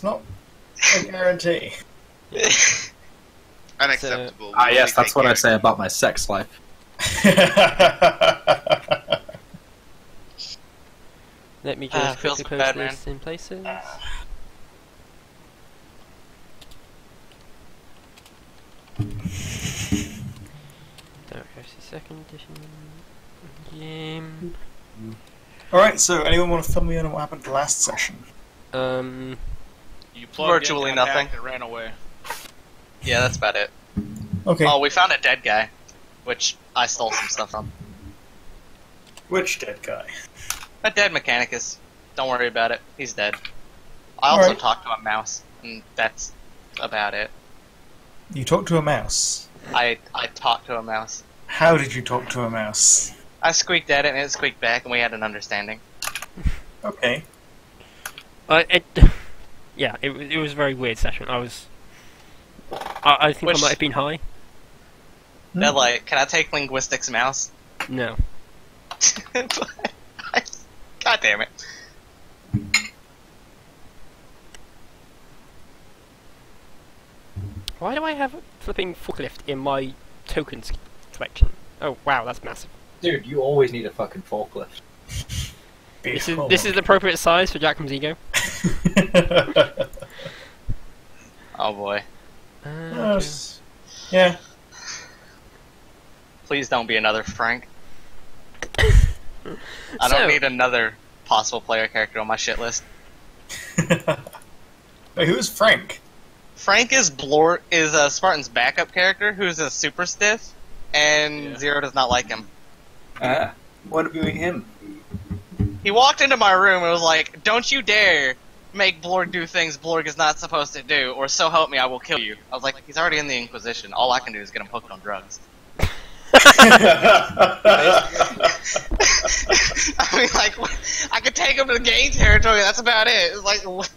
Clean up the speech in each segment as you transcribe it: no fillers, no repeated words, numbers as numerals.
not a guarantee. Unacceptable. Ah, yes, that's what I say about my sex life. Let me just feels quickly bad, post this in places. Dark Heresy 2nd edition game. Alright, so anyone want to fill me in on what happened last session? You plugged Virtually in, got nothing. hacked, and ran away. Yeah, that's about it. Okay. Oh, we found a dead guy, which I stole some stuff from. Which dead guy? A dead Mechanicus. Don't worry about it. He's dead. I also Alright. talked to a mouse, and that's about it. You talked to a mouse. I talked to a mouse. How did you talk to a mouse? I squeaked at it, and it squeaked back, and we had an understanding. Okay. Yeah, it was a very weird session. I think I might have been high. Deadlight, can I take linguistics mouse? No. God damn it. Why do I have a flipping forklift in my tokens collection? Oh wow, that's massive. Dude, you always need a fucking forklift. This is the appropriate size for Jackham's ego. Oh boy. Yeah. Please don't be another Frank. I don't need another possible player character on my shit list. Wait, who's Frank? Frank is Spartan's backup character, who's a super stiff, and Zero does not like him. What do you mean him? He walked into my room and was like, "Don't you dare make Blorg do things Blorg is not supposed to do, or so help me, I will kill you." I was like, he's already in the Inquisition. All I can do is get him hooked on drugs. I mean, like, I could take him to the game territory, that's about it. It's like, what?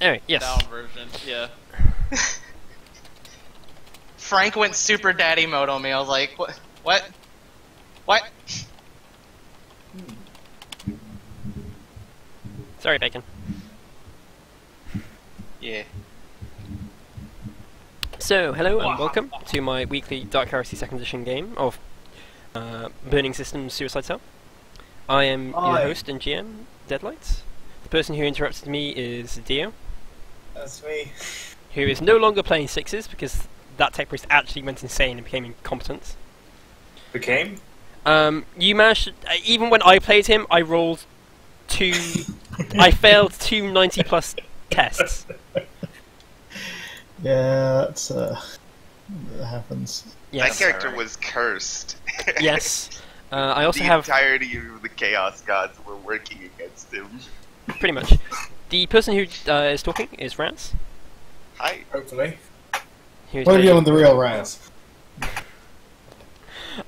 Anyway, yes. Down version, yeah. Frank went super daddy mode on me. I was like, what? What? What? Sorry, Bacon. Yeah. So, hello and welcome to my weekly Dark Heresy 2nd edition game of Burning Systems Suicide Cell. I am your host and GM, Deadlight. The person who interrupted me is Dio. That's me. Who is no longer playing sixes because that tech priest actually went insane and became incompetent. Became? You managed to, even when I played him, I rolled I failed 2 90+ tests. Yeah, that's that happens. Yes. That character was cursed. Yes. I also the have entirety of the Chaos Gods were working against him. pretty much. The person who is talking is Rance. Hi. Hopefully. Who's What are you playing- on the real Raz?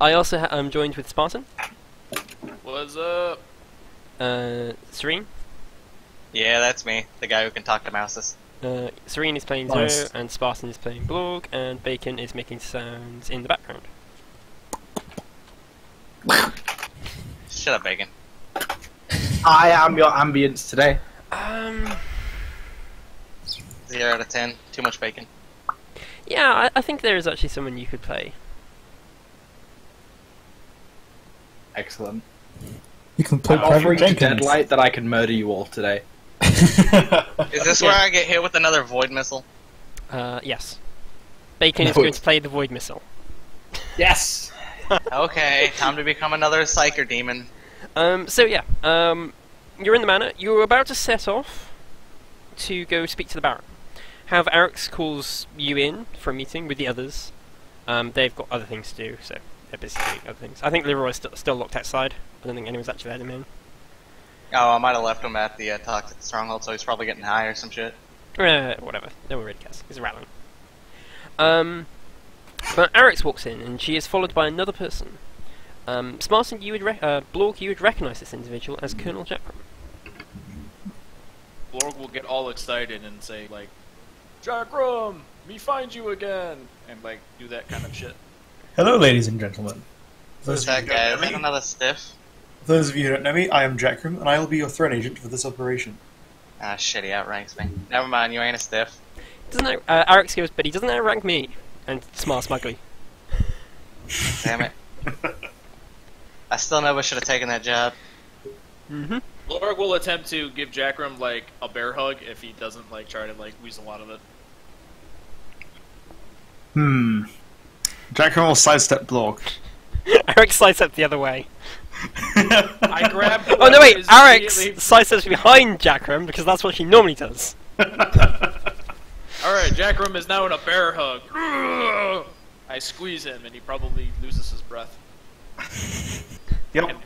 I also am joined with Spartan, What's up? Serene. Yeah, that's me. The guy who can talk to mouses. Serene is playing Nice. Zero, and Spartan is playing Blorg, and Bacon is making sounds in the background. Shut up, Bacon. I am your ambience today. 0 out of 10. Too much bacon. Yeah, I think there is actually someone you could play. Excellent. You can play I'm Private offering to Jenkins. Deadlight that I can murder you all today. Is this where I get hit with another void missile? Yes. Bacon is No. going to play the Void Missile. Yes! Okay, time to become another Psyker demon. So yeah, you're in the manor. You're about to set off to go speak to the Baron. However, Arix calls you in for a meeting with the others. They've got other things to do, so they're busy doing other things. I think Leroy's still locked outside. I don't think anyone's actually let him in. Oh, I might have left him at the Toxic Stronghold, so he's probably getting high or some shit. Whatever. No one really cares. He's rattling. But Arix walks in, and she is followed by another person. Spartan, Blorg, you would recognise this individual as Colonel Jetram. Blorg will get all excited and say, like, Jackram, me find you again! And, like, do that kind of shit. Hello, ladies and gentlemen. Who's that guy? Is that another stiff? For those of you who don't know me, I am Jackram, and I will be your throne agent for this operation. Ah, shit, he outranks me. Never mind, you ain't a stiff. Alex goes, but he doesn't outrank me. And smiles smugly. Damn it. I still never should have taken that job. Mm-hmm. Lorg will attempt to give Jackram, like, a bear hug if he doesn't, like, try to, like, weasel out of it. Jackram will sidestep Blorg. Eric sidesteps the other way. I grab. Oh no wait, Eric immediately- sidesteps behind Jackram because that's what she normally does. Alright, Jackram is now in a bear hug. I squeeze him and he probably loses his breath. Yep. And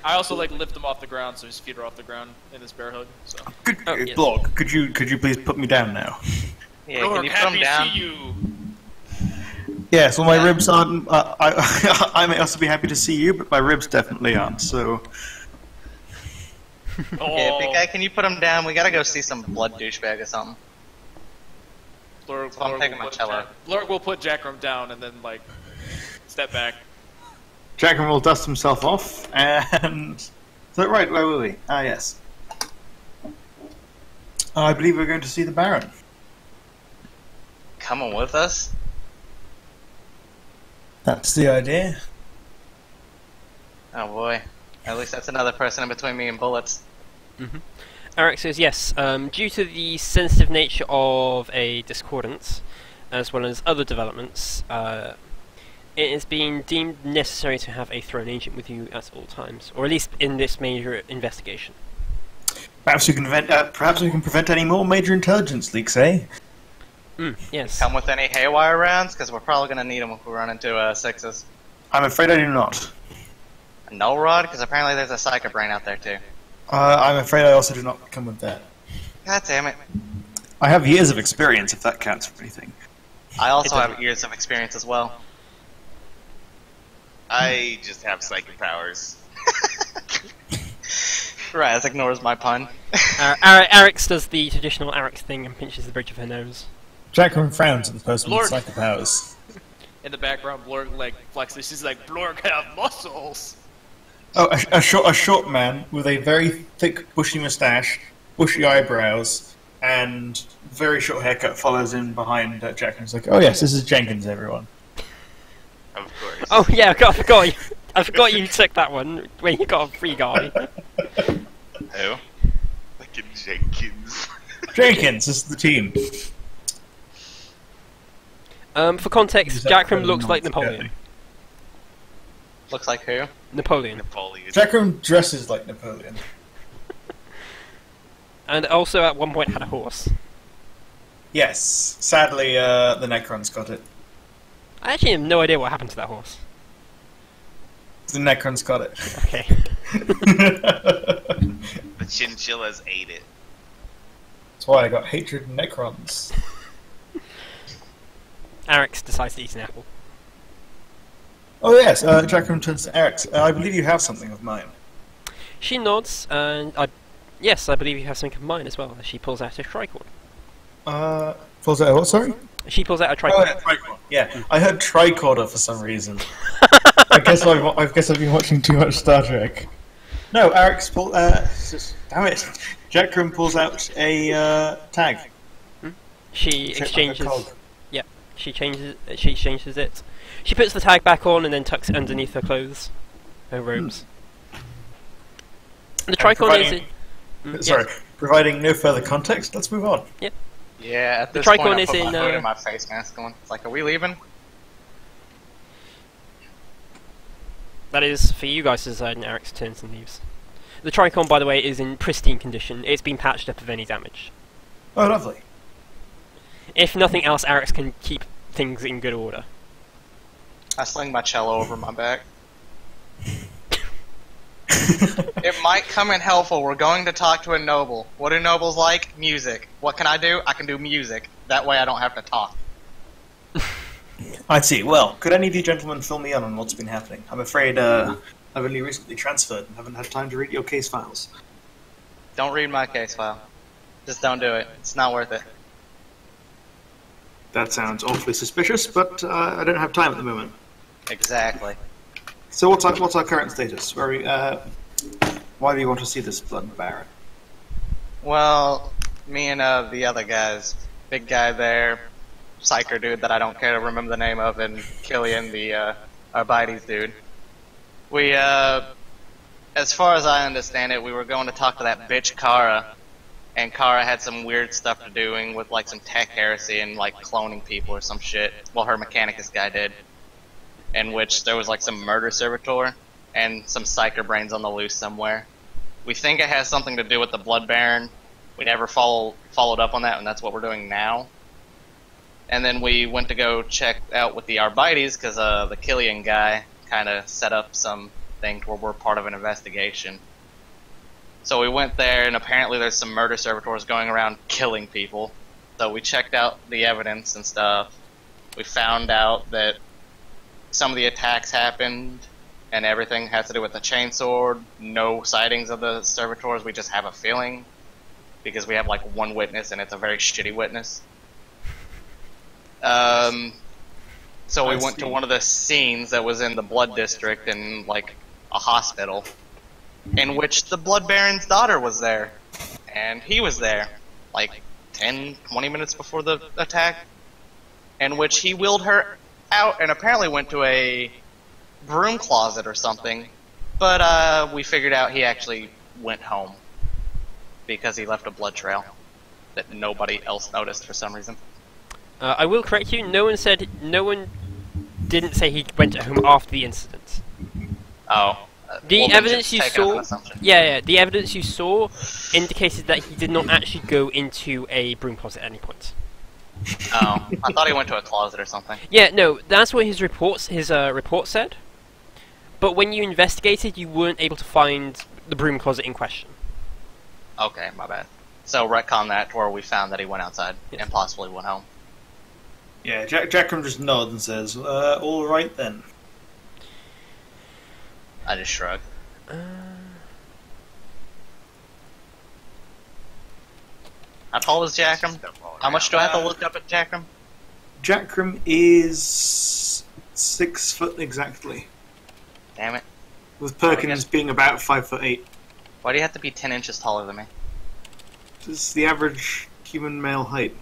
I also like lift him off the ground so his feet are off the ground in this bear hug. So. Oh, yes. Blorg, could you please put me down now? Yeah, can Lorg, you put him happy down? to see you. Yes, well my ribs aren't... I may also be happy to see you, but my ribs definitely aren't, so... Yeah, big guy, can you put him down? We gotta go see some blood douchebag or something. Lorg, So I'm taking my cello. Lorg will put Jackram down and then like step back. Jackram will dust himself off, and... So, right, where were we? Ah, yes. I believe we're going to see the Baron. Coming with us? That's the idea. Oh boy. At least that's another person in between me and bullets. Eric says yes. Due to the sensitive nature of a discordance, as well as other developments, it has been deemed necessary to have a throne agent with you at all times, or at least in this major investigation. Perhaps we can prevent any more major intelligence leaks, eh? Yes. Come with any haywire rounds? Because we're probably gonna need them if we run into sixes. I'm afraid I do not. A null rod? Because apparently there's a psychic brain out there too. I'm afraid I also do not come with that. God damn it. I have years of experience, if that counts for anything. I also have years of experience as well. I just have psychic powers. Raz ignores my pun. Eric's does the traditional Eric's thing and pinches the bridge of her nose. Jackram frowns at the person Lord. with psychic powers. In the background, Blorg like flexes. She's like, Blorg have muscles. Oh, a short man with a very thick, bushy moustache, bushy eyebrows, and very short haircut follows in behind Jackram. He's like, "Oh yes, this is Jenkins, everyone." Of course. Oh yeah, I forgot you took that one when you got a free guy. Who? Fucking Jenkins. Jenkins is the team. For context, Is that Jackram probably looks not like together? Napoleon. Looks like who? Napoleon. Napoleon. Jackram dresses like Napoleon. And also at one point had a horse. Yes, sadly, the Necrons got it. I actually have no idea what happened to that horse. The Necrons got it. Okay. The chinchillas ate it. That's why I got hatred in Necrons. Arix decides to eat an apple. Oh yes, Jackram turns to Eric. I believe you have something of mine. She nods, and yes, I believe you have something of mine as well. She pulls out a tricord. Pulls out what? Sorry. She pulls out a Oh, tricord. yeah, tricorder. Yeah, I heard tricorder for some reason. I guess I've been watching too much Star Trek. No, Eric's damn it. Jackram pulls out a tag. She Shaped like a exchanges. cog. Yeah, she changes it. She puts the tag back on and then tucks it underneath her clothes, her robes. The tricord is in. Sorry, providing no further context, let's move on. Yeah, at this Tricon point, I is put in, my hood and my face mask on. It's like, are we leaving? That is for you guys to decide, and Eric's turns and leaves. The Tricon, by the way, is in pristine condition. It's been patched up of any damage. Oh, lovely. If nothing else, Eric's can keep things in good order. I sling my cello over my back. It might come in helpful. We're going to talk to a noble. What do nobles like? Music. What can I do? I can do music. That way I don't have to talk. I see. Well, could any of you gentlemen fill me in on what's been happening? I'm afraid I've only recently transferred and haven't had time to read your case files. Don't read my case file. Just don't do it. It's not worth it. That sounds awfully suspicious, but I don't have time at the moment. Exactly. So what's our current status? Why do you want to see this blood baron? Well, me and the other guys, big guy there, psyker dude that I don't care to remember the name of, and Killian, the Arbites dude. We, as far as I understand it, we were going to talk to that bitch Kara, and Kara had some weird stuff to doing with like some tech heresy and like cloning people or some shit. Well, her Mechanicus guy did, in which there was like some murder servitor and some psyker brains on the loose somewhere. We think it has something to do with the Blood Baron. We never followed up on that, and that's what we're doing now. And then we went to go check out with the Arbites, because the Killian guy kind of set up some thing where we're part of an investigation. So we went there, and apparently there's some murder servitors going around killing people. So we checked out the evidence and stuff. We found out that some of the attacks happened, and everything has to do with the chainsword. No sightings of the servitors, we just have a feeling. Because we have like one witness, and it's a very shitty witness. So we went to one of the scenes that was in the Blood District in like a hospital, in which the Blood Baron's daughter was there, and he was there, like 10, 20 minutes before the attack, in which he wheeled her out and apparently went to a broom closet or something, but we figured out he actually went home because he left a blood trail that nobody else noticed for some reason. I will correct you. No one didn't say he went home after the incident. Oh. The well, evidence you take it as an saw, assumption. yeah, the evidence you saw indicated that he did not actually go into a broom closet at any point. Oh, I thought he went to a closet or something. Yeah, no, that's what his report said. But when you investigated, you weren't able to find the broom closet in question. Okay, my bad. So retcon that to where we found that he went outside Yes. and possibly went home. Yeah, Jackram just nods and says, all right then. I just shrugged. How tall is Jackram? How much do I have to look up at Jackram? Jackram is 6 foot exactly, Damn it. with Perkins being about 5'8". Why do you have to be 10 inches taller than me? This is the average human male height.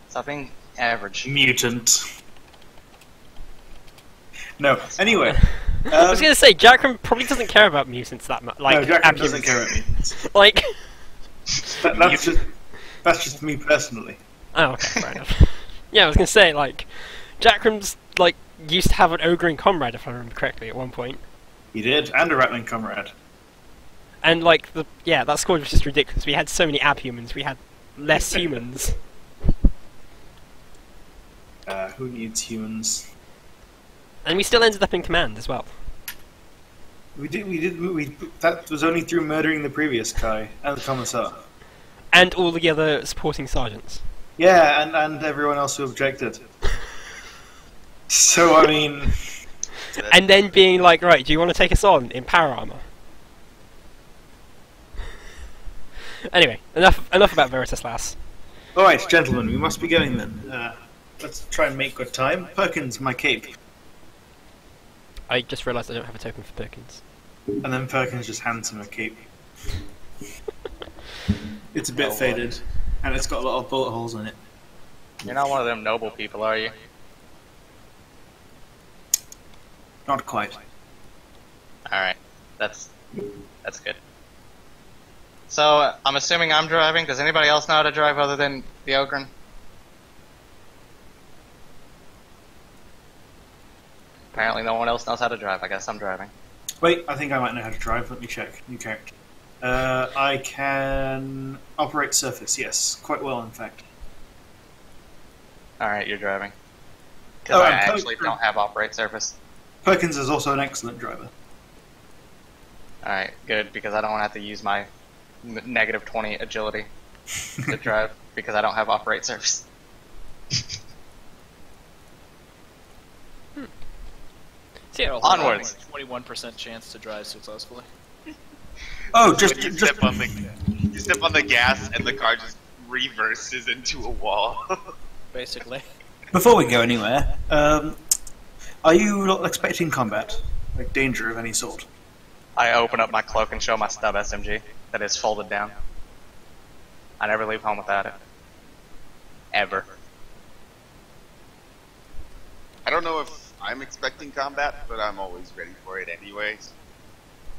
Stop being average. Mutant. No, anyway. I was gonna say, Jackram probably doesn't care about mutants that much. Like, no, Jackram abhumans. doesn't care about mutants. Like, That's just me personally. oh, okay, fair enough. Yeah, I was gonna say, like, Jackram's, like, used to have an ogre comrade, if I remember correctly, at one point. He did, and a rattling comrade. And, like, that squad was just ridiculous. We had so many abhumans, we had less humans. Who needs humans? And we still ended up in command as well. That was only through murdering the previous guy, and the commissar. And all the other supporting sergeants. Yeah, and everyone else who objected. So, I mean... And then being like, right, do you want to take us on in power armor? Anyway, enough about Veritas Lass. Alright, gentlemen, we must be going then. Let's try and make good time. Perkins, my cape. I just realised I don't have a token for Perkins. And then Perkins just hands him a cape. It's a bit faded, and it's got a lot of bullet holes in it. You're not one of them noble people, are you? Not quite. Alright. That's good. So, I'm assuming I'm driving. Does anybody else know how to drive other than the Ogren? Apparently no one else knows how to drive. I guess I'm driving. Wait, I think I might know how to drive. Let me check. New character. I can operate surface, yes. Quite well, in fact. Alright, you're driving. Because I actually don't have operate surface. Perkins is also an excellent driver. Alright, good, because I don't have to use my negative 20 agility to drive, because I don't have operate surface. So yeah, Onwards. 21% chance to drive successfully. Oh, When you step on the gas and the car just reverses into a wall. Basically. Before we go anywhere, are you not expecting combat? Like danger of any sort? I open up my cloak and show my stub SMG that is folded down. I never leave home without it. Ever. I don't know if I'm expecting combat, but I'm always ready for it anyways.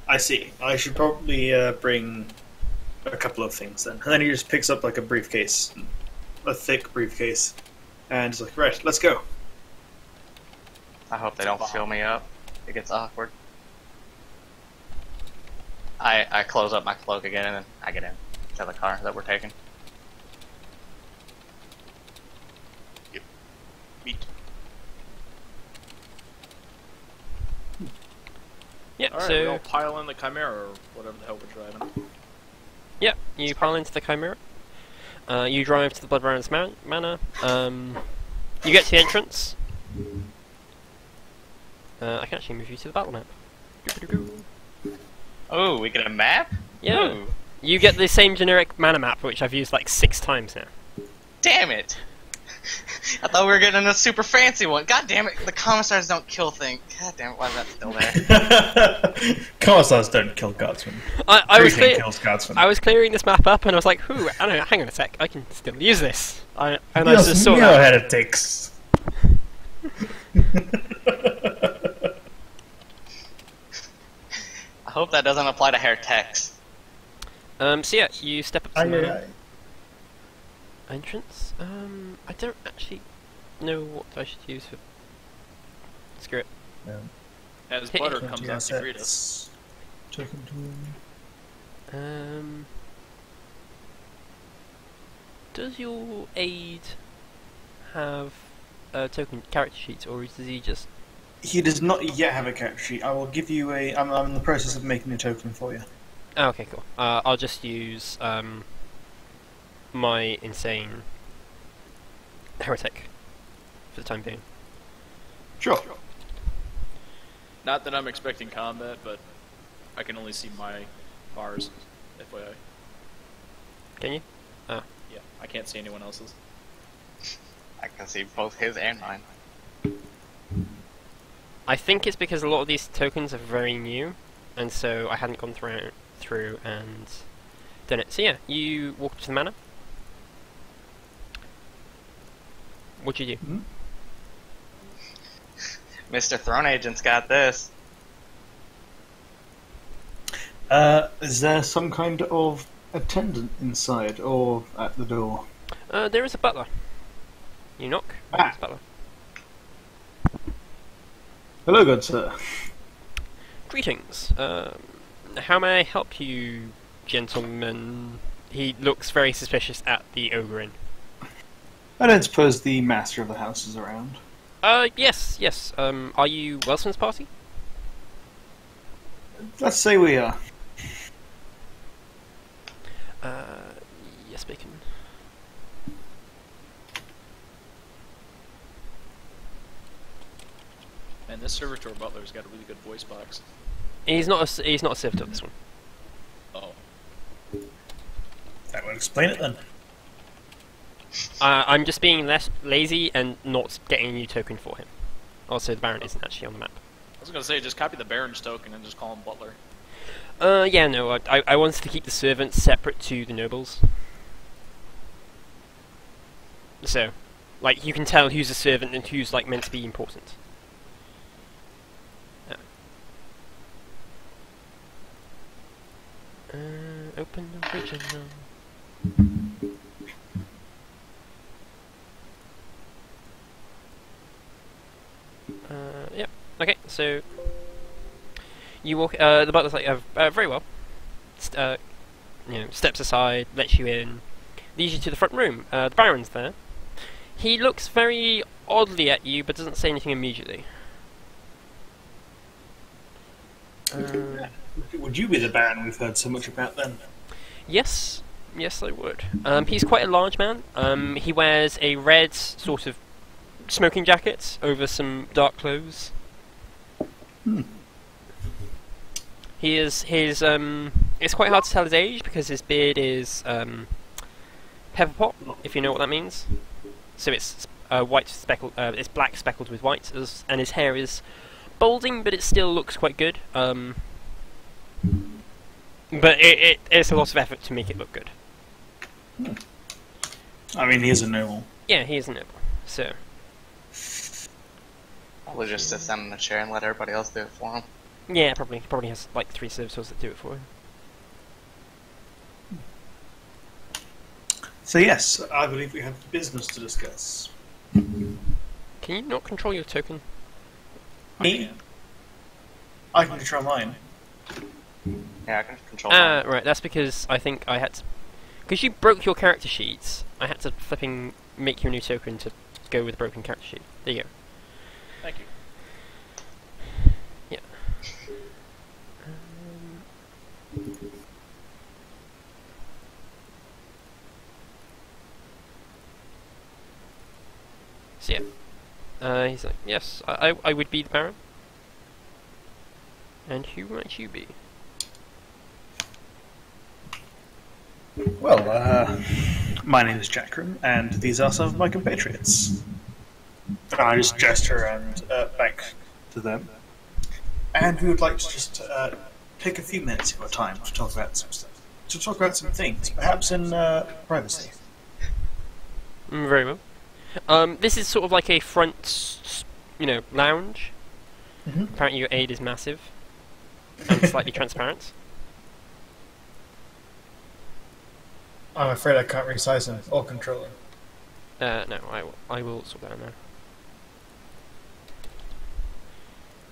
I see. I should probably bring a couple of things then. And then he just picks up like a briefcase, a thick briefcase, and he's like, right, let's go. I hope they don't fill me up. It gets awkward. I close up my cloak again and then I get in to the car that we're taking. Meet. Yeah, Alright, we all so pile in the Chimera or whatever the hell we're driving. yeah, you pile into the Chimera. You drive to the Blood Baron's manor. You get to the entrance. I can actually move you to the battle map. Oh, we get a map? Yeah. Ooh. You get the same generic mana map, which I've used like 6 times now. Damn it! I thought we were getting a super fancy one. God damn it, the commissars don't kill things. God damn it, why is that still there? Commissars don't kill guardsmen. I was Everything clear. kills guardsmen. I was clearing this map up, and I was like, "Ooh, I don't know. Hang on a sec. I can still use this." And I Yes, just saw you know that. heretics. I hope that doesn't apply to heretics. So yeah, you step up to the Aye, manor. aye. Entrance? I don't actually know what I should use for. Screw it. As Hit Butter you. comes out to greet us. Token to Does your aide have a token character sheet, or does he just? He does not yet have a character sheet. I will give you a. I'm in the process of making a token for you. Oh, okay, cool. I'll just use my insane heretic for the time being. Sure. Not that I'm expecting combat, but I can only see my bars, FYI. Can you? Yeah, I can't see anyone else's. I can see both his and mine. I think it's because a lot of these tokens are very new, and so I hadn't gone through and done it. So yeah, you walk up to the manor. What'd you do? Mr. Throne Agent's got this. Is there some kind of attendant inside or at the door? There is a butler. You knock. Ah. There's a butler. Hello, good sir. Greetings. How may I help you, gentlemen? He looks very suspicious at the ogre inn. I don't suppose the master of the house is around. Yes. Are you Welson's party? Let's say we are. Yes, Bacon. And this servitor butler's got a really good voice box. He's not a servitor, this one. Oh. That would explain it then. I'm just being less lazy and not getting a new token for him. Also, the Baron isn't actually on the map. I was gonna say, just copy the Baron's token and just call him Butler. Yeah, no, I wanted to keep the servants separate to the nobles. So, like, you can tell who's a servant and who's, like, meant to be important. Open original. Yep. Okay, so you walk. The butler's like, very well. Steps aside, lets you in, leads you to the front room. The Baron's there. He looks very oddly at you, but doesn't say anything immediately. Would you be the Baron we've heard so much about then? Yes, I would. He's quite a large man. He wears a red sort of smoking jacket over some dark clothes. He is his. It's quite hard to tell his age because his beard is pepper pot, if you know what that means. So it's white speckled. It's black speckled with white, and his hair is balding, but it still looks quite good. But it's a lot of effort to make it look good. I mean, he is a noble. Yeah, he is a noble. So, We'll just sit down in the chair and let everybody else do it for him. yeah, probably. He probably has like 3 servitors that do it for him. So yes, I believe we have business to discuss. Can you not control your token? Me? I can control mine. Yeah, I can control mine. Right, that's because I think I had to... Because you broke your character sheets, I had to flipping make you a new token to go with the broken character sheet. There you go. Thank you. Yeah. So yeah. He's like, yes, I would be the Baron. And who might you be? Well, my name is Jackram, and these are some of my compatriots. And I just gesture and back to them. And we would like to just take a few minutes of our time to talk about some stuff. To talk about some things, perhaps in privacy. Very well. This is sort of like a front, lounge. Apparently your aid is massive. And slightly transparent. I'm afraid I can't resize him or control him. No, I will sort that out now.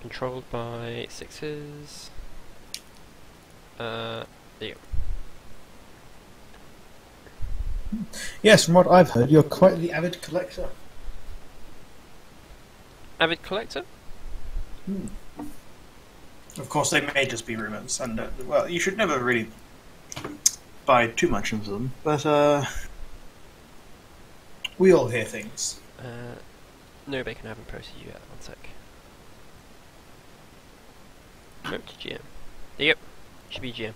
Controlled by 6s. There you go. Yes, from what I've heard, you're quite the avid collector. Avid collector? Of course, they may just be rumours, and, well, you should never really buy too much into them, but, we all hear things. No bacon, I haven't posted you yet, 1 sec. Note to GM. There you go. Should be GM.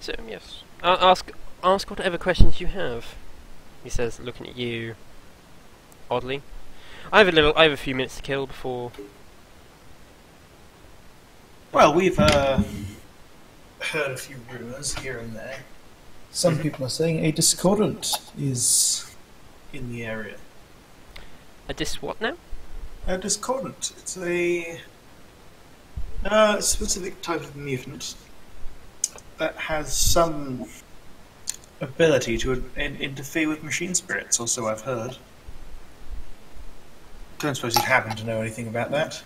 So yes, ask whatever questions you have. He says, looking at you oddly. I have a few minutes to kill before. Well, we've heard a few rumours here and there. Some people are saying a discordant is in the area. A what now? A discordant. It's a specific type of mutant that has some ability to interfere with machine spirits, or so I've heard. Don't suppose you happen to know anything about that?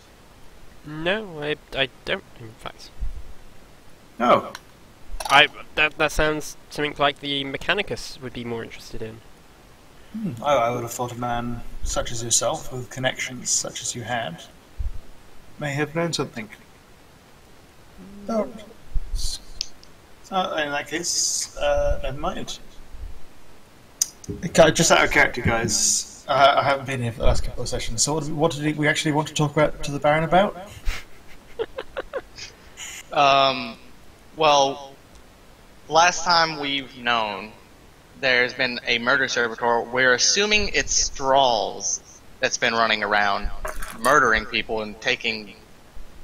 No, I don't, in fact. Oh. That sounds something like the Mechanicus would be more interested in. I would have thought a man such as yourself, with connections such as you had, may have known something. Oh. In that case, never mind. Just out of character, guys. I haven't been here for the last couple of sessions, so what did we actually want to talk about to the Baron about? Well, last time we've known, there's been a murder servitor. We're assuming it's Strahls that's been running around, murdering people and taking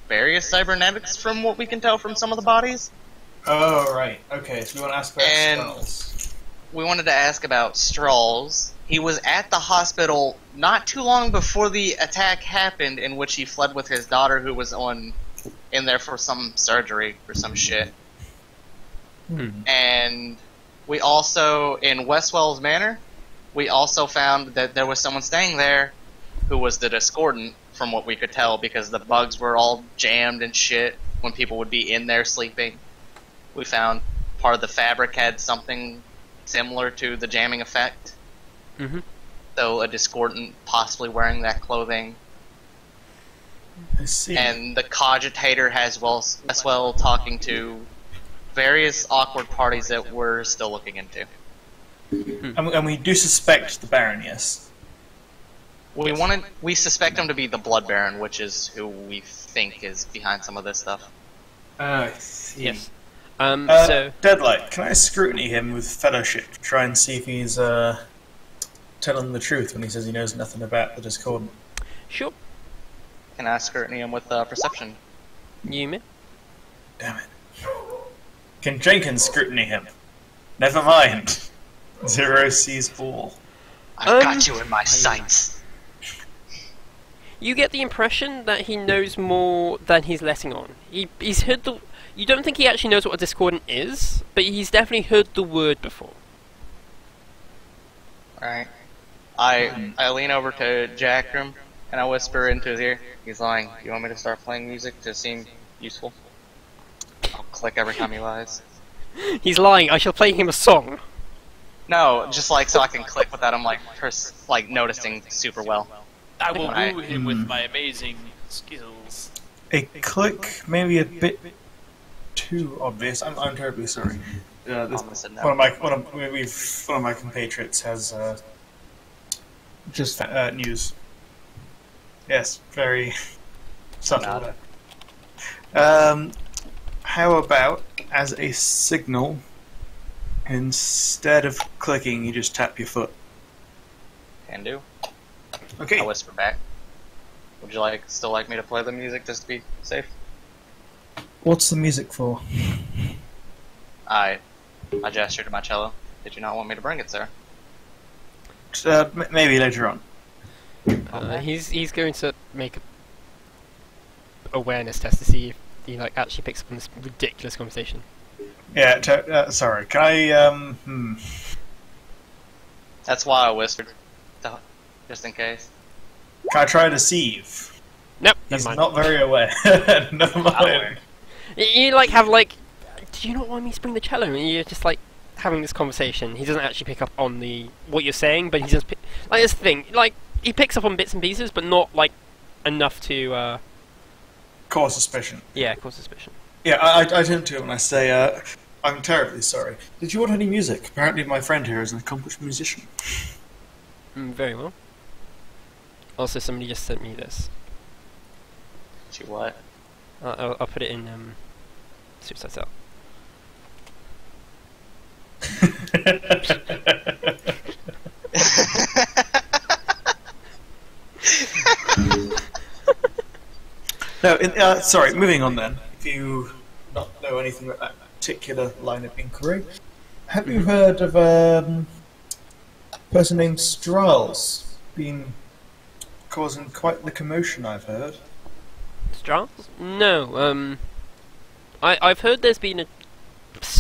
various cybernetics from what we can tell from some of the bodies. Oh, right. Okay, so we want to ask about Strahls. We wanted to ask about Strahls. He was at the hospital not too long before the attack happened, in which he fled with his daughter, who was in there for some surgery or some shit. And we also, in Westwell's Manor, we also found that there was someone staying there who was the discordant, from what we could tell, because the bugs were all jammed and shit when people would be in there sleeping. We found part of the fabric had something similar to the jamming effect. So a discordant possibly wearing that clothing. I see. And the cogitator has Westwell talking to various awkward parties that we're still looking into. And we do suspect the Baron, yes? We suspect him to be the Blood Baron, which is who we think is behind some of this stuff. I see. Yes. So Deadlight, can I scrutiny him with fellowship to try and see if he's telling the truth when he says he knows nothing about the Discordant? sure, Can I scrutiny him with perception? you may. Damn it. Can Jenkins scrutiny him? Never mind. Zero sees all. I've got you in my sights. You get the impression that he knows more than he's letting on. He's heard the. You don't think he actually knows what a discordant is, but he's definitely heard the word before. Alright. I lean over to Jackram and I whisper into his ear. He's lying. You want me to start playing music to seem useful? I'll click every time he lies. He's lying. I shall play him a song. No, just like so I can click without him like noticing super well. I will Right. woo him with my amazing skills. A click, maybe a bit too obvious. I'm terribly sorry. Almost said no. One of my compatriots has just news. Yes, very subtle. How about as a signal, instead of clicking, you just tap your foot? Can do. Okay. I whisper back. Would you still like me to play the music just to be safe? What's the music for? I gestured to my cello. Did you not want me to bring it, sir? Maybe later on. He's going to make a awareness test to see if he actually picks up on this ridiculous conversation. Yeah. Sorry. Can I? That's why I whispered, just in case. Can I try to deceive? Nope, He's never mind. not very aware. Never mind. You do you not want me to bring the cello? And you're just having this conversation. He doesn't actually pick up on what you're saying, but he just that's the thing. He picks up on bits and pieces, but not enough to Cause suspicion. cause suspicion. Yeah, I turn to him and I say, I'm terribly sorry. Did you want any music? Apparently my friend here is an accomplished musician. Very well. Also, somebody just sent me this. She what? I'll put it in Suicide Cell. No, sorry, moving on then. If you not know anything about that particular line of inquiry, have you heard of a person named Strauss been causing quite the commotion, I've heard? Strauss? No. I've heard there's been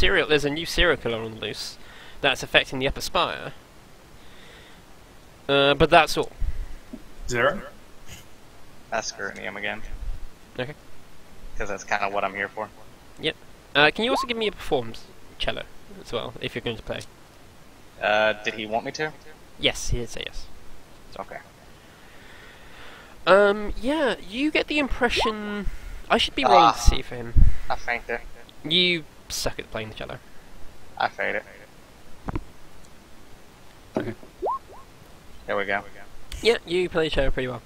there's a new serial killer on the loose that's affecting the upper spire. But that's all. Zero? That's scrutiny him again. Okay. Because that's kind of what I'm here for. Yep. Can you also give me a performance cello as well, if you're going to play? Did he want me to? Yes, he did say yes. Okay. Yeah, you get the impression... I should be rolling to see for him. I faint it. You suck at playing the cello. I fade it. Okay. There we go. Yeah, you play the cello pretty well.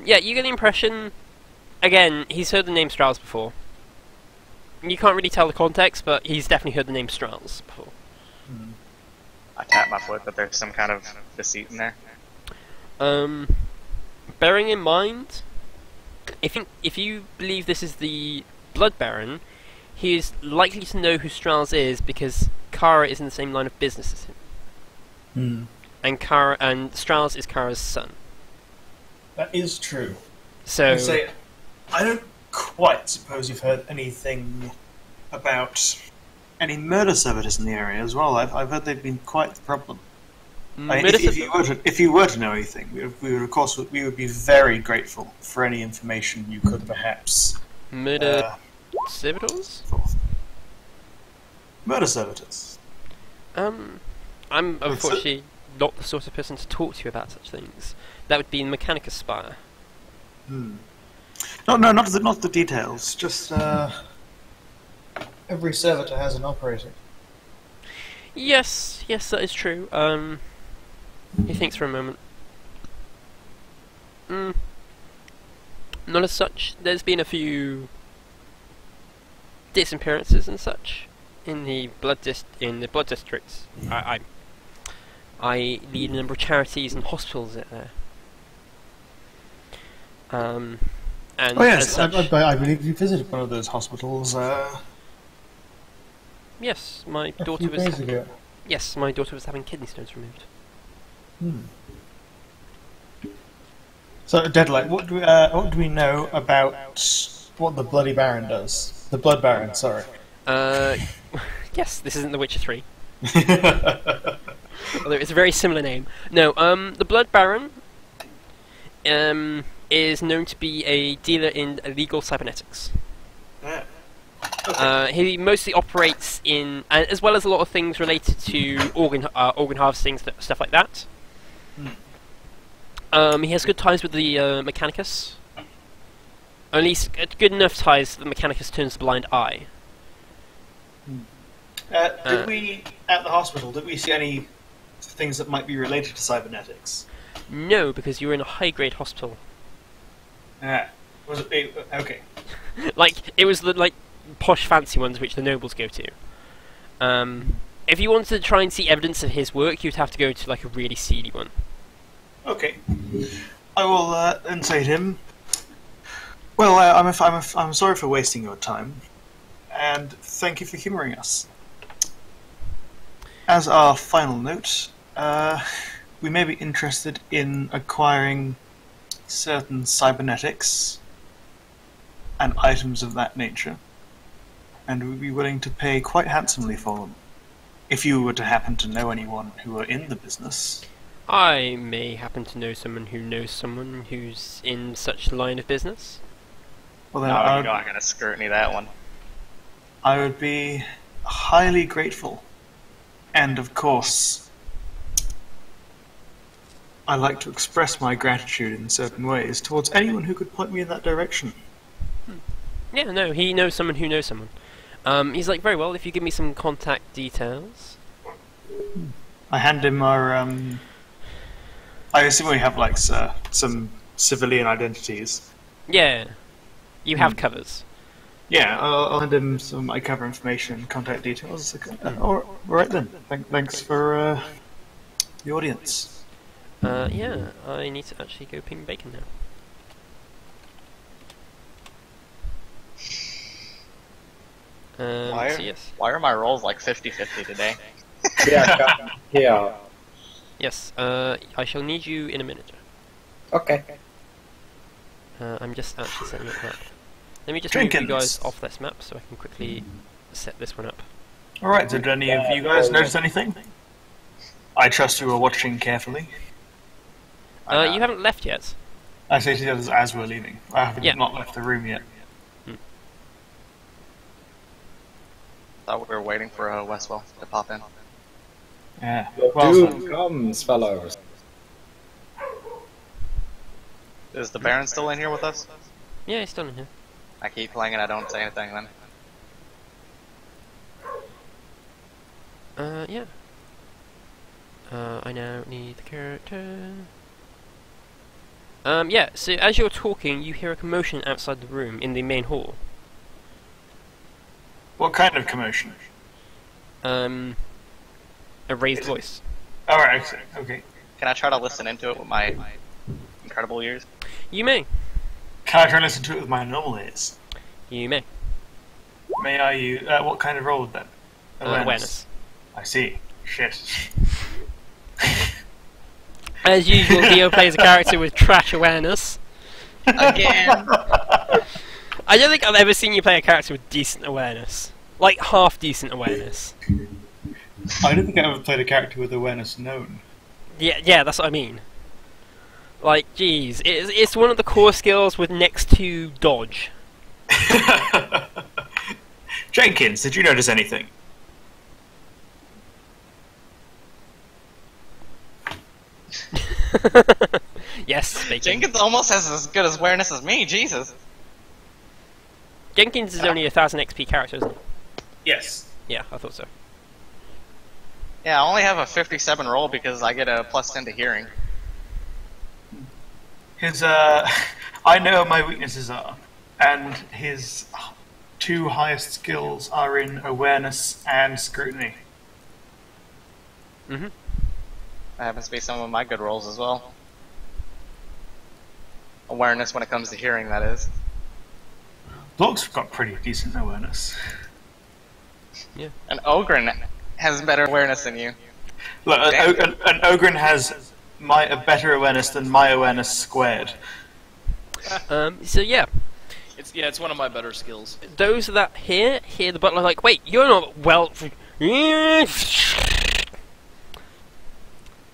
Yeah, you get the impression... Again, he's heard the name Strauss before. You can't really tell the context, but he's definitely heard the name Strauss before. I tap my foot, but there's some kind of deceit in there. Bearing in mind, if you believe this is the Blood Baron, he is likely to know who Strauss is because Kara is in the same line of business as him. And Strauss is Kara's son. That is true. So I don't quite suppose you've heard anything about any murder servitors in the area as well. I've heard they've been quite the problem. If you were to know anything, we would be very grateful for any information you could perhaps murder servitors? Murder servitors. I'm unfortunately not the sort of person to talk to you about such things. That would be in Mechanicus Spire. No, not the details. Just every servitor has an operator. Yes, that is true. He thinks for a moment. Not as such. There's been a few disappearances and such. in the blood districts. I lead a number of charities and hospitals there. And Oh yes, as such, I believe you visited one of those hospitals yes, my a daughter few was. days ago. Yes, my daughter was having kidney stones removed. So, Deadlight, what do we know about what the Bloody Baron does? The Blood Baron, sorry. Yes, this isn't The Witcher 3. Although it's a very similar name. No, the Blood Baron is known to be a dealer in illegal cybernetics. Yeah. He mostly operates in, as well as a lot of things related to organ harvesting, stuff like that. He has good ties with the Mechanicus. Only good enough ties that the Mechanicus turns a blind eye. Did we, at the hospital, did we see any things that might be related to cybernetics? No, because you're in a high-grade hospital. Was it okay? Like, it was the posh, fancy ones which the nobles go to. If you wanted to try and see evidence of his work, you'd have to go to a really seedy one. Okay. I will then say to him, well, I'm sorry for wasting your time, and thank you for humouring us. As our final note, we may be interested in acquiring certain cybernetics and items of that nature, and we'd be willing to pay quite handsomely for them, if you were to happen to know anyone who are in the business. I may happen to know someone who knows someone who's in such line of business. Well, No, then you're not gonna scrutiny that one. I would be highly grateful. And of course, I like to express my gratitude in certain ways towards anyone who could point me in that direction. Yeah, no, he knows someone who knows someone. He's like, very well, if you give me some contact details. I hand him our, I assume we have, some civilian identities. Yeah, you have covers. Yeah, I'll hand him some of my cover information and contact details. Alright then, thanks for, the audience. Yeah, I need to actually go ping Bacon now. So yes. Why are my rolls like 50-50 today? Yeah. Yes, I shall need you in a minute. Okay. I'm just actually setting up that. Let me just move you Jenkins. guys off this map so I can quickly set this one up. Alright, did any of you guys notice anything? I trust you were watching carefully. You haven't left yet. I say to the others as we're leaving. I haven't not left the room yet. Thought we were waiting for Westwell to pop in. Yeah. Your Well, doom comes, fellows. Is the Baron still in here with us? Yeah, he's still in here. I keep playing and I don't say anything then. Yeah. I now need the character. Yeah, so as you're talking, you hear a commotion outside the room in the main hall. what kind of commotion? A raised voice. Alright, okay. Can I try to listen into it with my incredible ears? You may. Can I try and listen to it with my normal ears? You may. May I use... what kind of roll would that? Awareness. I see. Shit. As usual, Dio plays a character with trash awareness. Again! I don't think I've ever seen you play a character with decent awareness. Like, half decent awareness. I don't think I ever played a character with awareness known. Yeah, that's what I mean. Like, geez, it's one of the core skills with next to dodge. Jenkins, did you notice anything? Yes, Bacon. Jenkins almost has as good as awareness as me, Jesus. Jenkins is only a 1000 XP character, isn't he? Yes. Yeah, I thought so. Yeah, I only have a 57 roll because I get a +10 to hearing. His, I know what my weaknesses are, and his two highest skills are in awareness and scrutiny. Mm-hmm. That happens to be some of my good rolls as well. Awareness when it comes to hearing, that is. Blog's got pretty decent awareness. An Ogren has better awareness than you. Look, an Ogren has a better awareness than my awareness squared. So yeah, it's one of my better skills. those that hear the butler like, wait, you're not well.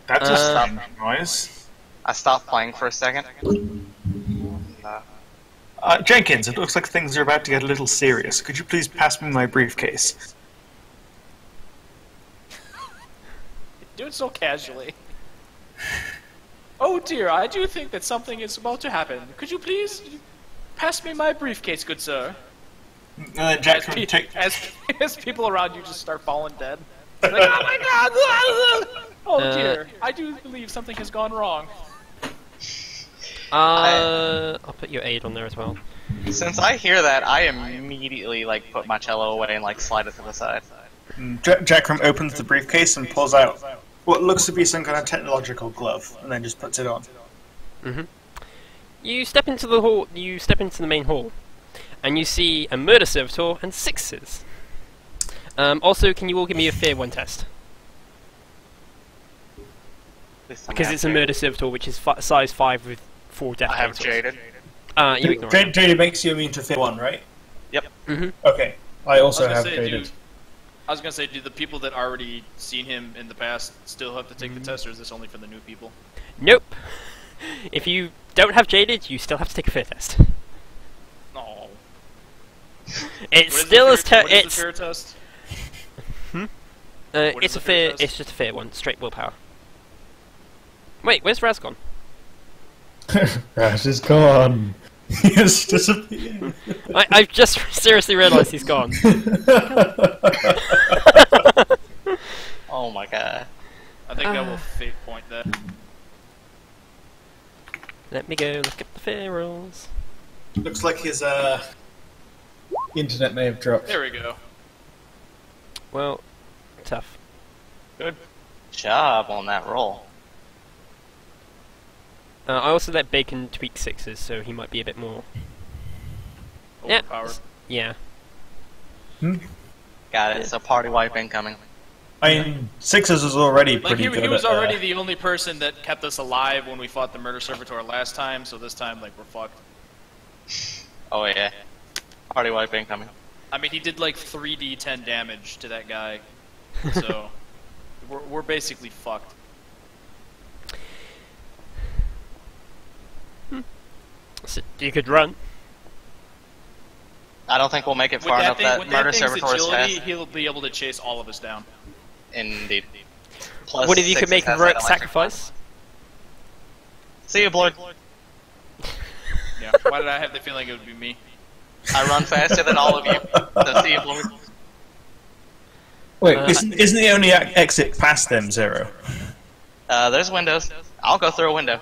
That's a strange noise. I stopped playing for a second. Jenkins, it looks like things are about to get a little serious. Could you please pass me my briefcase? Do it so casually. Oh dear, I do think that something is about to happen. Could you please pass me my briefcase, good sir? Jack, As people around you just start falling dead. Like, oh my god! Oh dear, I do believe something has gone wrong. I'll put your aid on there as well. Since I hear that, I immediately put my cello away and slide it to the side. Jackram opens the briefcase and pulls out what looks to be some kind of technological glove, and then just puts it on. Mm-hmm. You step into the hall. You step into the main hall, and you see a murder servitor and sixes. Also, can you all give me a fear 1 test? Because it's a murder servitor, which is size 5 with 4 death. I have totals. jaded. You ignore it. Jaded makes you immune to fear 1, right? Yep. Mm-hmm. Okay. I also have jaded. I was gonna say, do the people that already seen him in the past still have to take the test, or is this only for the new people? Nope. If you don't have jaded, you still have to take a fear test. No. It's still as What is the it's fear test? It's is a the fear fear. test? It's just a fear 1, straight willpower. Wait, where's Raz gone? Raz is gone. He has disappeared. I've just seriously realised he's gone. Oh my god. I think that will fate point that. Let me go look at the fear rolls. Looks like his internet may have dropped. There we go. Well, tough. Good job on that roll. I also let Bacon tweak 6s, so he might be a bit more. Overpowered. Yeah. Got it. So party wipe incoming. I mean, 6s was already Like pretty he good. was at, already the only person that kept us alive when we fought the murder servitor last time, so this time we're fucked. Oh yeah. Party wipe incoming. I mean, he did 3d10 damage to that guy, so we're basically fucked. So you could run. I don't think we'll make it With far that enough thing, that with murder that thing's servitor is agility, fast. he'll be able to chase all of us down. Indeed. Plus What if you could 6s make a has heroic that electric sacrifice? See you, Blood. Yeah. Why did I have the feeling it would be me? I run faster than all of you. So see you, Blood. Wait, isn't the only exit past them 0? There's windows. I'll go through a window.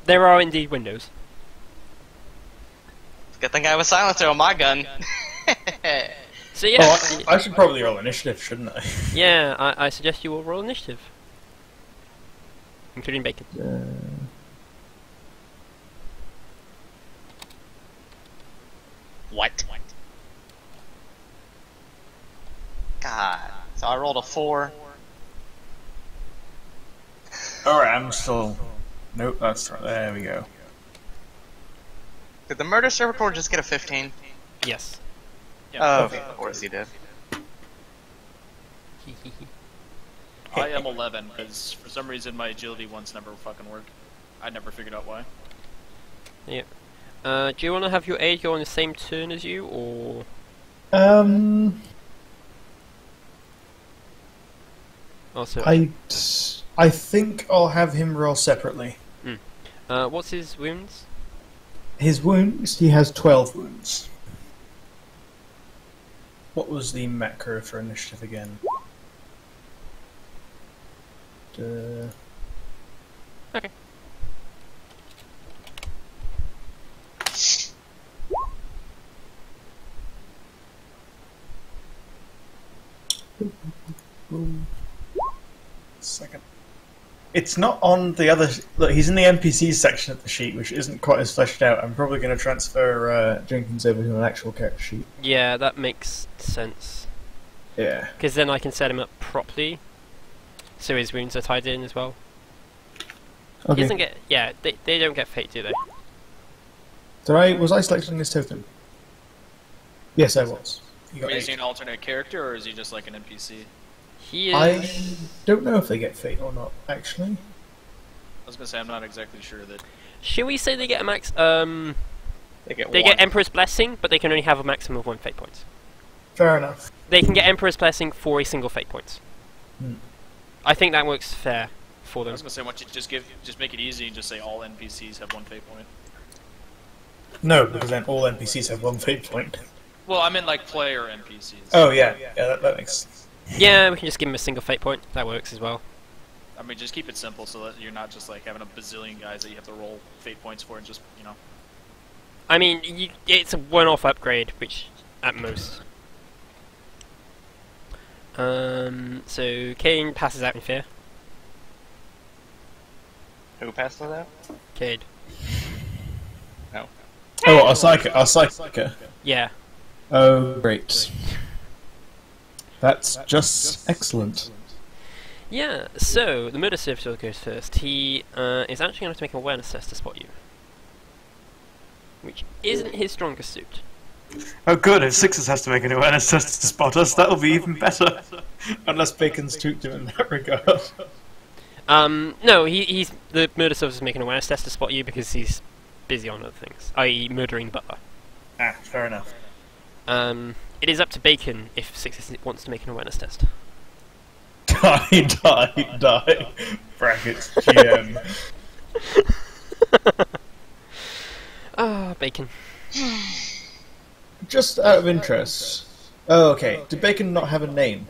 There are indeed windows. Good thing I have a silencer on my gun. So yeah, Oh, I should probably roll initiative, shouldn't I? yeah. I suggest you all roll initiative, including Bacon. What? God. So I rolled a 4. Alright, I'm still... Nope, that's right. There we go. Did the murder servitor just get a 15? Yes. Yeah. Oh, of course he did. I am 11 because for some reason my agility ones never fucking work. I never figured out why. Yeah. Do you want to have your aide go on the same turn as you, or also? I think I'll have him roll separately. What's his wounds? His wounds, he has 12 wounds. What was the macro for initiative again? Okay. Second. It's not on the other... Look, he's in the NPCs section of the sheet, which isn't quite as fleshed out. I'm probably going to transfer Jenkins over to an actual character sheet. Yeah, that makes sense. Yeah. Because then I can set him up properly, so his wounds are tied in as well. He Okay. doesn't get... Yeah, they don't get fate, do they? Was I selecting this token? Yes, I was. You got Is he 8. an alternate character, or is he just like an NPC? He is... I don't know if they get fate or not, actually. I was gonna say I'm not exactly sure that. Should we say they get a max... They get They one. get Emperor's Blessing, but they can only have a maximum of 1 fate point. Fair enough. They can get Emperor's Blessing for a single fate point. Hmm. I think that works fair for I them. was gonna say, why don't you just make it easy and just say all NPCs have 1 fate point. No, because then all NPCs have 1 fate point. Well, I meant like player NPCs. Oh, yeah. Yeah, that makes sense. Yeah, we can just give him a single fate point. That works as well. I mean, just keep it simple so that you're not just like having a bazillion guys that you have to roll fate points for, and just I mean, it's a one-off upgrade, which at most. So Kane passes out in fear. Who passed that out? Cade. No. Oh, our Psyker. Yeah. Oh, great. That's just excellent. Yeah, so the murder servitor goes first. He is actually going to make an awareness test to spot you. Which isn't his strongest suit. Oh, good. If Sixers has to make an awareness test to spot us, that'll be even better. Unless Bacon's tweaked him in that regard. No, he's the murder servitor is making an awareness test to spot you because he's busy on other things, i.e. murdering the butler. Ah, fair enough. It is up to Bacon if Sixers wants to make an awareness test. Die. Brackets GM. Ah, Bacon. Just out of interest. Oh, okay. Did Bacon not have a name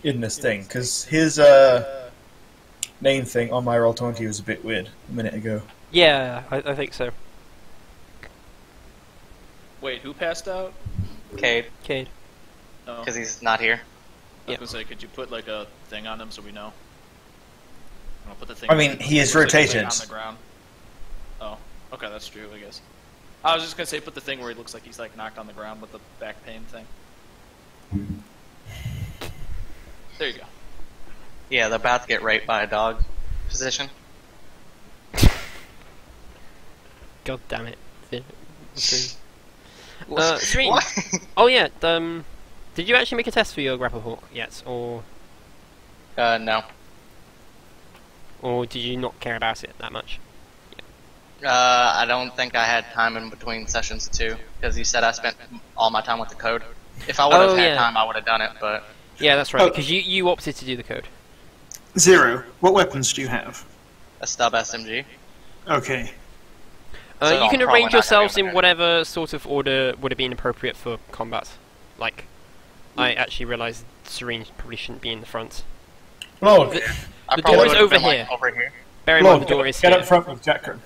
in this thing? Because his name thing on my Roll20 was a bit weird a minute ago. Yeah, I think so. Wait, who passed out? Cade, Cade. Oh, because he's not here. I was gonna say, could you put like a thing on him so we know? I'll put the thing. I mean, he is looks like he's, rotated. on the ground. Oh, okay, that's true, I guess. I was just gonna say, put the thing where he looks like he's like knocked on the ground with the back pain thing. There you go. Yeah, they're about to get raped by a dog position. God damn it. Serene. What? Oh yeah, did you actually make a test for your grapple hook yet, or No. did you not care about it that much? I don't think I had time in between sessions too, because you said I spent all my time with the code. If I would have had time, I would have done it, but... Yeah, that's right, Oh. because you opted to do the code. Zero. What weapons do you have? A stub SMG. Okay. So You I'm can probably arrange not gonna yourselves be able in to- whatever sort of order would have been appropriate for combat. Like, I actually realised Serene probably shouldn't be in the front. Lord, I The probably door is would've over been, like, here. over here. Bear in mind Lord, the door is get here. up front with Jackron.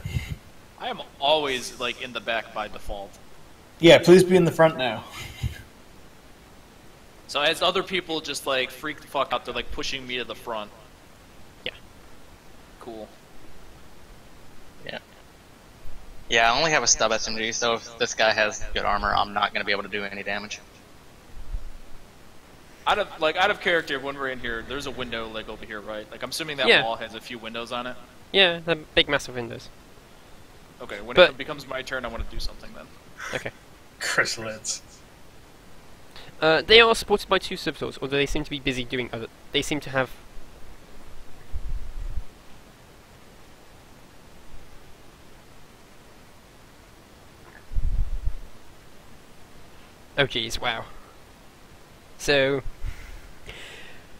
I am always like in the back by default. Yeah, please be in the front now. So as other people just like freak the fuck out, they're like pushing me to the front. Yeah. Cool. Yeah, I only have a stub SMG, so if this guy has good armor, I'm not going to be able to do any damage. Out of character, when we're in here, there's a window like over here, right? Like I'm assuming that Yeah. wall has a few windows on it. Yeah, the big massive windows. Okay, when But- it becomes my turn, I want to do something then. Okay. Chrysalids. They are supported by 2 servitors, although they seem to be busy doing other... They seem to have... Oh jeez, wow. So...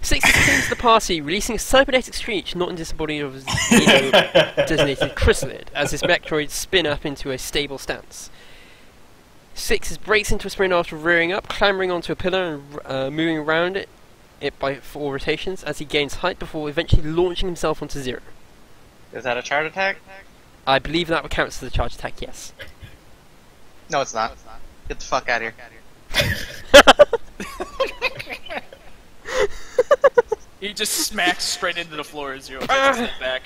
Six attends the party, releasing a cybernetic screech not in disembodied of his designated chrysalid, as his mechtroids spin up into a stable stance. Six breaks into a sprint after rearing up, clambering onto a pillar and moving around it by 4 rotations as he gains height before eventually launching himself onto 0. Is that a charge attack? I believe that would count as a charge attack, yes. No, it's not. Get the fuck out of here. He just smacks straight into the floor as Zero takes a step back.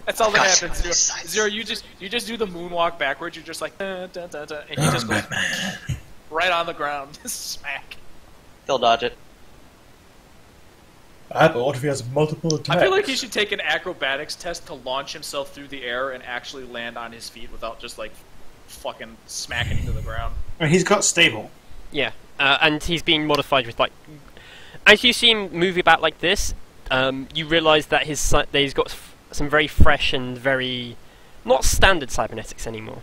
That's all that happens, Zero. Zero, you just do the moonwalk backwards. You're just like, and he just goes right on the ground. Smack. He'll dodge it. But what if he has multiple attacks? I feel like he should take an acrobatics test to launch himself through the air and actually land on his feet without just like fucking smacking into the ground. I mean, he's got stable. Yeah, and he's being modified with like. As you see him move about like this, you realise that that he's got some very fresh and very not standard cybernetics anymore.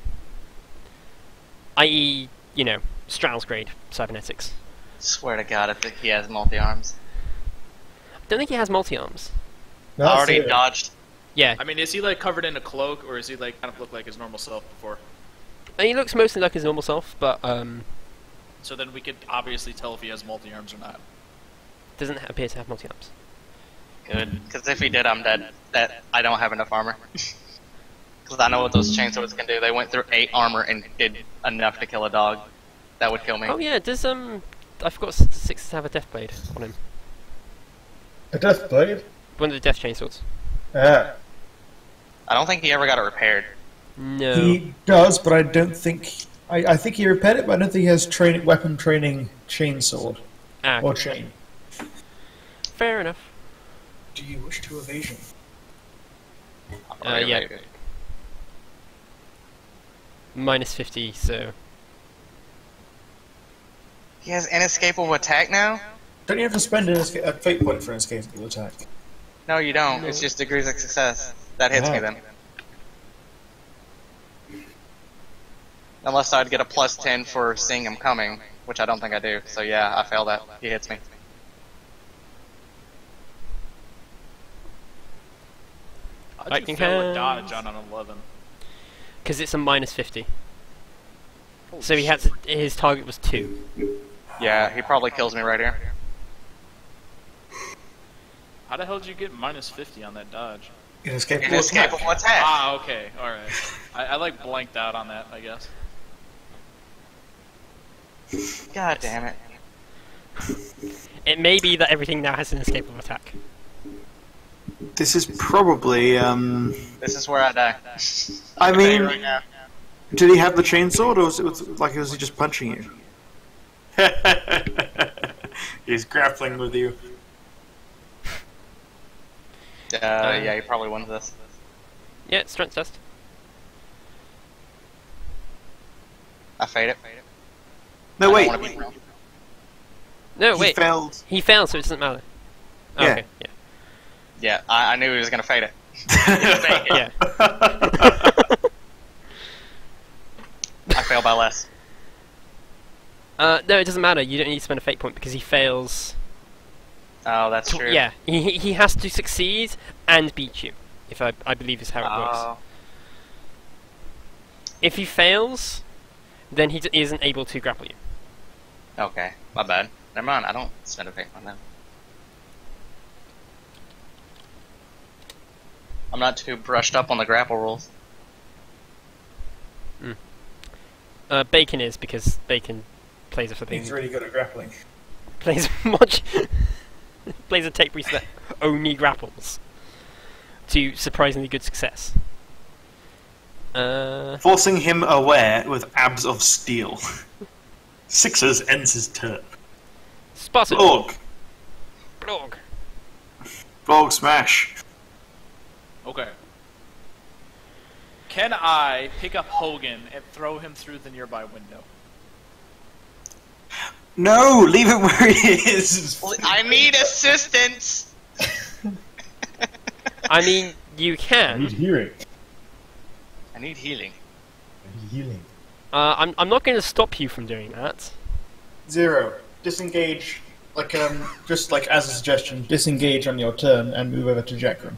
I.e., you know, Strauss grade cybernetics. Swear to God, if he has multi-arms. I don't think he has multi-arms. No, Already dodged. Yeah, I mean, is he like covered in a cloak, or is he like kind of look like his normal self before? and he looks mostly like his normal self, but So then we could obviously tell if he has multi-arms or not. doesn't appear to have multi-arms. Good. Because if he did, I'm dead. I don't have enough armor. Because I know what those chainswords can do. They went through 8 armor and did enough to kill a dog. That would kill me. Oh yeah, does I forgot Six to have a death blade on him. A death blade? One of the death chainswords. Yeah. I don't think he ever got it repaired. No. He does, but I don't think... I think he repaired it, but I don't think he has weapon training chainsword. Ah, Or chain. fair enough. Do you wish to evasion? Yeah. Minus 50, so... He has inescapable attack now? Don't you have to spend a fate point for an escapable attack? No, you don't. It's just degrees of success. That hits me Oh. then. Unless I'd get a plus 10 for seeing him coming, which I don't think I do. So yeah, I fail that. He hits me. How'd Lightning you fail a hands. dodge on an 11? Because it's a minus 50. Holy So he had to, his target was 2. Yeah, he probably kills me right here. How the hell did you get minus 50 on that dodge? Inescapable attack. Inescapable attack. Ah, okay, alright. I like blanked out on that, I guess. God damn it. It may be that everything now has an escapable attack. This is probably, This is where I die. I I'll tell you mean, right now. did he have the chainsword, or was he just punching you? He's grappling with you. Yeah, he probably wins this. Yeah, strength test. I fade it. No, I wait. don't wanna be wrong. No, He wait. failed. He failed, so it doesn't matter. Oh, Yeah. okay, yeah. Yeah, I knew he was gonna fade it. Yeah. I fail by less. No, it doesn't matter. You don't need to spend a fate point because he fails. Oh, that's true. Yeah, he has to succeed and beat you. If I believe is how it works. Oh, If he fails, then he isn't able to grapple you. okay. My bad. Never mind. I don't spend a fate on that. I'm not too brushed up on the grapple rules. Bacon is because Bacon plays a flipping He's really good at grappling. plays much plays a tape reset that only grapples to surprisingly good success. Forcing him aware with abs of steel. Sixers ends his turn. Spartan. Blog. Blog. Blog smash. Okay. Can I pick up Hogan and throw him through the nearby window? No, leave it where it is. I need assistance! I mean, you can. hearing. I need healing. Healing. I'm not going to stop you from doing that. Zero. Disengage. Just like as a suggestion, disengage on your turn and move over to Jackram.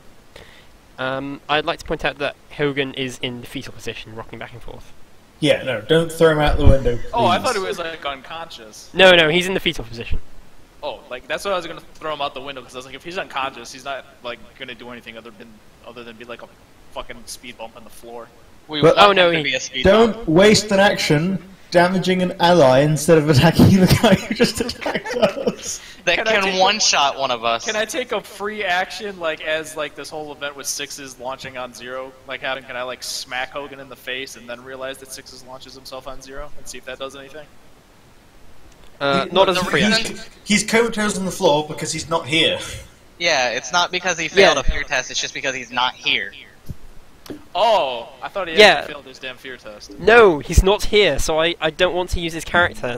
I'd like to point out that Hogan is in the fetal position, rocking back and forth. Yeah, no, don't throw him out the window. Please. Oh, I thought he was like unconscious. No, he's in the fetal position. Oh, like that's why I was gonna throw him out the window because I was like, if he's unconscious, he's not like gonna do anything other than be like a fucking speed bump on the floor. We But- want oh, no, him to he- be a speed Don't bump. waste an action damaging an ally instead of attacking the guy who just attacked us. That Can I take can a- one-shot one of us. Can I take a free action, like, as, like, this whole event with Sixes launching on Zero? Like, can I, like, smack Hogan in the face and then realize that Sixes launches himself on Zero and see if that does anything? Not as a free action. He's comatose on the floor because he's not here. Yeah, it's not because he failed Yeah. a fear test, it's just because he's not here. Oh, I thought he Yeah. actually failed his damn fear test. No, he's not here, so I don't want to use his character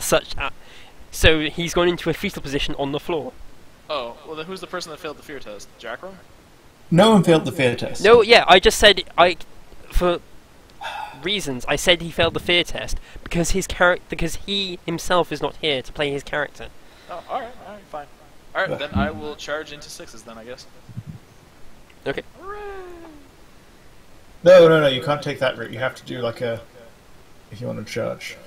so he's gone into a fetal position on the floor. Oh, well then who's the person that failed the fear test? Jackram? No one failed the fear test. No, yeah, I just said for reasons I said he failed the fear test because he himself is not here to play his character. Oh, alright, fine. Alright, then I will charge into Sixes then, I guess. Okay. No, you can't take that route. You have to do like a... if you want to charge.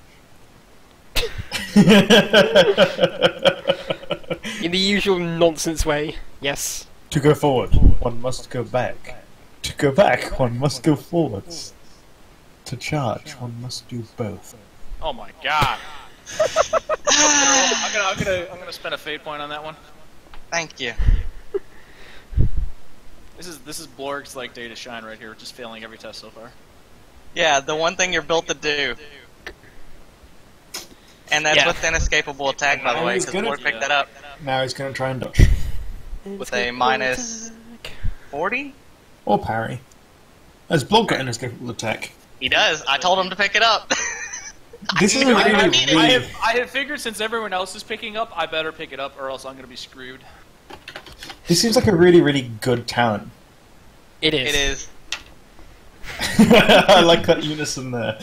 In the usual nonsense way, yes. To go forward, one must go back. To go back, one must go forwards. To charge, one must do both. Oh my god. I'm gonna spend a fate point on that one. Thank you. This is Blorg's like day to shine right here, just failing every test so far. Yeah, the one thing you're built to do. And that's Yeah. with inescapable attack, by the way, because Lord picked that up Now he's going to try and dodge. with a minus 40? Or parry. Has Blog got an escapable attack? He does. I told him to pick it up. This is a I really, need it. really... I have figured since everyone else is picking up, I better pick it up or else I'm gonna be screwed. This seems like a really, really good talent. It is. It is. I like that unison there.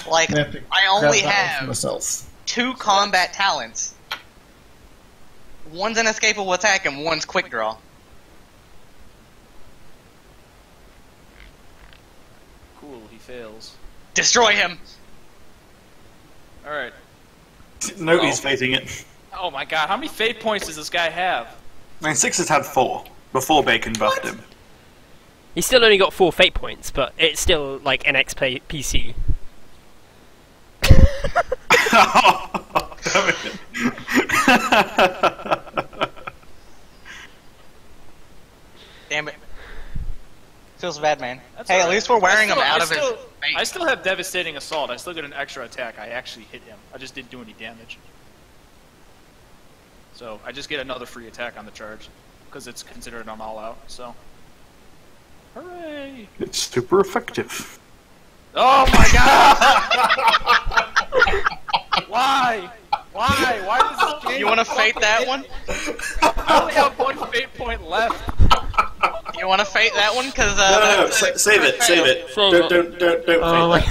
Like, I have to I only grab that one for have myself. 2 combat talents. One's inescapable attack and one's quick draw. Cool, he fails. Destroy him! Alright. No, he's facing it. Oh my god, how many fate points does this guy have? I mean, Six has had 4 before Bacon buffed him. He's still only got 4 fate points, but it's still like an XP PC. Damn it. Feels bad, man. That's Hey, at alright. least we're wearing him out of his I face. still have devastating assault. I still get an extra attack. I actually hit him. I just didn't do any damage. So I just get another free attack on the charge because it's considered an all-out. So, hooray! It's super effective. Oh my god! Why? Why? Why does this game? You want to fate that one? I only have 1 fate point left. You want to fate that one? Because No, save it, save it. Don't Oh my.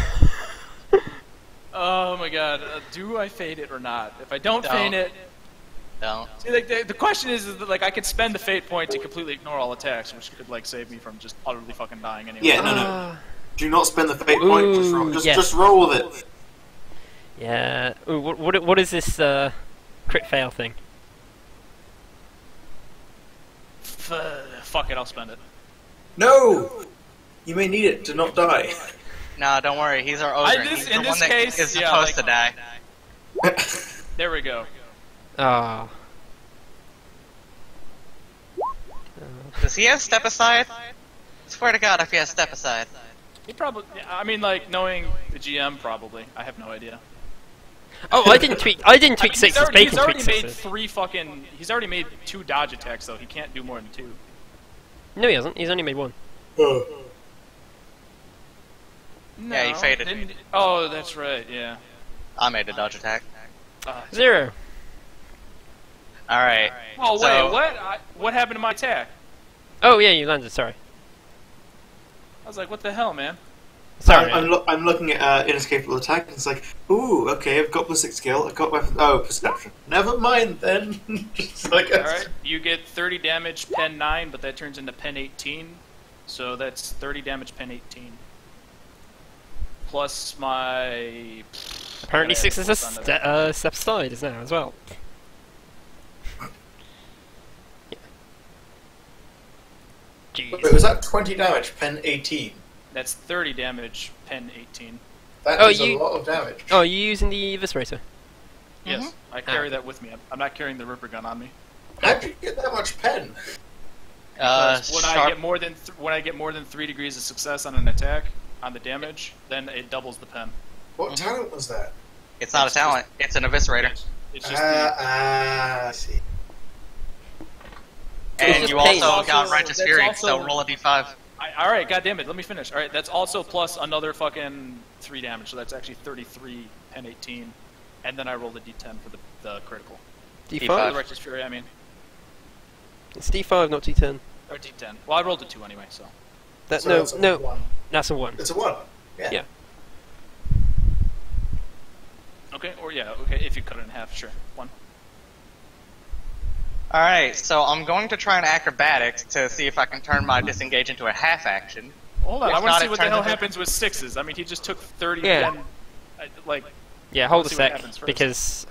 Oh my god, do I fade it or not? If I don't Don't. feign it, Don't. see, like the question is that like I could spend the fate point to completely ignore all attacks, which could like save me from just utterly fucking dying anyway. Yeah, no. Do not spend the fate point. Just roll, Ooh, yes. just roll with it. Yeah. Ooh, what is this crit fail thing? Fuck it, I'll spend it. No, you may need it to not die. No, don't worry. He's our ogre. He's the in one this that case, is yeah, supposed like- to die. There we go. Ah. Does he have step aside? Swear to God, if he has step aside. He probably. I mean, like knowing the GM, probably. I have no idea. Oh, I didn't tweak. I didn't tweak He's sixes. already, Bacon he's already tweaked made sixes. 3 fucking. He's already made 2 dodge attacks though. He can't do more than 2. No, he hasn't. He's only made 1. No, Yeah, he faded. didn't- Oh, that's right. Yeah. I made a dodge attack. 0. Alright. Oh wait, So- what? What happened to my attack? Oh yeah, you landed. Sorry. I was like, what the hell, man? Sorry. I'm looking at inescapable attack, and it's like, ooh, okay, I've got +6 skill, I've got weapon. Oh, perception. Never mind then. Just like All right, you get 30 damage, pen 9, but that turns into pen 18, so that's 30 damage, pen 18. Plus my. Apparently, Yeah, 6 is plus on a step aside is now as well. Wait, was that 20 damage? Pen 18. That's 30 damage, pen 18. That Oh, is you- a lot of damage. Oh, are you using the Eviscerator? Yes, I carry that with me. I'm not carrying the Ripper gun on me. How'd you get that much pen? Because when I Sharp- get more than when I get more than 3 degrees of success on an attack on the damage, then it doubles the pen. What talent was that? It's not a talent. It's an eviscerator. It's just the, I see. And just you pain. also got Also- Righteous that's Fury, also- so roll a d5. all right, goddammit, let me finish. All right, that's also plus another fucking 3 damage, so that's actually 33 pen 18, and then I rolled a d10 for the critical. For D5? the Righteous Fury, I mean, It's D5, not D10. or d10. Well, I rolled a 2 anyway, so. That, So no, it's a no, one. that's a 1. It's a 1. Yeah. Yeah. Okay, or yeah, okay, if you cut it in half, sure. 1. Alright, so I'm going to try an acrobatics to see if I can turn my disengage into a half action. Hold on, If I want not, to see it what the turns hell into- happens with 6s. I mean, he just took 30 Yeah. pen, like, Yeah, hold a Let's see what sec, happens first. because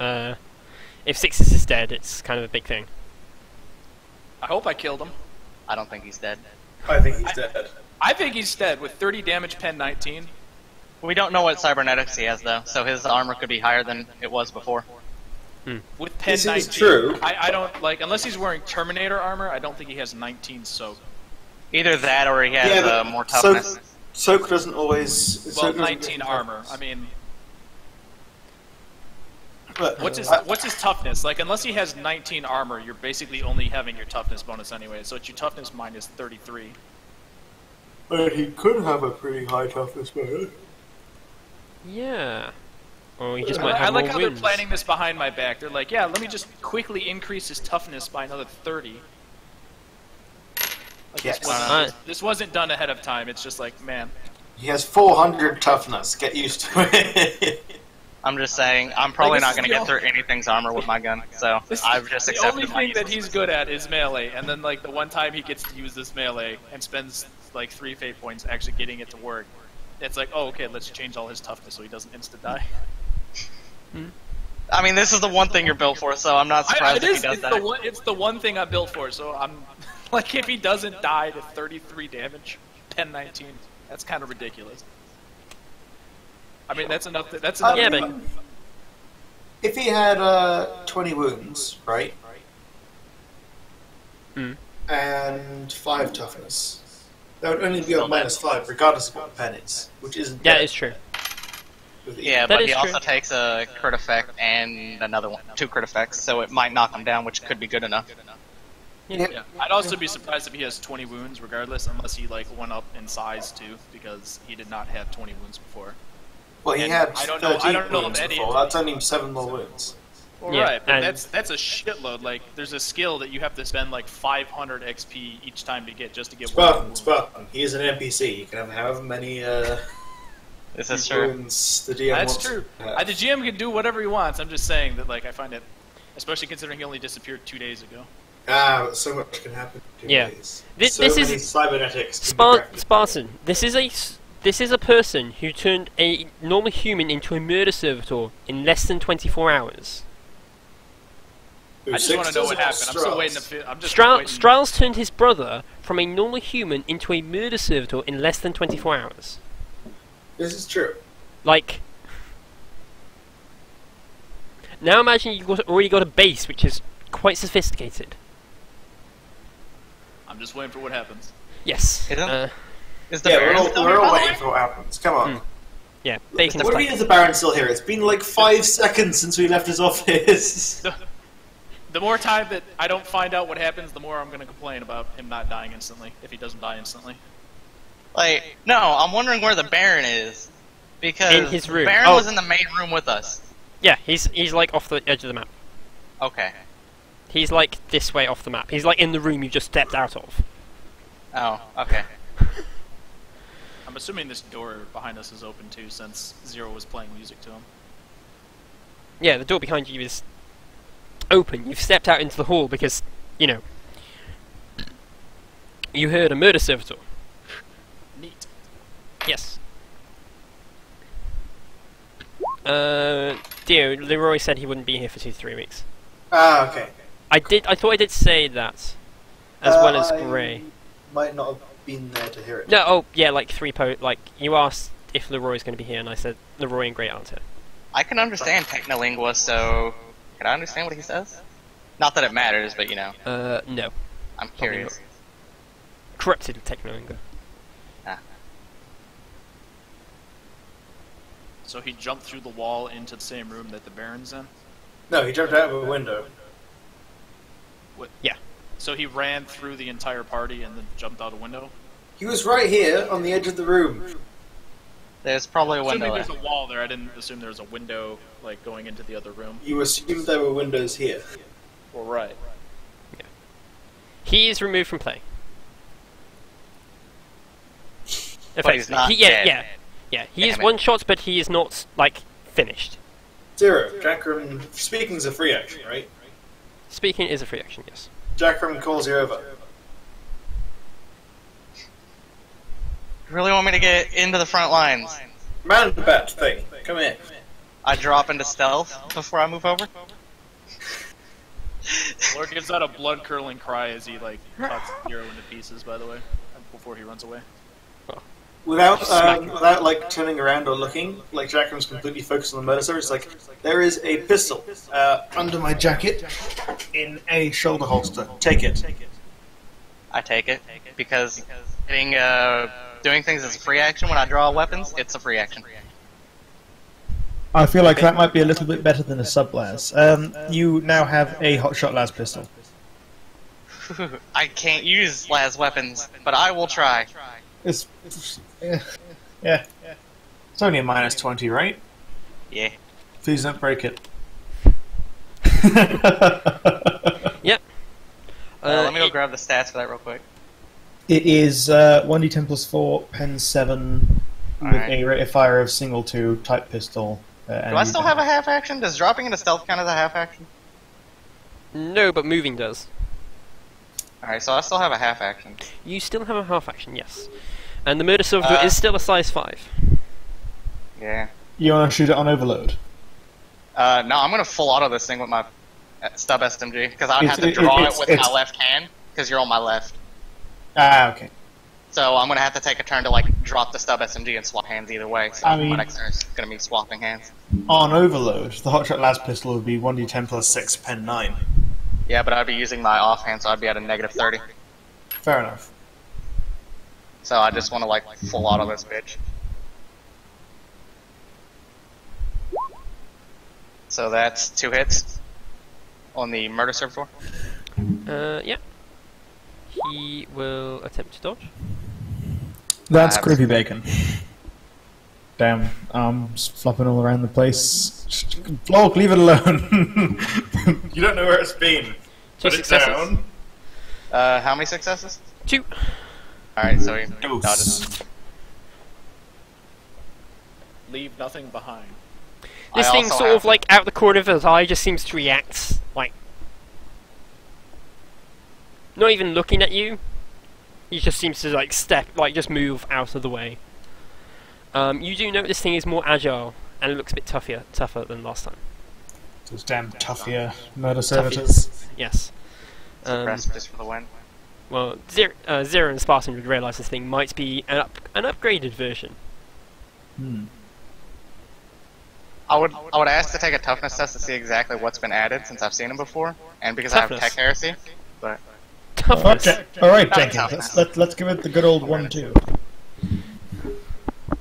if Sixes is dead, it's kind of a big thing. I hope I killed him. I don't think he's dead. I think he's dead. I think he's dead with 30 damage, pen 19. We don't know what cybernetics he has, though, so his armor could be higher than it was before. With pen This 19. is true. I don't, like, unless he's wearing Terminator armor, I don't think he has 19 soak. Either that or he has Yeah, but more toughness. Soak doesn't always. Well, Soak doesn't 19 get armor. toughness. I mean, But, what's his toughness? Like, unless he has 19 armor, you're basically only having your toughness bonus anyway, so it's your toughness minus 33. But he could have a pretty high toughness bonus. Yeah. Or he just I might have like more how wounds. they're planning this behind my back. They're like, yeah, let me just quickly increase his toughness by another 30. Like, Yes. this wasn't done ahead of time. It's just like, man. He has 400 toughness. Get used to it. I'm just saying, I'm probably Like, not this going is to the get through anything's armor with my gun, so I've just The accepted only my thing that useless he's good at is melee, and then like the one time he gets to use this melee and spends like 3 fate points actually getting it to work, it's like, oh, okay, let's change all his toughness so he doesn't insta die. I mean, this is the one thing you're built for, so I'm not surprised if he does that. It's the one thing I'm built for, so I'm like, if he doesn't die to 33 damage, pen 19, that's kind of ridiculous. I mean, that's enough. That's enough. Yeah, but If he had 20 wounds, right? And 5 toughness, that would only be on -5, regardless of what the pen is, which isn't. yeah, bad it's true. with the- Yeah, That but is he true. also takes a crit effect and another one, 2 crit effects, so it might knock him down, which could be good enough. Yeah. I'd also be surprised if he has 20 wounds, regardless, unless he like went up in size too, because he did not have 20 wounds before. Well, he And had I don't know 13 of wounds any- before. That's only 7 more wounds. Well, Yeah, right, but and- that's a shitload. Like, there's a skill that you have to spend like 500 XP each time to get just to get one. Spartan, Spartan. He is an NPC. You can have however many This is true. wounds the DM That's wants true. to have. The GM can do whatever he wants. I'm just saying that, like, I find it, especially considering he only disappeared 2 days ago. But so much can happen. In 2 Yeah. days. This so is- many cybernetics. can be crafted. Spartan, this is a person who turned a normal human into a murder servitor in less than 24 hours. Who, I just want to know Sixes what or happened. I'm still Strauss? waiting to. I'm just Strauss waiting. Strauss turned his brother from a normal human into a murder servitor in less than 24 hours. This is true. Like, now imagine you've already got a base which is quite sophisticated. I'm just waiting for what happens. Yes. Isn't- Is the Yeah, Baron still we're here, all by the waiting way? for what happens. Come on. Yeah. Bacon What do you mean is the Baron still here? It's been like 5 seconds since we left his office. The more time that I don't find out what happens, the more I'm going to complain about him not dying instantly, if he doesn't die instantly. Like, no, I'm wondering where the Baron is. Because In his room. the Baron Oh. was in the main room with us. Yeah, he's like off the edge of the map. Okay. He's like this way off the map. He's like in the room you just stepped out of. Oh, okay. I'm assuming this door behind us is open too, since Zero was playing music to him. Yeah, the door behind you is open. You've stepped out into the hall because, you know, you heard a murder servitor. Neat. Yes. Dear, Leroy said he wouldn't be here for 2 to 3 weeks. Okay. I thought I did say that, as well as I Gray. Might not have been there to hear it. No, oh yeah, like like you asked if Leroy's going to be here, and I said Leroy and Great aren't here. I can understand Technolingua, so can I understand what he says? Not that it matters, but you know. No. I'm curious. Corrupted Technolingo. Ah. So he jumped through the wall into the same room that the Baron's in? No, he jumped out of a window. What? Yeah. So he ran through the entire party and then jumped out a window? He was right here on the edge of the room. There's probably a window Assuming there. there's a wall there, I didn't assume there was a window, like, going into the other room. You assumed there were windows here. Well, right. He is removed from play. But he's not dead. Yeah. He is Damn it. one shot, but he is not like finished. Zero. Jackram. Speaking's a free action, right? Speaking is a free action, yes. Jackram calls you over. You really want me to get into the front lines? Man bat thing. Come here. I drop into stealth before I move over? Lord gives out a blood-curdling cry as he, like, cuts Hero into pieces, by the way, before he runs away. Without like turning around or looking, like Jackram's completely focused on the murder server. It's like there is a pistol under my jacket in a shoulder holster. Take it. I take it, because doing things as a free action when I draw weapons, it's a free action. I feel like that might be a little bit better than a sub-las. You now have a hotshot las pistol. I can't use las weapons, but I will try. It's yeah. It's only a -20, right? Yeah. Please don't break it. Yep. Let me go grab the stats for that real quick. It is 1d10 plus 4, pen 7, with Alright. a rate of fire of single 2, type pistol. Do I still have a half action? Does dropping into stealth count as a half action? No, but moving does. Alright, so I still have a half action. You still have a half action, yes. And the murder silver is still a size 5. Yeah. You want to shoot it on overload? No, I'm gonna full auto this thing with my stub SMG, because I would have to draw it with my left hand, because you're on my left. Ah, okay. So I'm gonna have to take a turn to like drop the stub SMG and swap hands either way. So I mean- my next turn is gonna be swapping hands. On overload, the hotshot las pistol would be 1d10 plus 6, pen 9. Yeah, but I'd be using my offhand, so I'd be at a -30. Fair enough. So I just want to like full auto this bitch. So that's 2 hits on the murder server door. Yeah. He will attempt to dodge. That's I have- creepy bacon. Damn, arms flopping all around the place. Vlog, leave it alone. You don't know where it's been. 2 Put it successes. down. How many successes? 2. Alright, so he Dose. dodges. Leave nothing behind. This I thing also sort have- of like out the corner of his eye just seems to react like not even looking at you. He just seems to like just move out of the way. You do note this thing is more agile and it looks a bit tougher than last time. Those damn toughier murder servitors. Yes. Rest just for the win. Well, Zero and Spartan would realise this thing might be an upgraded version. I would ask to take a toughness test to see exactly what's been added since I've seen them before, and because I have Toughness. tech heresy. But Toughness. Okay. Alright, Not Jenkins, toughness. let's give it the good old 1-2.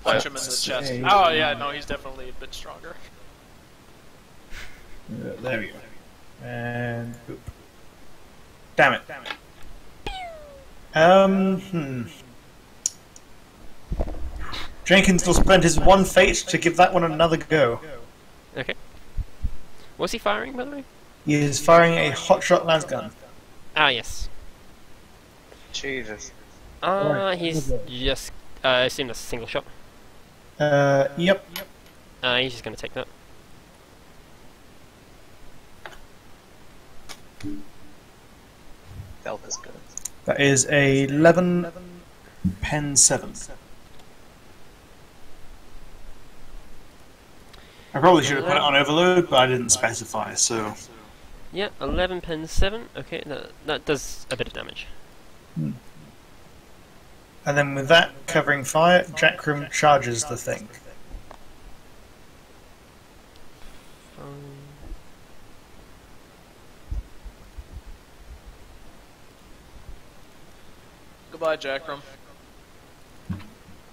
Punch him in the chest. Hey. Oh yeah, no, he's definitely a bit stronger. There we go. And boop. Damn it. Jenkins will spend his one fate to give that one another go. Okay. Was he firing, by the way? He is firing a hotshot las gun. Ah, yes. Jesus. He's just seen a single shot. Yep. He's just going to take that. Stealth is good. That is a 11, pen 7. I probably should have put it on overload, but I didn't specify, so... Yeah, 11 pen 7. Okay, that does a bit of damage. And then with that covering fire, Jackrum charges the thing. Goodbye, Jackrum.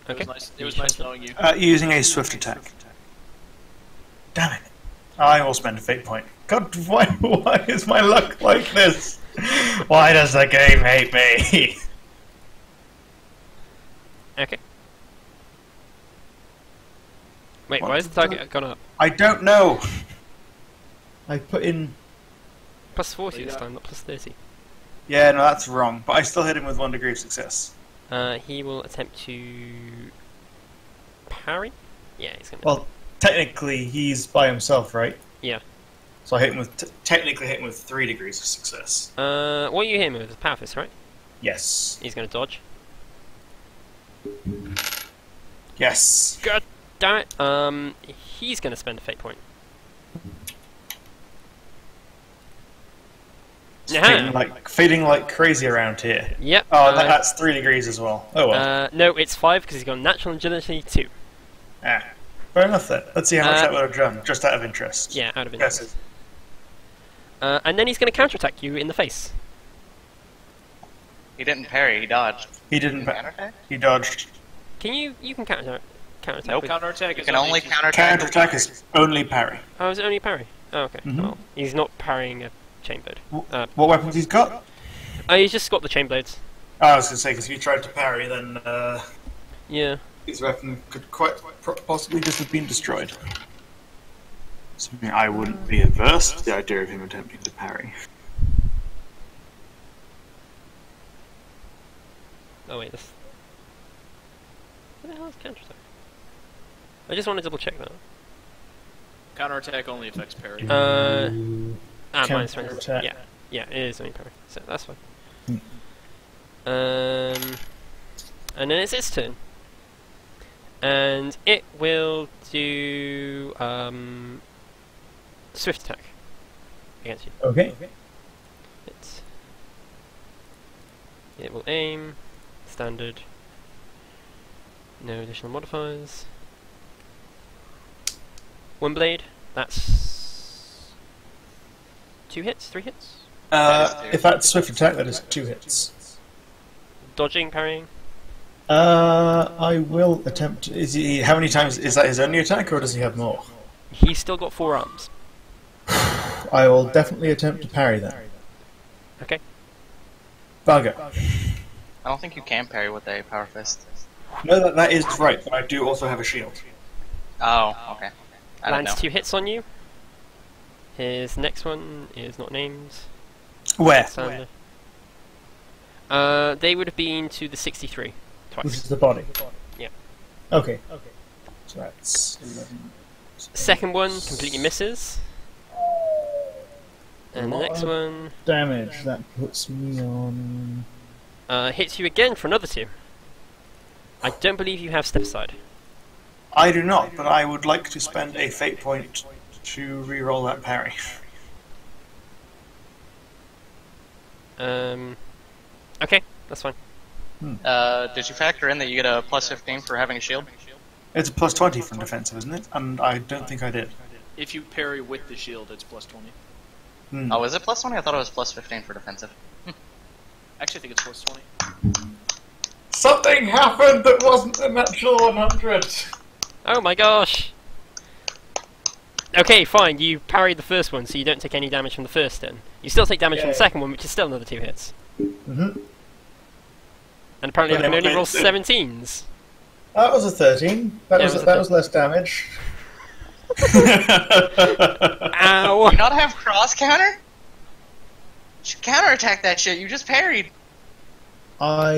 Okay. It was nice knowing you. Using a swift attack. Damn it. I will spend a fate point. God, why is my luck like this? Why does the game hate me? Okay. Wait, What why is the the target gone up? I don't know. I put in... Plus 40 this time, not plus 30. Yeah, no, that's wrong. But I still hit him with 1 degree of success. He will attempt to parry. Yeah, he's gonna. Well, technically, he's by himself, right? Yeah. So I hit him with technically hit him with 3 degrees of success. What are you hitting with? Power fist, right? Yes. He's gonna dodge. Yes. God damn it. He's gonna spend a fate point. Fading like crazy around here. Yep. Oh, that's 3 degrees as well. Oh well. No, it's 5 because he's got natural agility 2. Fair enough then. Let's see how much that would have done, just out of interest. Yeah, out of interest. Yes. And then he's going to counterattack you in the face. He didn't parry, he dodged. He didn't. Counterattack? He dodged. You can counterattack. No with... counterattack. You can only counterattack. Counterattack is only parry. Oh, is it only parry? Oh, okay. Mhm. Well, he's not parrying a chain blade. What weapons he's got? He's just got the chain blades. Oh, I was going to say, because if you tried to parry, then Yeah. his weapon could quite possibly just have been destroyed. Something I wouldn't be averse to the idea of him attempting to parry. Oh wait, this. What the hell is counterattack? I just want to double check that. Counterattack only affects parry. Minus 20. Counterattack. Yeah, it is only parry, so that's fine. Hmm. And then it's its turn. And it will do swift attack against you. Okay. It will aim, standard, no additional modifiers. 1 blade, that's 2 hits, 3 hits? If that's swift attack, that is 2 hits. Dodging, parrying? I will attempt. How many times is that his only attack, or does he have more? He's still got 4 arms. I will definitely attempt to parry that. Okay. Bugger. I don't think you can parry with a power fist. No, that is right, but I do also have a shield. Oh, okay. I don't Lands know. 2 hits on you. His next one is not named. Where? Alexander. They would have been to the 63 This twice. is the body. Yeah. Okay. So that's 11. Second one completely misses. And the Lot next of one damage. That puts me on. hits you again for another 2. I don't believe you have step aside. I do not, but I would like to spend a fate point to re-roll that parry. Okay, that's fine. Did you factor in that you get a plus 15 for having a shield? It's a plus 20 from defensive, isn't it? And I don't think I did. If you parry with the shield, it's plus 20. Hmm. Oh, is it plus 20? I thought it was plus 15 for defensive. Actually, I think it's plus 20. Something happened that wasn't a natural 100. Oh my gosh! Okay, fine, you parried the first one, so you don't take any damage from the first then. You still take damage from the second one, which is still another 2 hits. Mm-hmm. And apparently I But can only then- roll 17s. That was a 13. That Yeah, was it was a that was less damage. Ow! You not have cross counter? You should counterattack that shit. You just parried. I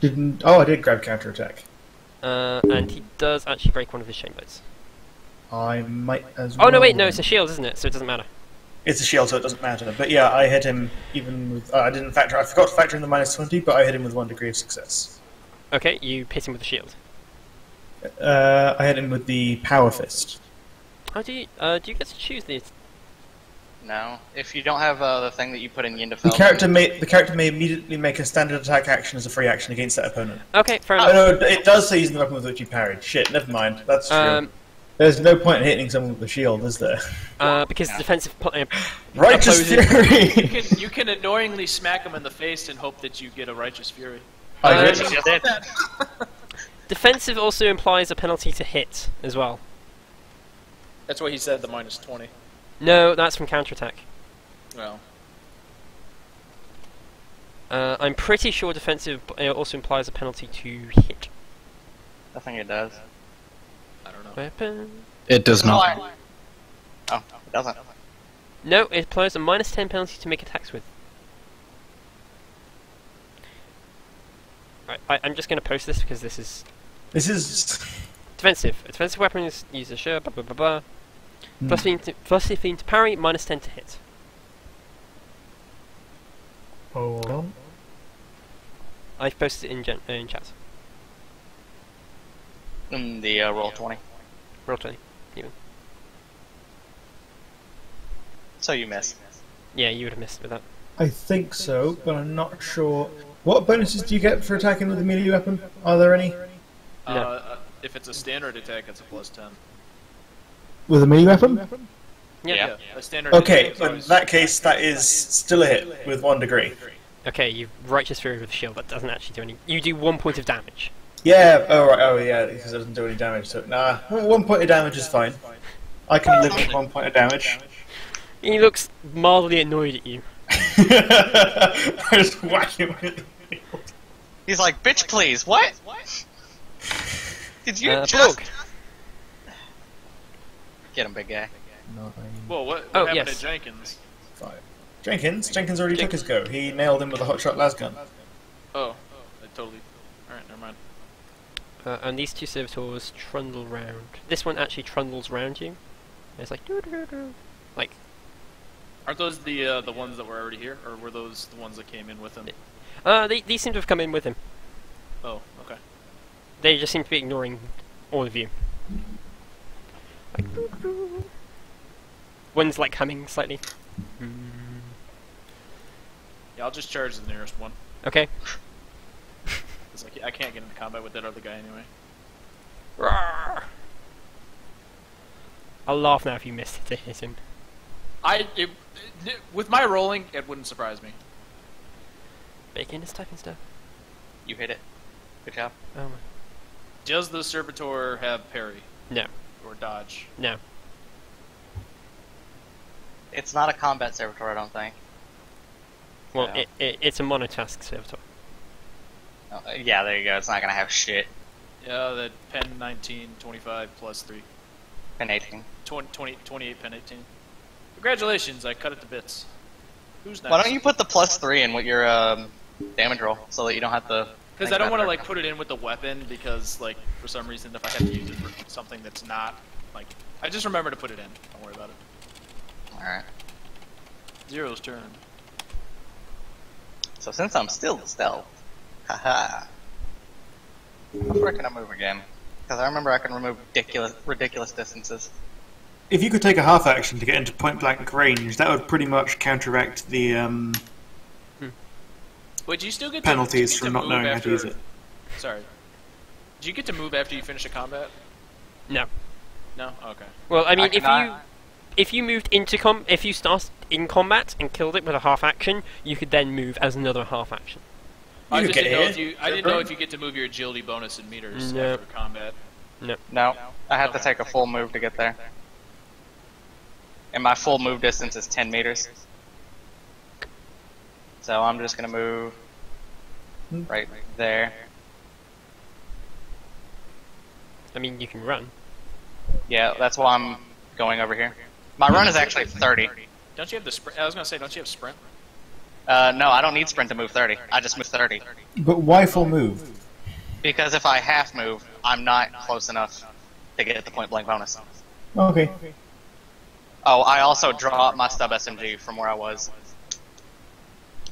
didn't. Oh, I did grab counterattack. And he does actually break one of his chain blades. I might as Oh well. no, wait, no, it's a shield, isn't it? So it doesn't matter. It's a shield, so it doesn't matter. But yeah, I hit him even with. I didn't factor. I forgot to factor in the minus 20, but I hit him with 1 degree of success. Okay, you hit him with the shield. I hit him with the power fist. How do you get to choose the No. If you don't have the thing that you put in The Yindefeld... character may immediately make a standard attack action as a free action against that opponent. Okay, fair Oh enough. no, it does say using the weapon with which you parried. Shit, never mind. That's true. Um, There's no point in hitting someone with the shield, is there? Because defensive Righteous opposing- Fury! You can annoyingly smack him in the face and hope that you get a Righteous Fury. I Um, did. Just did. defensive also implies a penalty to hit as well. That's why he said the minus 20. No, that's from counterattack. Well, I'm pretty sure defensive also implies a penalty to hit. I think it does. I don't know. Weapon. It does not. Oh, it doesn't. No, it applies a minus 10 penalty to make attacks with. Right, I'm just going to post this because this is This is... defensive. A defensive weapon is use a shirt, blah blah blah blah. Plus 15 to parry, minus 10 to hit. Hold on. I've posted it in chat. In the roll 20. Roll 20. Even. So you miss. Yeah, you would have missed with that. I think so, but I'm not sure. What bonuses do you get for attacking with a melee weapon? Are there any? If it's a standard attack, it's a plus 10. With a melee weapon? Yeah. A standard Okay, attack is in always- that case, that is still a hit with 1 degree. Okay, you Righteous Fury with a shield. That doesn't actually do any. You do 1 point of damage. Yeah, oh right, oh yeah, because it doesn't do any damage, so nah, 1 point of damage is fine. I can live with 1 point of damage. He looks mildly annoyed at you. I just whack him with it. He's like, bitch please, what? Did you just... Plug. Get him, big guy. Whoa, what Oh, happened yes. to Jenkins? Jenkins already took his go. He nailed him with a hotshot lasgun. Oh, I totally... Alright, never mind. And these two servitors trundle round. This one actually trundles round you. It's like doo-doo-doo-doo. Like Aren't those the ones that were already here? Or were those the ones that came in with him? these seem to have come in with him. Oh, okay. They just seem to be ignoring all of you. Like, doo-doo. One's like humming slightly. Yeah, I'll just charge the nearest one. Okay. It's like, I can't get into combat with that other guy anyway. Roar. I'll laugh now if you missed to hit him. With my rolling, it wouldn't surprise me. Bacon is typing stuff. You hit it. Good job. Oh my. Does the Servitor have parry? No. Or dodge? No. It's not a combat servitor, I don't think. Well, Yeah. it's a monotask servitor. Oh, yeah, there you go. It's not gonna have shit. Yeah, that pen 19, 25 plus 3. Pen 18. 28 pen 18. Congratulations, I cut it to bits. Who's next? Why don't you put the plus 3 in with your damage roll so that you don't have to... Because I don't want to like put it in with the weapon because like for some reason if I have to use it for something that's not like I just remember to put it in. Don't worry about it. Alright. Zero's turn. So since I'm still stealth, haha. Where can I move again? Because I remember I can remove ridiculous distances. If you could take a half action to get into point blank range, that would pretty much counteract the Wait, do you still get penalties to from not move knowing how after, to use it. Sorry. Do you get to move after you finish a combat? No. No? Okay. Well, I mean, cannot- if you moved into if you started in combat and killed it with a half action, you could then move as another half action. I You just get didn't know hit. if you I didn't know if you get to move your agility bonus in meters No. after combat. No, I have to take a full move to get there. And my full move distance is 10 meters. So I'm just gonna move right there. I mean, you can run. Yeah, that's why I'm going over here. My run is actually 30. Don't you have the sprint? I was gonna say, don't you have sprint? No, I don't need sprint to move 30. I just move 30. But why full move? Because if I half move, I'm not close enough to get the point blank bonus. Okay. Oh, I also dropped my stub SMG from where I was.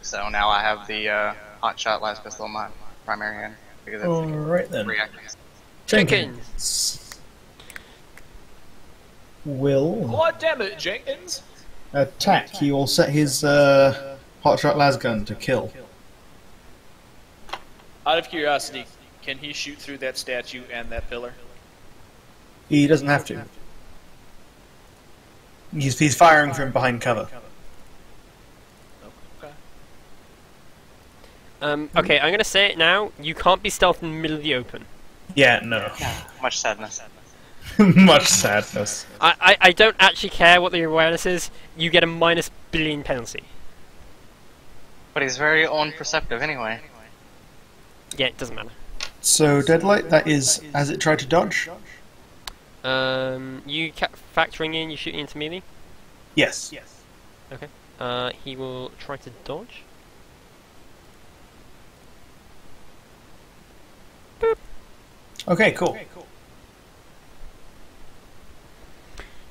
So now I have the hot shot last pistol in my primary hand. Because it's Alright then. reactions. Jenkins. Will. God damn it, Jenkins! attack, he will set his hotshot lasgun to kill. Out of curiosity, can he shoot through that statue and that pillar? He doesn't have to. He's firing from behind cover. Okay. Okay, I'm gonna say it now. You can't be stealth in the middle of the open. Yeah, no. Much sadness. Much sadness. I don't actually care what the awareness is. You get a -1,000,000,000 penalty. But he's very unperceptive anyway. Yeah, it doesn't matter. So, Deadlight, that is as it tried to dodge? You factoring in, you shooting into melee? Yes. Okay. He will try to dodge. Boop. Okay, cool.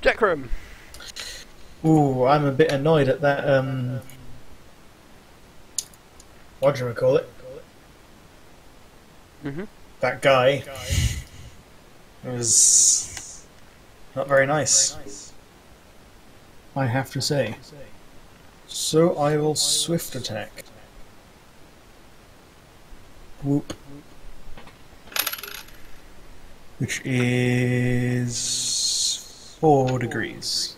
Jackram. Ooh, I'm a bit annoyed at that, what do you call it? Mm-hmm. That guy. It was not very nice, I have to say. So I will swift attack. Whoop. Which is 4 degrees.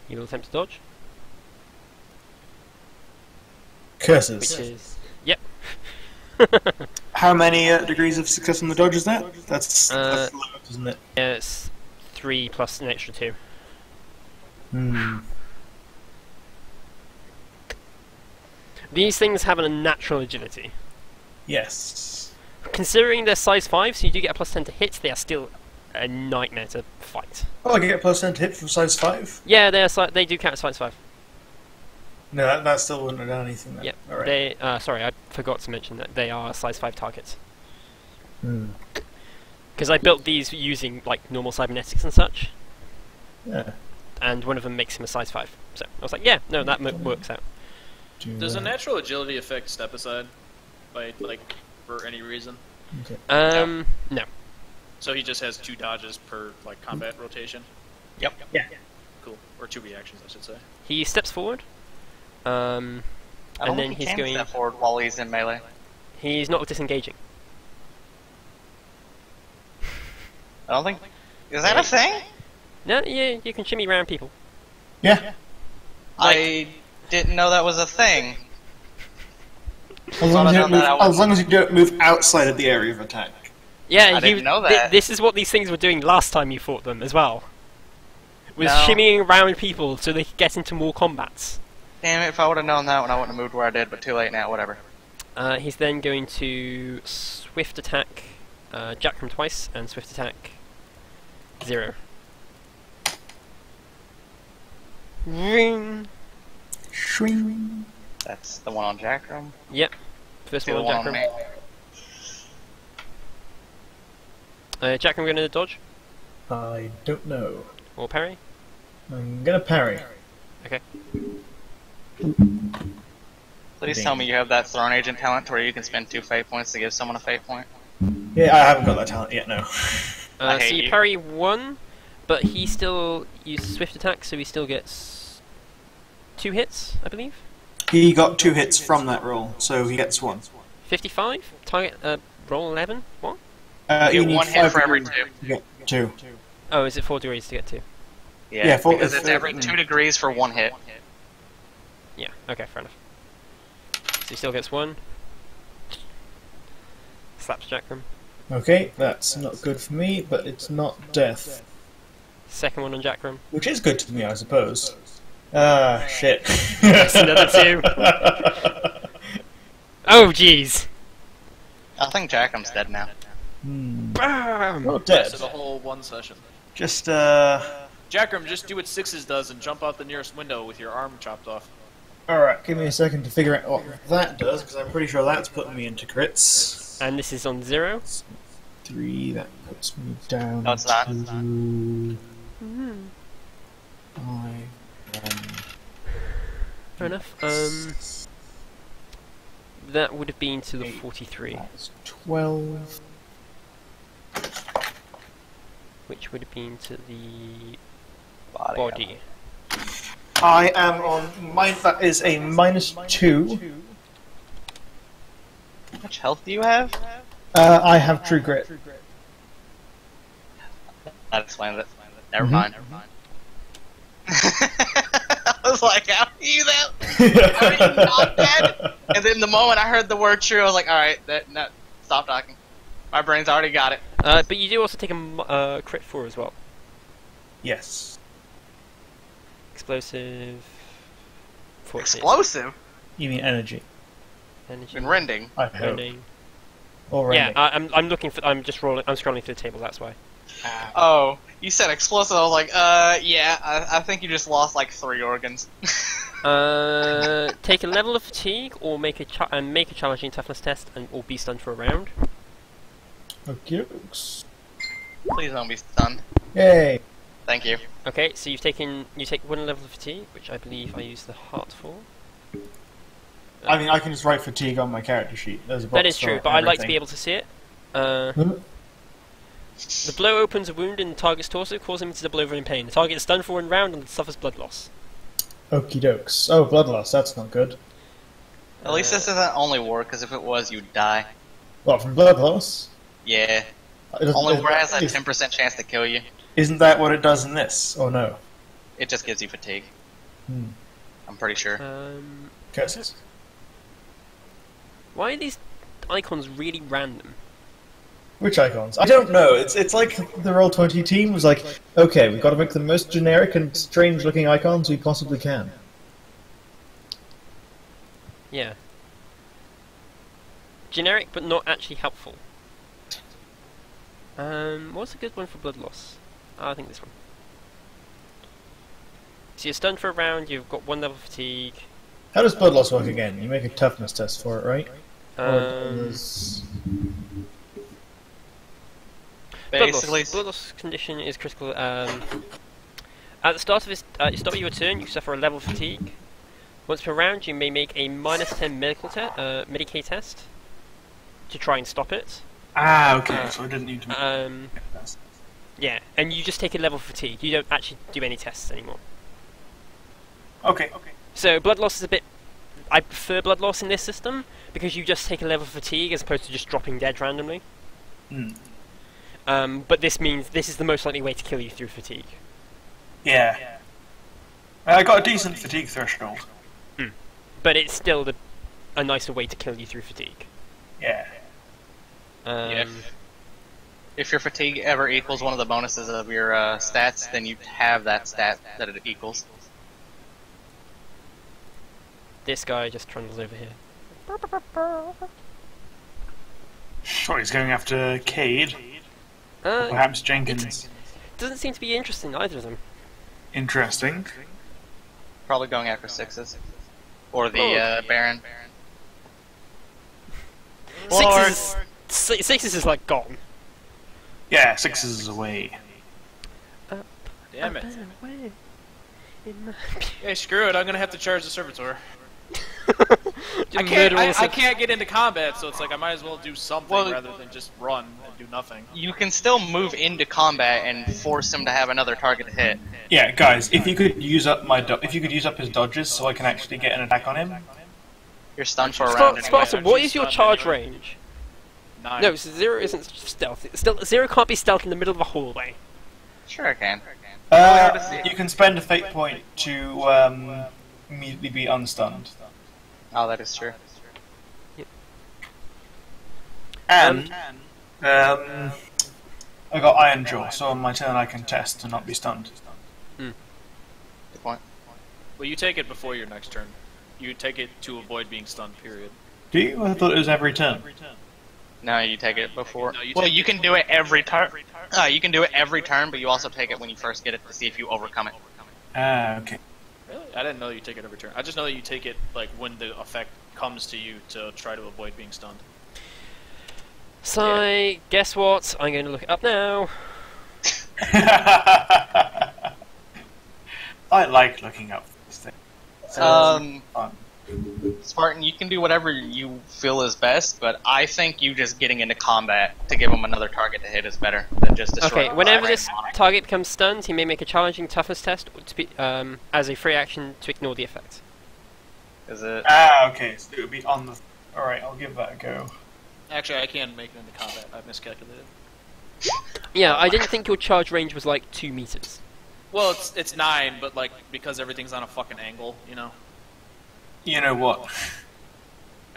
You will attempt to dodge, Curses. which is yep. How many degrees of success on the dodge is that? That's low, isn't it? Yeah, it's 3 plus an extra 2. These things have a natural agility. Yes. Considering they're size 5, so you do get a +10 to hit, they are still a nightmare to fight. Oh, I get a +10 to hit from size 5? Yeah, they do count as size 5. No, that still wouldn't have done anything then. Yep. Alright. They sorry, I forgot to mention that they are size 5 targets. Because I built these using like normal cybernetics and such, Yeah. and one of them makes him a size 5. So I was like, yeah, no, that works out. Does a natural agility affect step aside? By, like, for any reason? Okay. No. So he just has 2 dodges per, like, combat rotation? Yep. Yeah. Cool. Or 2 reactions, I should say. He steps forward, I don't and then think he he's can going. step forward while he's in melee. He's not disengaging. I don't think. Is that a thing? No, yeah, you can shimmy around people. Yeah. I didn't know that was a thing. As long as you don't move outside of the area of attack. Yeah, I didn't know that. This is what these things were doing last time you fought them as well. Was No. shimmying around people so they could get into more combats. Damn it! If I would have known that when I wouldn't have moved where I did, but too late now. Whatever. He's then going to swift attack Jackram twice and swift attack 0. Ring. Shring. That's the one on Jackram. Yep. First The one one on on Jackram. me. Jackram going to dodge I don't know. or parry. I'm gonna parry. Okay. Please tell me you have that Thrown Agent talent to where you can spend 2 fate points to give someone a fate point. Yeah, I haven't got that talent yet, no. I So hate you you. parry 1, but he still uses swift attack, so he still gets 2 hits, I believe. He got 2 hits from that roll, so he gets 1. 55. Target roll 11. What? You You get need 1 hit 5 for every degrees 2. to get 2. Oh, is it 4 degrees to get 2? Yeah, full- because it's every 2 degrees for 1 hit. Yeah. Okay, fair enough. So he still gets 1. Slaps Jackram. Okay, that's not good for me, but it's not death. Second one on Jackram. Which is good to me, I suppose. Ah, shit. That's another 2. Oh, jeez. I think Jackram's dead now. Bam! Not dead. So the whole 1 session. Just, Jackram, just do what Sixes does and jump out the nearest window with your arm chopped off. Alright, give me a second to figure out what that does, because I'm pretty sure that's putting me into crits. And this is on 0. 3, that puts me down No, it's not. to 5, Fair enough. That would have been to the 43, that's 12. which would have been to the Body. body. I am on mine. That is a -2. How much health do you have? I have True Grit. That explains it. Never mind. I was like, how are you that? How are you not dead? And then the moment I heard the word true, I was like, alright, no, stop talking. My brain's already got it. But you do also take a crit 4 as well. Yes. Explosive. 14. Explosive? You mean energy? Energy. Been rending. I hope. Rending. Or Yeah, rending. I'm looking for. I'm just rolling. I'm scrolling through the table. That's why. Oh, you said explosive, I was like, yeah, I think you just lost like 3 organs. Take a level of fatigue, or make a challenging toughness test, or be stunned for a round. Okay. Please don't be stunned. Yay. Thank you. Okay, so you take 1 level of fatigue, which I believe I use the heart for. I mean, I can just write fatigue on my character sheet. There's a box That is true, for but I'd like to everything. be able to see it. Hmm? The blow opens a wound in the target's torso, causing him to double over in pain. The target is stunned for 1 round and suffers blood loss. Okie dokes. Oh, blood loss. That's not good. At least this isn't only war, because if it was, you'd die. What, from blood loss? Yeah. It doesn't- Only war has a is- 10% chance to kill you. Isn't that what it does in this? Or no? It just gives you fatigue. Hmm. I'm pretty sure. Curses? Why are these icons really random? Which icons? I don't know. It's like the Roll20 team was like, okay, we've got to make the most generic and strange-looking icons we possibly can. Yeah. Generic, but not actually helpful. What's a good one for blood loss? I think this one. So you're stunned for a round, you've got 1 level of fatigue. How does blood loss work again? You make a toughness test for it, right? Or Blood does... Basically, loss. Blood loss condition is critical. At the start of your turn, you suffer a level of fatigue. Once per round, you may make a -10 Medicaid test to try and stop it. Ah, okay, so I didn't need to... Yeah, and you just take a level of fatigue. You don't actually do any tests anymore. Okay. So blood loss is a bit. I prefer blood loss in this system because you just take a level of fatigue as opposed to just dropping dead randomly. Hmm. But this means this is the most likely way to kill you through fatigue. Yeah. I got a decent fatigue threshold. But it's still a nicer way to kill you through fatigue. Yeah. if your fatigue ever equals one of the bonuses of your stats, then you have that stat that it equals. This guy just trundles over here. Oh, he's going after Cade. Perhaps Jenkins. Doesn't seem to be interested in either of them. Interesting. Probably going after 6s. Or the Baron. Sixes is like gone. Yeah, 6 is away. Damn it. Hey, screw it, I'm gonna have to charge the servitor. I can't get into combat, so it's like I might as well do something rather than just run and do nothing. You can still move into combat and force him to have another target to hit. Yeah, guys, if you could use up his dodges so I can actually get an attack on him. You're stunned for a round anyway. Spartan, what is your charge range? 9. No, so 0 isn't stealth. 0 can't be stealth in the middle of a hallway. Sure I can. You can spend a fate point to immediately be unstunned. Oh, that is true. And I got Iron Jaw, so on my turn I can test to not be stunned. Good point. Well, you take it before your next turn. You take it to avoid being stunned, period. Do you? I thought it was every turn. No, you take it before. No, Well, you can do it every turn. You can do it every turn, but you also take it when you first get it to see if you overcome it. Ah, okay. Really? I didn't know you take it every turn. I just know that you take it like when the effect comes to you to try to avoid being stunned. So, guess what? I'm going to look it up now. I like looking up these things. Fun. Spartan, you can do whatever you feel is best, but I think you just getting into combat to give him another target to hit is better than just destroying. Okay, whenever this target becomes stunned, he may make a challenging toughness test to be, as a free action to ignore the effect. Is it? Ah, okay, so it would be on the... Alright, I'll give that a go. Actually, I can make it into combat. I miscalculated. Yeah, I didn't think your charge range was like 2 meters. Well, it's 9, but like because everything's on a fucking angle, you know. You know what?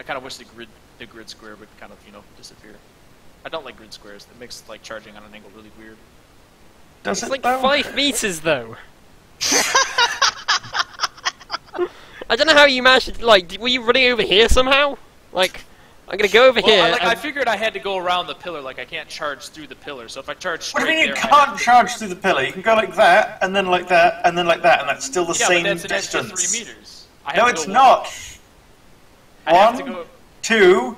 I kind of wish the grid square would kind of disappear. I don't like grid squares. It makes like charging on an angle really weird. Does It's it like though? 5 meters though. I don't know how you managed to, like, were you running over here somehow? Like, I'm gonna go over here. Well, I figured I had to go around the pillar. Like I can't charge through the pillar. So if I charge What straight do you mean you there, can't charge through the pillar? You can go like that, and then like that, and then like that, and that's still the yeah, same but that's an extra distance. 3 meters. I No, have to it's go- not. I have to 1, go. 2,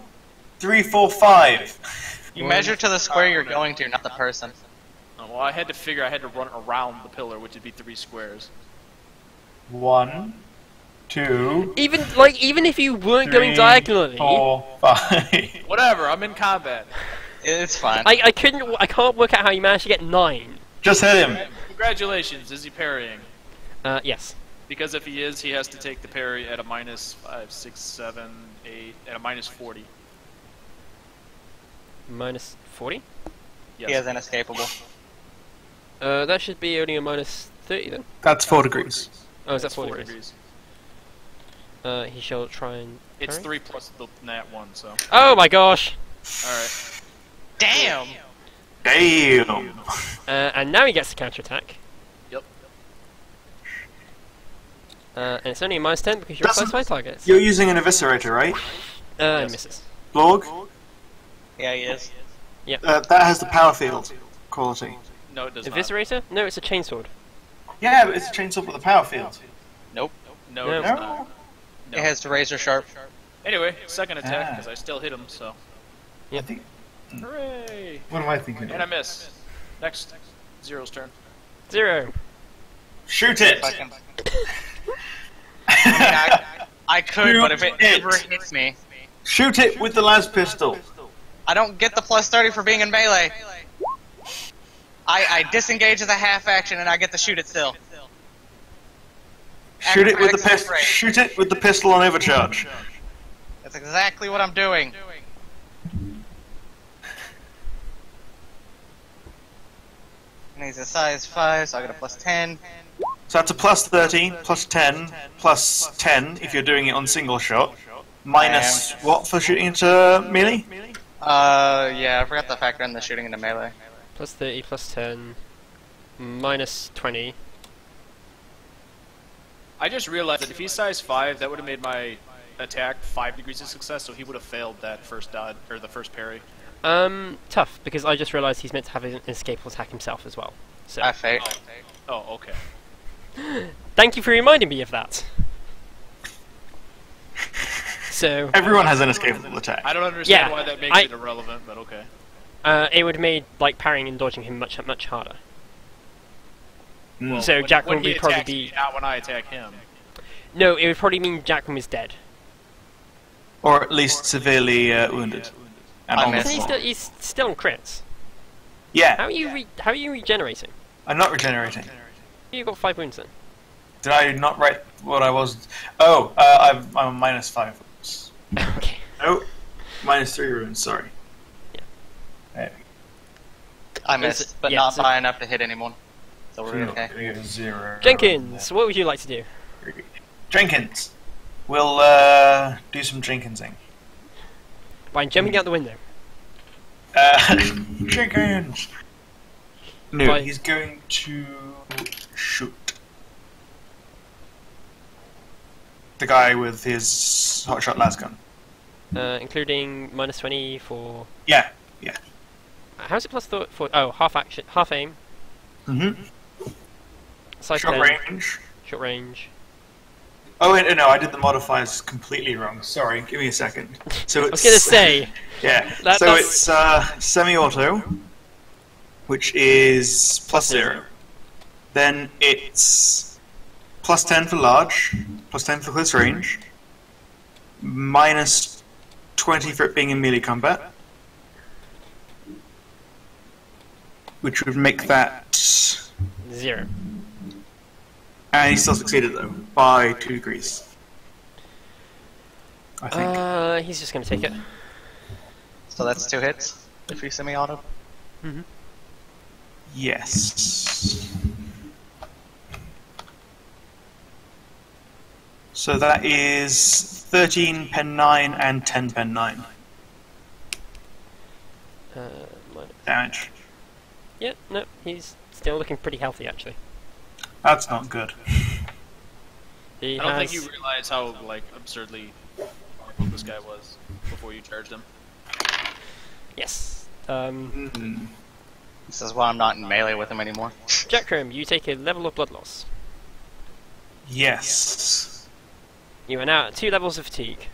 3, 4, 5. You measure to the square you're going to, not the person. Oh, well, I had to figure I had to run around the pillar, which would be 3 squares. 1, 2, even if you weren't going 3, diagonally, 4, 5. Whatever. I'm in combat. It's fine. I can't work out how you managed to get 9. Just hit him. Congratulations. Is he parrying? Yes. Because if he is, he has to take the parry at a -5, 6, 7, 8, at a -40. Minus 40? Yes. He has inescapable. That should be only a minus 30 then. That's 4 degrees. Oh, is that It's 4 4 degrees? degrees. He shall try and... It's parry? 3 plus the nat 1, so. Oh my gosh! Alright. Damn! Damn. And now he gets the counterattack. Yep. And it's only a minus 10 because you're Doesn't- close by targets. You're using an eviscerator, right? And misses. Blorg? Yeah, he is. That has the power field quality. No, it does not. Eviscerator? No, it's a chainsword. Yeah, but it's a chainsaw with a power field. Nope. No, No. it does not. No. It has razor sharp. Anyway, second attack, Ah. because I still hit him, so. I think. Hooray! What am I thinking? And I miss. Next. Zero's turn. 0. Shoot it! Fucking- I could, but if it Shoot it. ever hits me, Shoot it with the las pistol. I don't get the plus 30 for being in melee. I disengage as a half action and I get to shoot it still. Shoot it with the Acrobatics is pistol. great. Shoot it with the pistol on overcharge. That's exactly what I'm doing. And he's a size 5, so I get a plus 10. So that's a plus 13, plus 10, plus 10 if you're doing it on single shot. Minus what for shooting into melee? Yeah, I forgot to factor in the shooting into melee. Plus 30, plus 10. Minus 20. I just realized that if he's size 5, that would have made my attack 5 degrees of success, so he would have failed that first dodge, or the first parry. Tough, because I just realised he's meant to have an escapable attack himself as well. So, I fake. Oh, okay. thank you for reminding me of that. So, Everyone has an escapable attack. I don't understand Yeah, why that makes it irrelevant, but okay. it would have made, like, parrying and dodging him much, much harder. Mm. So, When- Jack when would he probably attacks be... me, not when I attack him. No, it would probably mean Jackman was dead. Or at least severely wounded. And I on the missed. Isn't floor. he's still on crits. Yeah, How are you regenerating? I'm not regenerating. You got 5 wounds then. Did I not write what I was? Oh, I'm on minus 5 wounds. Okay. No, minus 3 wounds, sorry. Yeah. There I missed, but yeah, not so- by enough to hit anyone. So we we're go. okay. We go 0. Jenkins, what would you like to do? Jenkins. We'll do some Jenkinsing. By jumping out the window. Jenkins! No, Right. he's going to shoot the guy with his hotshot las gun. Including minus 20 for... Yeah, yeah. How's it plus for... Oh, half action, half aim. Mm-hmm. Size Short 10, range. short range. Oh, wait, no, I did the modifiers completely wrong. Sorry, give me a second. So I it's, was gonna say, yeah. That- So that's- it's semi-auto, which is plus 0. Then it's plus 10 for large, plus 10 for close range, minus 20 for it being in melee combat, which would make that 0. And he still succeeded though, by 2 degrees. I think. He's just gonna take it. So that's 2 hits if you semi-auto. Yes. So that is 13 pen 9 and 10 pen 9 damage. Yeah, no, he's still looking pretty healthy actually. That's not good. He I don't has... think you realize how like absurdly powerful this guy was before you charged him. Yes. This is why I'm not in melee with him anymore. Jackrim, you take a level of blood loss. Yes. You are now at 2 levels of fatigue.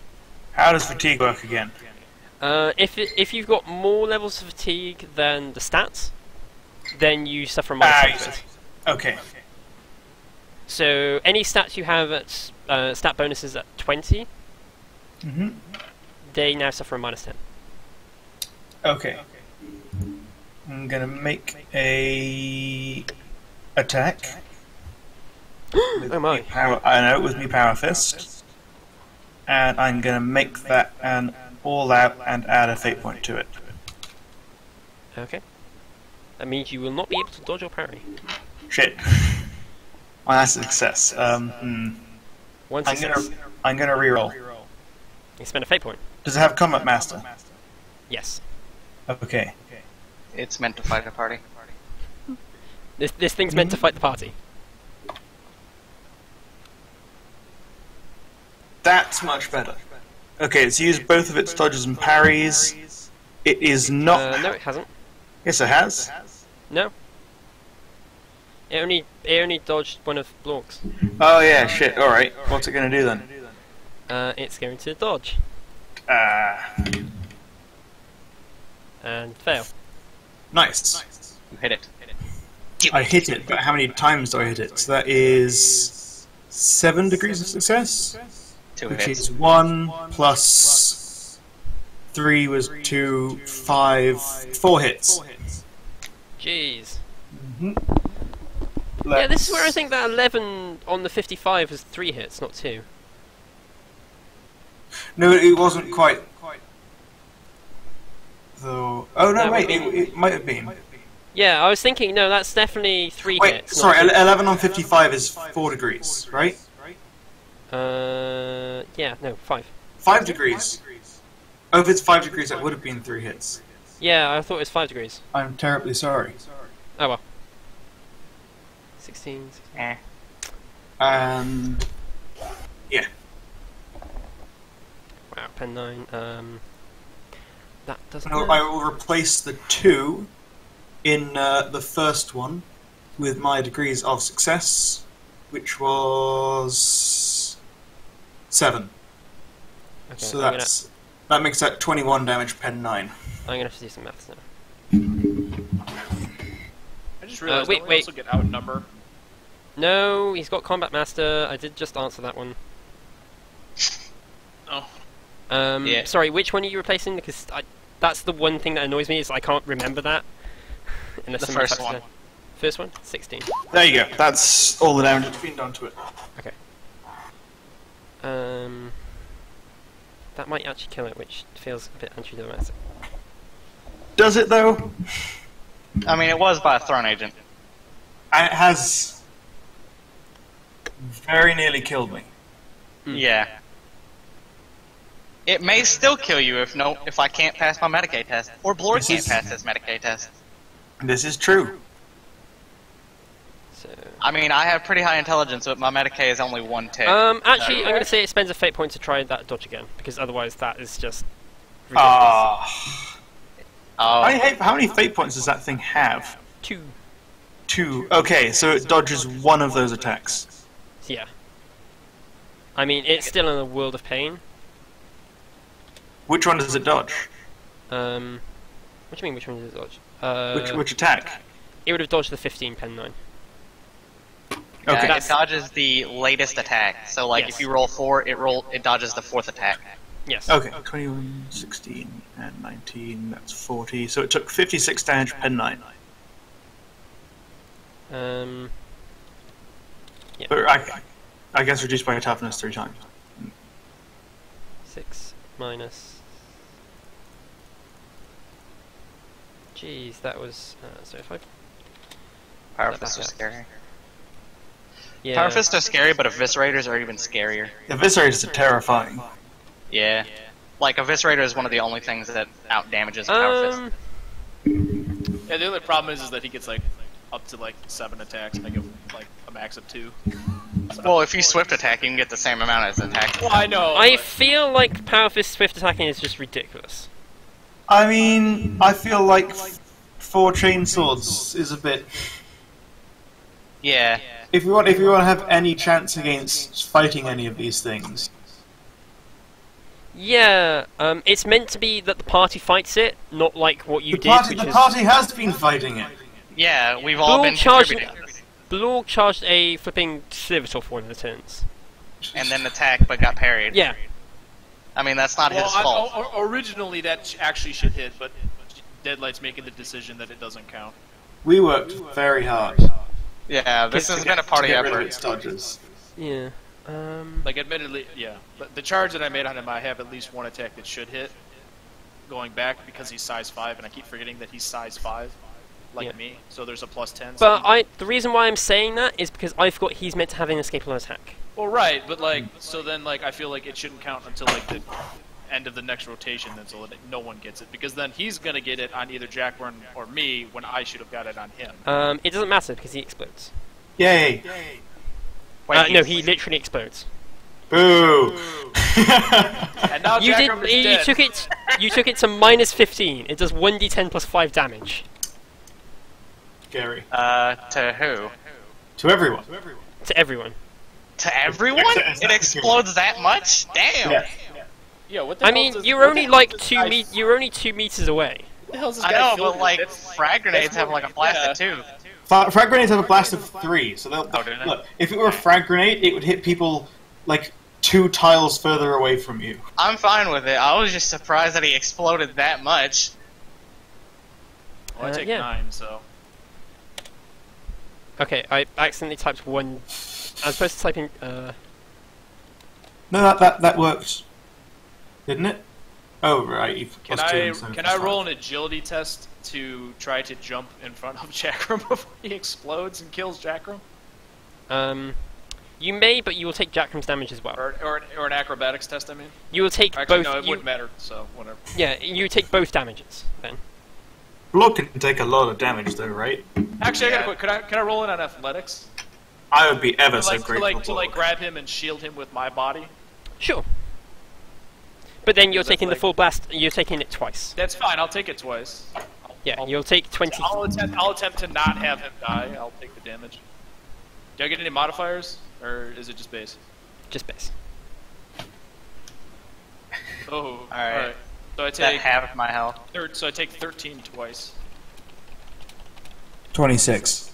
How does fatigue work again? If you've got more levels of fatigue than the stats, then you suffer a minus 10 to it. Okay. So any stats you have at stat bonuses at 20, they now suffer a minus 10. Okay. I'm gonna make a attack. Oh my. I know, with me Power Fist. And I'm gonna make that an all-out and add a fate point to it. Okay. That means you will not be able to dodge or parry. Shit. Well, that's a success. One success. I'm gonna reroll. You spend a fate point. Does it have Combat Master? Yes. Okay. It's meant to fight a party. This thing's meant to fight the party. That's much better. Okay, it's used both of its dodges and parries. It is not... No, it hasn't. Yes, it has. No. It only dodged one of Blork's. Oh yeah, shit, alright. What's it gonna do then? It's going to dodge. And fail. Nice. You hit it. I hit it, but how many times do I hit it? So that is 7 degrees of success, 2 which hits. is 1 plus 3 was 2, 5, 4 hits. Jeez. Yeah, this is where I think that 11 on the 55 was 3 hits, not 2. No, it wasn't quite. Though. Oh no, That wait, would it might have been. Yeah, I was thinking, no, that's definitely 3 Wait, hits. sorry, not 2. 11 on 55 is 4 degrees, right? Yeah, no, 5. 5 degrees. Oh, if it's 5 degrees, that would have been 3 hits. Yeah, I thought it was 5 degrees. I'm terribly sorry. Oh well. 16. Eh. Yeah. Wow, pen 9. That doesn't. I will replace the 2 in the first one with my degrees of success, which was 7. Okay, So I'm that makes that 21 damage pen 9. gonna have to do some maths now. I just realized wait, don't we also get outnumber. No, he's got Combat Master. I did just answer that one. Oh. Yeah. Sorry, which one are you replacing? Because that's the one thing that annoys me is I can't remember that. Unless The someone first types one. First one? 16. There you go. That's all the damage that's been done to it. Okay. That might actually kill it, which feels a bit anticlimactic. Does it though? I mean, it was by a thrown agent. And it has very nearly killed me. Yeah. It may still kill you if I can't pass my Medicaid test, or Blore This can't is- pass his Medicaid test. This is true. So. I mean, I have pretty high intelligence, but my Medicaid is only 1 tick. Actually, I'm gonna say it spends a fate point to try that dodge again, because otherwise that is just ridiculous. Oh, How many fate points does that thing have? 2. 2. Okay, so it dodges one of those attacks. Yeah. I mean, it's still in a world of pain. Which one does it dodge? What do you mean, which one does it dodge? Which attack? It would have dodged the 15 pen 9. Okay. It dodges the latest attack. So like Yes. if you roll 4, it dodges the 4th attack. Yes. Okay, 21, 16, and 19, that's 40. So it took 56 damage pen 9. Yeah. But I guess reduced by toughness 3 times. 6 minus. Jeez, that was. So if I. Power That Fists back are up. scary. Yeah. Power Fists are scary, but Eviscerators are even scarier. Eviscerators are terrifying. Yeah. Like, Eviscerator is one of the only things that out-damages Power Fist. Yeah, the only problem is that he gets like up to like 7 attacks, and I give like a max of 2. Well, if you Swift Attack, you can get the same amount as attack. Well, I know. I but- feel like Power Fist Swift attacking is just ridiculous. I mean, I feel like 4 chain swords is a bit. Yeah. If we want to have any chance against fighting any of these things, Yeah, it's meant to be that the party fights it, not like what you the did, party, which the is... party has been fighting it. Yeah, we've all been charged, contributing. Blue charged a flipping Sliver for one of the turns. And then attacked, but got parried. Yeah. I mean, that's not Well, his fault. originally that actually should hit, but Deadlight's making the decision that it doesn't count. We worked very hard Yeah, this has been a to party get rid of effort. its dodges. Yeah. Like, admittedly, yeah. But the charge that I made on him, I have at least 1 attack that should hit. Going back because he's size 5, and I keep forgetting that he's size 5, like Yeah. me. So there's a plus 10. But the reason why I'm saying that is because I forgot he's meant to have an escapable attack. Well, right, but like, so then like I feel like it shouldn't count until like the end of the next rotation, then so that no one gets it, because then he's gonna get it on either Jackburn or me when I should have got it on him. It doesn't matter because he explodes. Yay! Wait, No, he literally explodes. Boo! And now You Jackburn is you dead. took it. You took it to minus 15. It does 1d10 plus 5 damage Scary. To who? To everyone. to everyone. To everyone? It explodes that much? Damn! Yeah. Yeah, what the I hell mean, does- you're what only the like hell does 2 this guy- You're only 2 meters away. What the hell is this I guy know, filled but with? like, That's- frag grenades that's have more- like a blast too. Frag grenades have a blast of 3, so they'll. Oh, do they? Look, if it were a frag grenade, it would hit people like 2 tiles further away from you. I'm fine with it. I was just surprised that he exploded that much. Well, I take yeah. 9, so. Okay, I accidentally typed 1. I was supposed to type in. No, that worked, didn't it? Oh right. You've Can plus 2, I so can plus I 5. roll an agility test to try to jump in front of Jackrum before he explodes and kills Jackrum? You may, but you will take Jackrum's damage as well. Or an acrobatics test, I mean? You will take Actually, both. no, it you, wouldn't matter, so whatever. yeah, you take both damages then. Block can take a lot of damage though, right? Actually, I Yeah. gotta put. Can I roll it on athletics? I would be ever To so like, to grateful. like to like grab him and shield him with my body. Sure. But then you're That's taking the like- full blast. You're taking it twice. That's fine. I'll take it twice. Yeah, I'll- you'll take 20. I'll attempt to not have him die. I'll take the damage. Do I get any modifiers, or is it just base? Just base. Oh, Alright. alright. So I That take half my health. so I take 13 twice. 26.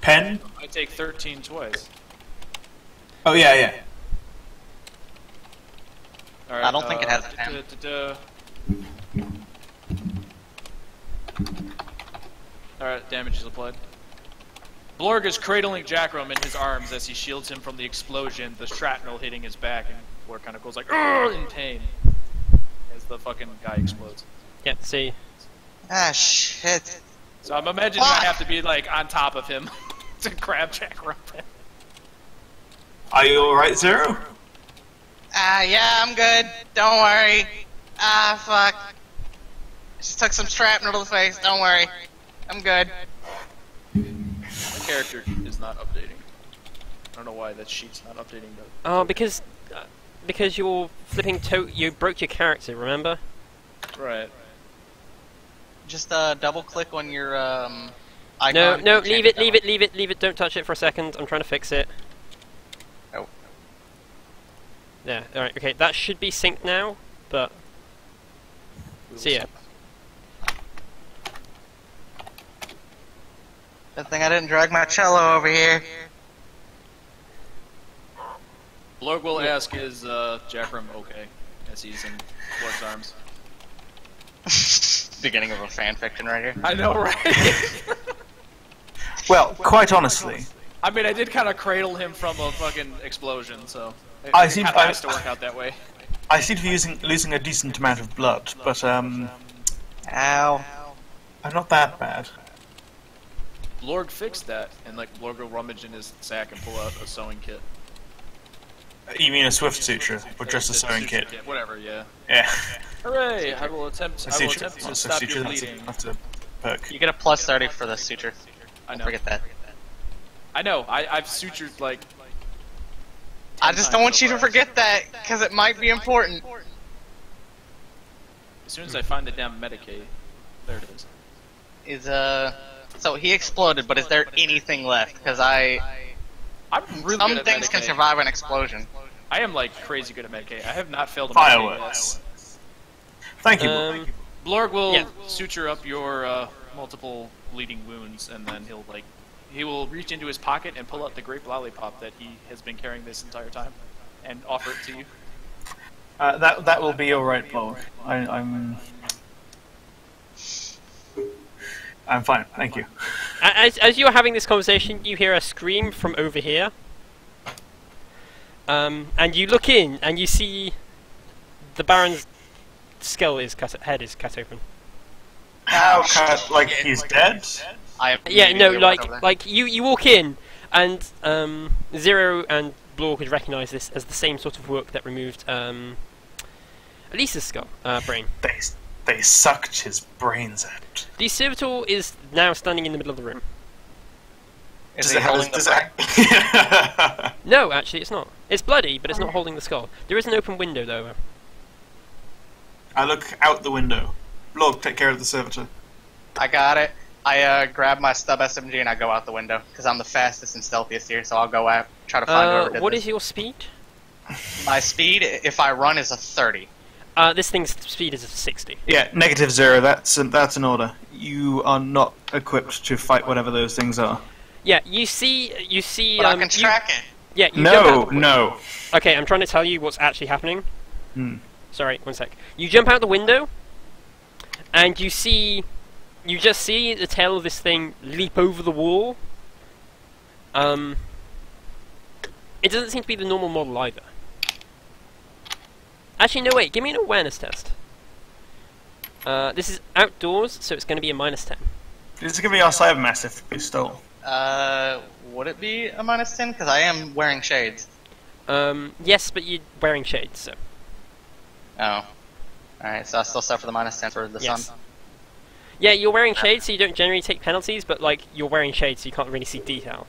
Pen? I take 13 twice. Oh yeah. All right, I don't think it has a 10. Alright, damage is applied. Blorg is cradling Jackrum in his arms as he shields him from the explosion, the shrapnel hitting his back, and Blorg kind of goes like, "Urgh!" in pain as the fucking guy explodes. Yeah, see. Ah, shit. So I'm imagining I have to be like on top of him to grab Jackrum. Are you alright, Zero? Yeah, I'm good. Don't worry. Fuck. Just took some shrapnel to the face. Don't worry. I'm good. My character is not updating. I don't know why that sheet's not updating though. Oh, because you're flipping you broke your character, remember? Right. Just double click on your icon. No, and no, change leave it, that leave one. it, leave it, leave it. Don't touch it for a second. I'm trying to fix it. Oh. Yeah, alright, okay, that should be synced now, but... See ya. Good thing I didn't drag my cello over here. Blorg will ask, is Jackram okay? As he's in Blorg's arms. Beginning of a fan fiction right here. I know, right? Well, quite honestly, I mean, I did kind of cradle him from a fucking explosion, so it I kind seem- of has to work out that way. I seem to be losing a decent amount of blood, but Ow. I'm not that bad. Blorg fixed that, and like Blorg will rummage in his sack and pull out a sewing kit. You mean a swift suture, or just a sewing Suture kit? Whatever, yeah. Yeah. Hooray! I will attempt A to suture, stop your bleeding. that's a perk. You get a plus 30 for the suture. I Don't know. forget that. I know. I've sutured like. I just don't want you to forget that, because it might be important. As soon as I find the damn Medicaid, there it is. So he exploded, but is there anything left? Because I'm really some good at things can Medicaid. survive an explosion. I am like crazy good at Medicaid. I have not failed a Medicaid Fireworks. Thank you. Um, Blorg will Yeah. suture up your multiple bleeding wounds, and then he will reach into his pocket and pull out the grape lollipop that he has been carrying this entire time, and offer it to you. That will be all right, Blog. I'm fine, thank you. As you're having this conversation, you hear a scream from over here. And you look in, and you see the Baron's head is cut open. How like he's dead? I Yeah, no, immediately walk over there. like you walk in, and Zero and Blorg would recognise this as the same sort of work that removed Elisa's brain. They sucked his brains out. The servitor is now standing in the middle of the room. Is he holding the brain? No, actually, it's not. It's bloody, but it's not holding the skull. There is an open window, though. I look out the window. Blog, take care of the servitor. I got it. I grab my stub SMG and I go out the window because I'm the fastest and stealthiest here. So I'll go out, try to find whoever did What this. is your speed? My speed, if I run, is a 30. This thing's speed is 60. Yeah, -0. That's an order. You are not equipped to fight whatever those things are. Yeah, you see. But I can track it. Yeah, you jump out. No. Okay, I'm trying to tell you what's actually happening. Hmm. Sorry, one sec. You jump out the window, and you just see the tail of this thing leap over the wall. It doesn't seem to be the normal model either. Actually, no, wait, give me an awareness test. This is outdoors, so it's going to be a -10. This is gonna be our cybermassive we stole. Would it be a -10? Because I am wearing shades. Yes, but you're wearing shades, so. Oh. Alright, so I still suffer the -10 for the Yes. sun. Yeah, you're wearing shades, so you don't generally take penalties, but, like, you're wearing shades, so you can't really see detail.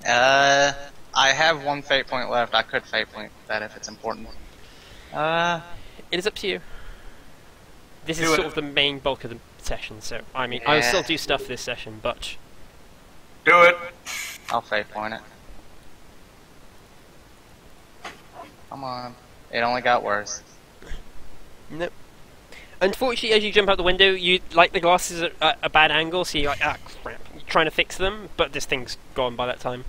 I have one fate point left. I could fate point that if it's important. It is up to you. This is Do it. sort of the main bulk of the session, so, I mean, I'll Yeah. still do stuff this session, but... Do it. I'll fate point it. Come on. It only got worse. Nope. Unfortunately, as you jump out the window, the glasses are at a bad angle, so you're like, ah, crap. You're trying to fix them, but this thing's gone by that time.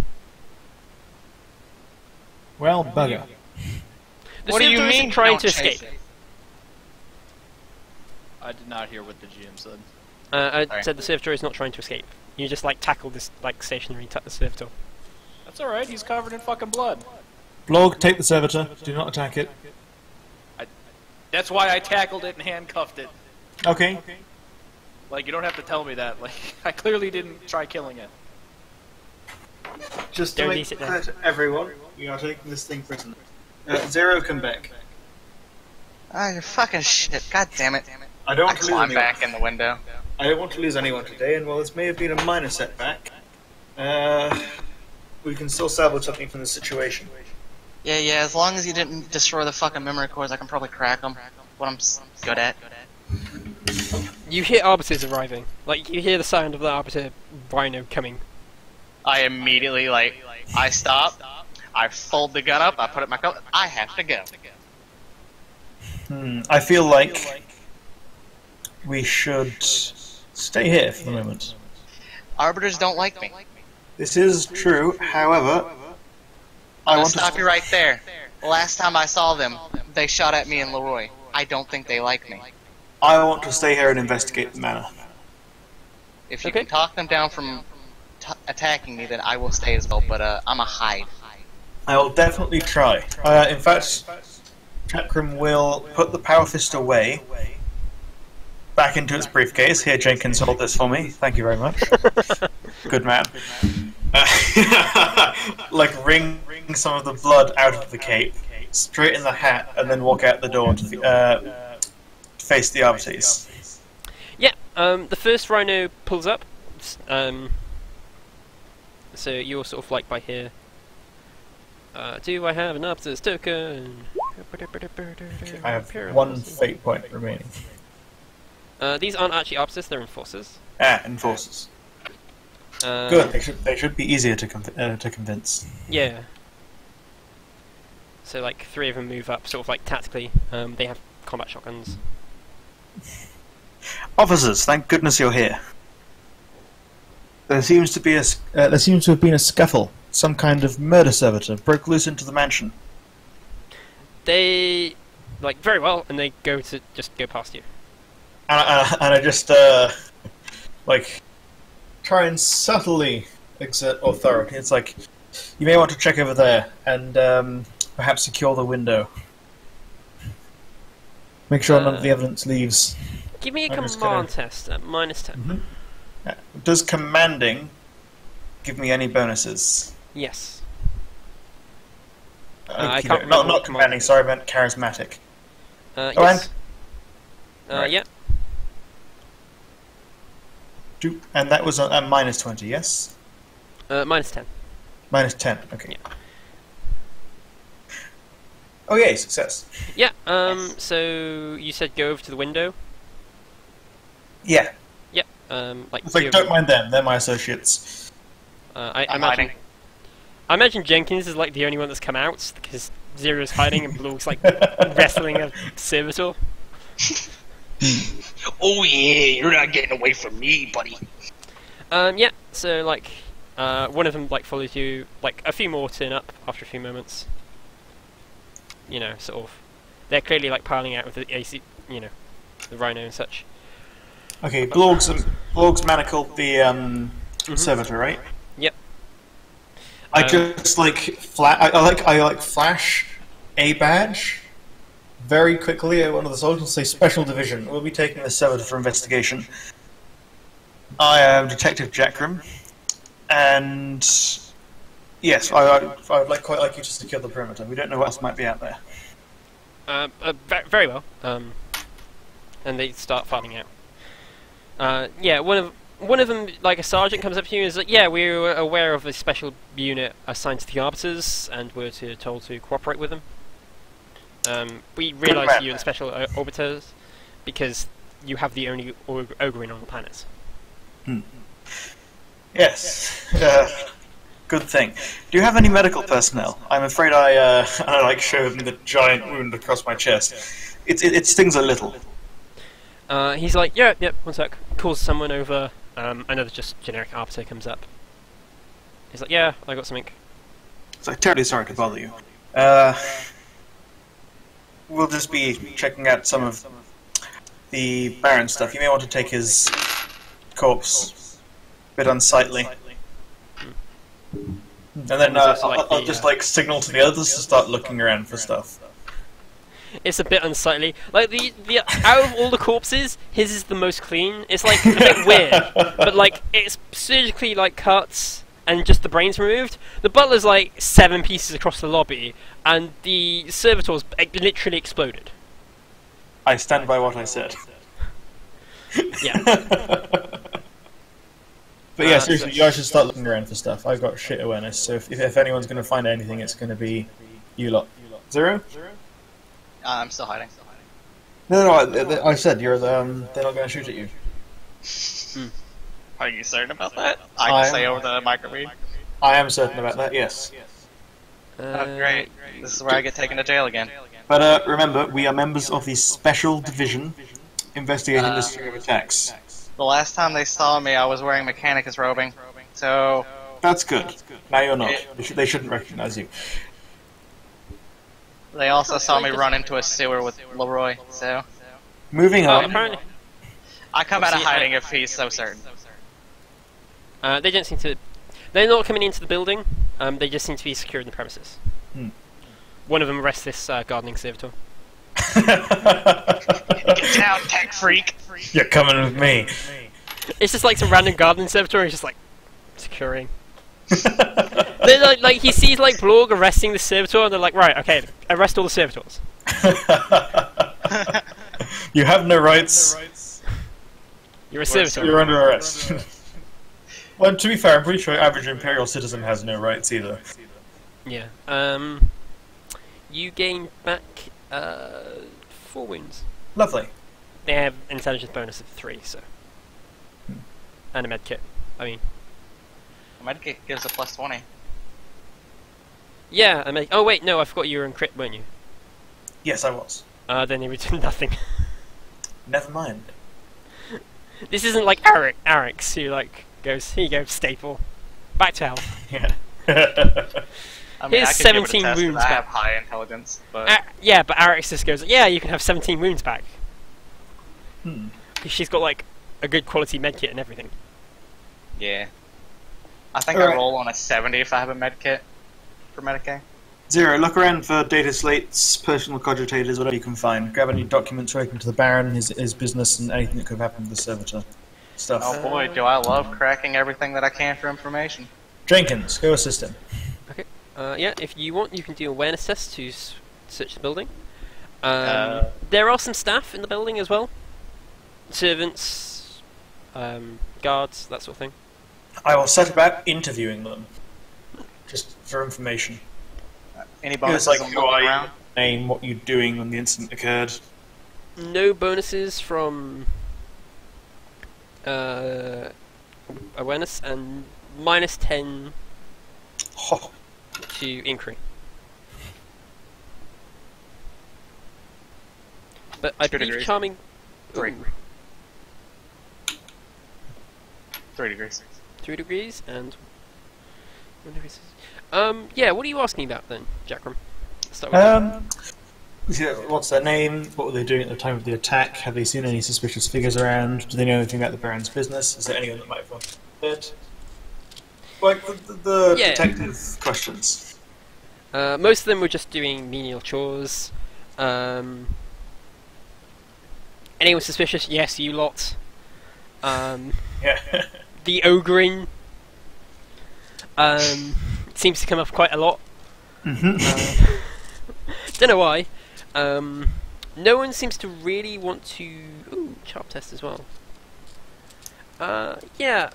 Well, bugger. The What do you servitor isn't mean trying don't to chase escape. it? I did not hear what the GM said. I Sorry. said the servitor is not trying to escape. You just, like, tackle this, like, stationary servitor. That's alright, he's covered in fucking blood. Blog, take the servitor. Do not attack it. That's why I tackled it and handcuffed it. Okay. Like, you don't have to tell me that. Like, I clearly didn't try killing it. Just to Don't make lease it clear to everyone, we are taking this thing prisoner. Zero, come back. Ah, you fucking shit. God damn it. I don't I want to lose climb anyone. back in the window. I don't want to lose anyone today, and while this may have been a minor setback, we can still salvage something from the situation. Yeah, as long as you didn't destroy the fucking memory cores, I can probably crack them. What I'm good at. You hear arbiters arriving. Like, you hear the sound of the arbiter rhino coming. I immediately, I stop, I fold the gun up, I put it back up, I have to go. I feel like we should stay here for the moment. Arbiters don't like me. This is true, however, I'll stop you right there. Last time I saw them, they shot at me and Leroy. I don't think they like me. I want to stay here and investigate the manor. If you can talk them down from attacking me, then I will stay as well, but I'm a hide. I will definitely try. In fact, Chakram will put the Power Fist away, back into its briefcase. Here, Jenkins, hold this for me. Thank you very much. Good man. Like, wring some of the blood out of the cape, straighten the hat, and then walk out the door to face the Arbites. Yeah, the first rhino pulls up. So you're sort of like by here. Do I have an Arbiter's token? I have one fate point remaining. These aren't actually Arbiters, they're Enforcers. Enforcers. Good, they should be easier to convince. Yeah. So like 3 of them move up, sort of like tactically. They have combat shotguns. Officers, thank goodness you're here. There seems to have been a scuffle. Some kind of murder servitor broke loose into the mansion. They like very well, and they just go past you. And I just like try and subtly exert authority. It's like, you may want to check over there and perhaps secure the window. Make sure none of the evidence leaves. Give me a command test at -10. Mm-hmm. Does commanding give me any bonuses? Yes. I can't remember. Not commanding. Sorry, I meant charismatic. Yes. Yeah. And that was a -20, yes? -10. -10. Okay. Yeah. Oh yay, success. Yeah. So you said go over to the window. Yeah. Yep. It's like, don't mind them. They're my associates. I imagine Jenkins is like the only one that's come out because Zero's hiding and Blog's like wrestling a servitor. Oh yeah, you're not getting away from me, buddy. Yeah. So like, one of them like follows you. Like a few more turn up after a few moments. You know, sort of. They're clearly like piling out with the AC. You know, the rhino and such. Okay, Blog's manacled the servitor, right? Yep. I just like I flash a badge very quickly at one of the soldiers and say, "Special Division, we'll be taking the servitor for investigation. I am Detective Jackram, and yes, I would quite like you to secure the perimeter. We don't know what else might be out there." Very well. And they start filing out. Yeah, one of them, like a sergeant, comes up to you and is like, "Yeah, we were aware of a special unit assigned to the Arbiters, and we're told to cooperate with them. We realised you're the Special Arbiters because you have the only Ogrin on the planet." Yes. Good thing. Do you have any medical personnel? I'm afraid I like show him the giant wound across my chest. It stings a little. He's like, "Yeah, one sec." Calls someone over. Another just generic arbiter comes up. He's like, "Yeah, I got something." It's like, terribly sorry to bother you. We'll just be checking out some of the Baron stuff. You may want to take his corpse. A bit unsightly. And then I'll just like signal to the others to start looking around for stuff. It's a bit unsightly. Like the out of all the corpses, his is the most clean. It's like a bit weird, but like it's surgically like cut and just the brains removed. The butler's like 7 pieces across the lobby, and the servitor's literally exploded. I stand by what I said. Yeah. But yeah, seriously, you guys should start looking around for stuff. I've got shit awareness, so if anyone's going to find anything, it's going to be you lot. Zero? I'm still hiding. No, I said they're not going to shoot at you. Are you certain about that? I can say over the microread. I am certain about that, yes. Oh, great. This is where I get taken to jail again. But remember, we are members of the Special Division investigating the string of attacks. The last time they saw me, I was wearing Mechanicus robing, so... That's good. Now you're not. They shouldn't recognize you. They also saw me run into a sewer with Leroy, so Moving Oh, on. apparently. I come out of See, hiding if he's so certain. They don't seem to. They're not coming into the building. They just seem to be securing the premises. Hmm. One of them arrests this gardening servitor. Get down, tech freak. You're coming with me. It's just like some random gardening servitor. He's just like securing. They're like he sees like Blorg arresting the servitor, and they're like, right, okay, arrest all the servitors. You have no rights. You're a servitor. You're under arrest. Well, to be fair, I'm pretty sure average Imperial citizen has no rights either. Yeah. You gain back 4 wounds. Lovely. They have intelligence bonus of 3, so. And a med kit. I mean. A medkit gives a plus 20. Yeah, I oh wait, no, I forgot you were in crit, weren't you? Yes, I was. Then they returned nothing. Never mind. This isn't like Arix, who like goes, here you go, staple. Back to health. Yeah. I mean, Here's I could give it a 17 test 'cause wounds I have back. high intelligence, but Yeah, but Arix just goes, yeah, you can have 17 wounds back. Hmm. She's got like a good quality medkit and everything. yeah. I think Alright. I roll on a 70 if I have a medkit for Medicaid. Zero, look around for data slates, personal cogitators, whatever you can find. Grab any documents relating to the Baron, his business, and anything that could have happened to the servitor. Stuff. Oh boy, do I love cracking everything that I can for information. Jenkins, go assist him. Yeah, if you want, you can do awareness tests to search the building. There are some staff in the building as well. Servants, guards, that sort of thing. I will set about interviewing them. Just for information. Any It's bonuses like, on who looking are you, around? name, what you're doing when the incident occurred. No bonuses from awareness and minus 10 Oh, to inquiry. But I 2 believe degrees. charming. 3. Ooh, 3 degrees. 3 degrees and. Yeah. What are you asking about then, Jackram? Start with yeah, what's their name? What were they doing at the time of the attack? Have they seen any suspicious figures around? Do they know anything about the Baron's business? Is there anyone that might have gone dead? Like the Yeah. detective questions. most of them were just doing menial chores. Anyone suspicious? Yes, you lot. Yeah. The ogring seems to come up quite a lot. Don't know why. No one seems to really want to. Ooh, sharp test as well. Yeah.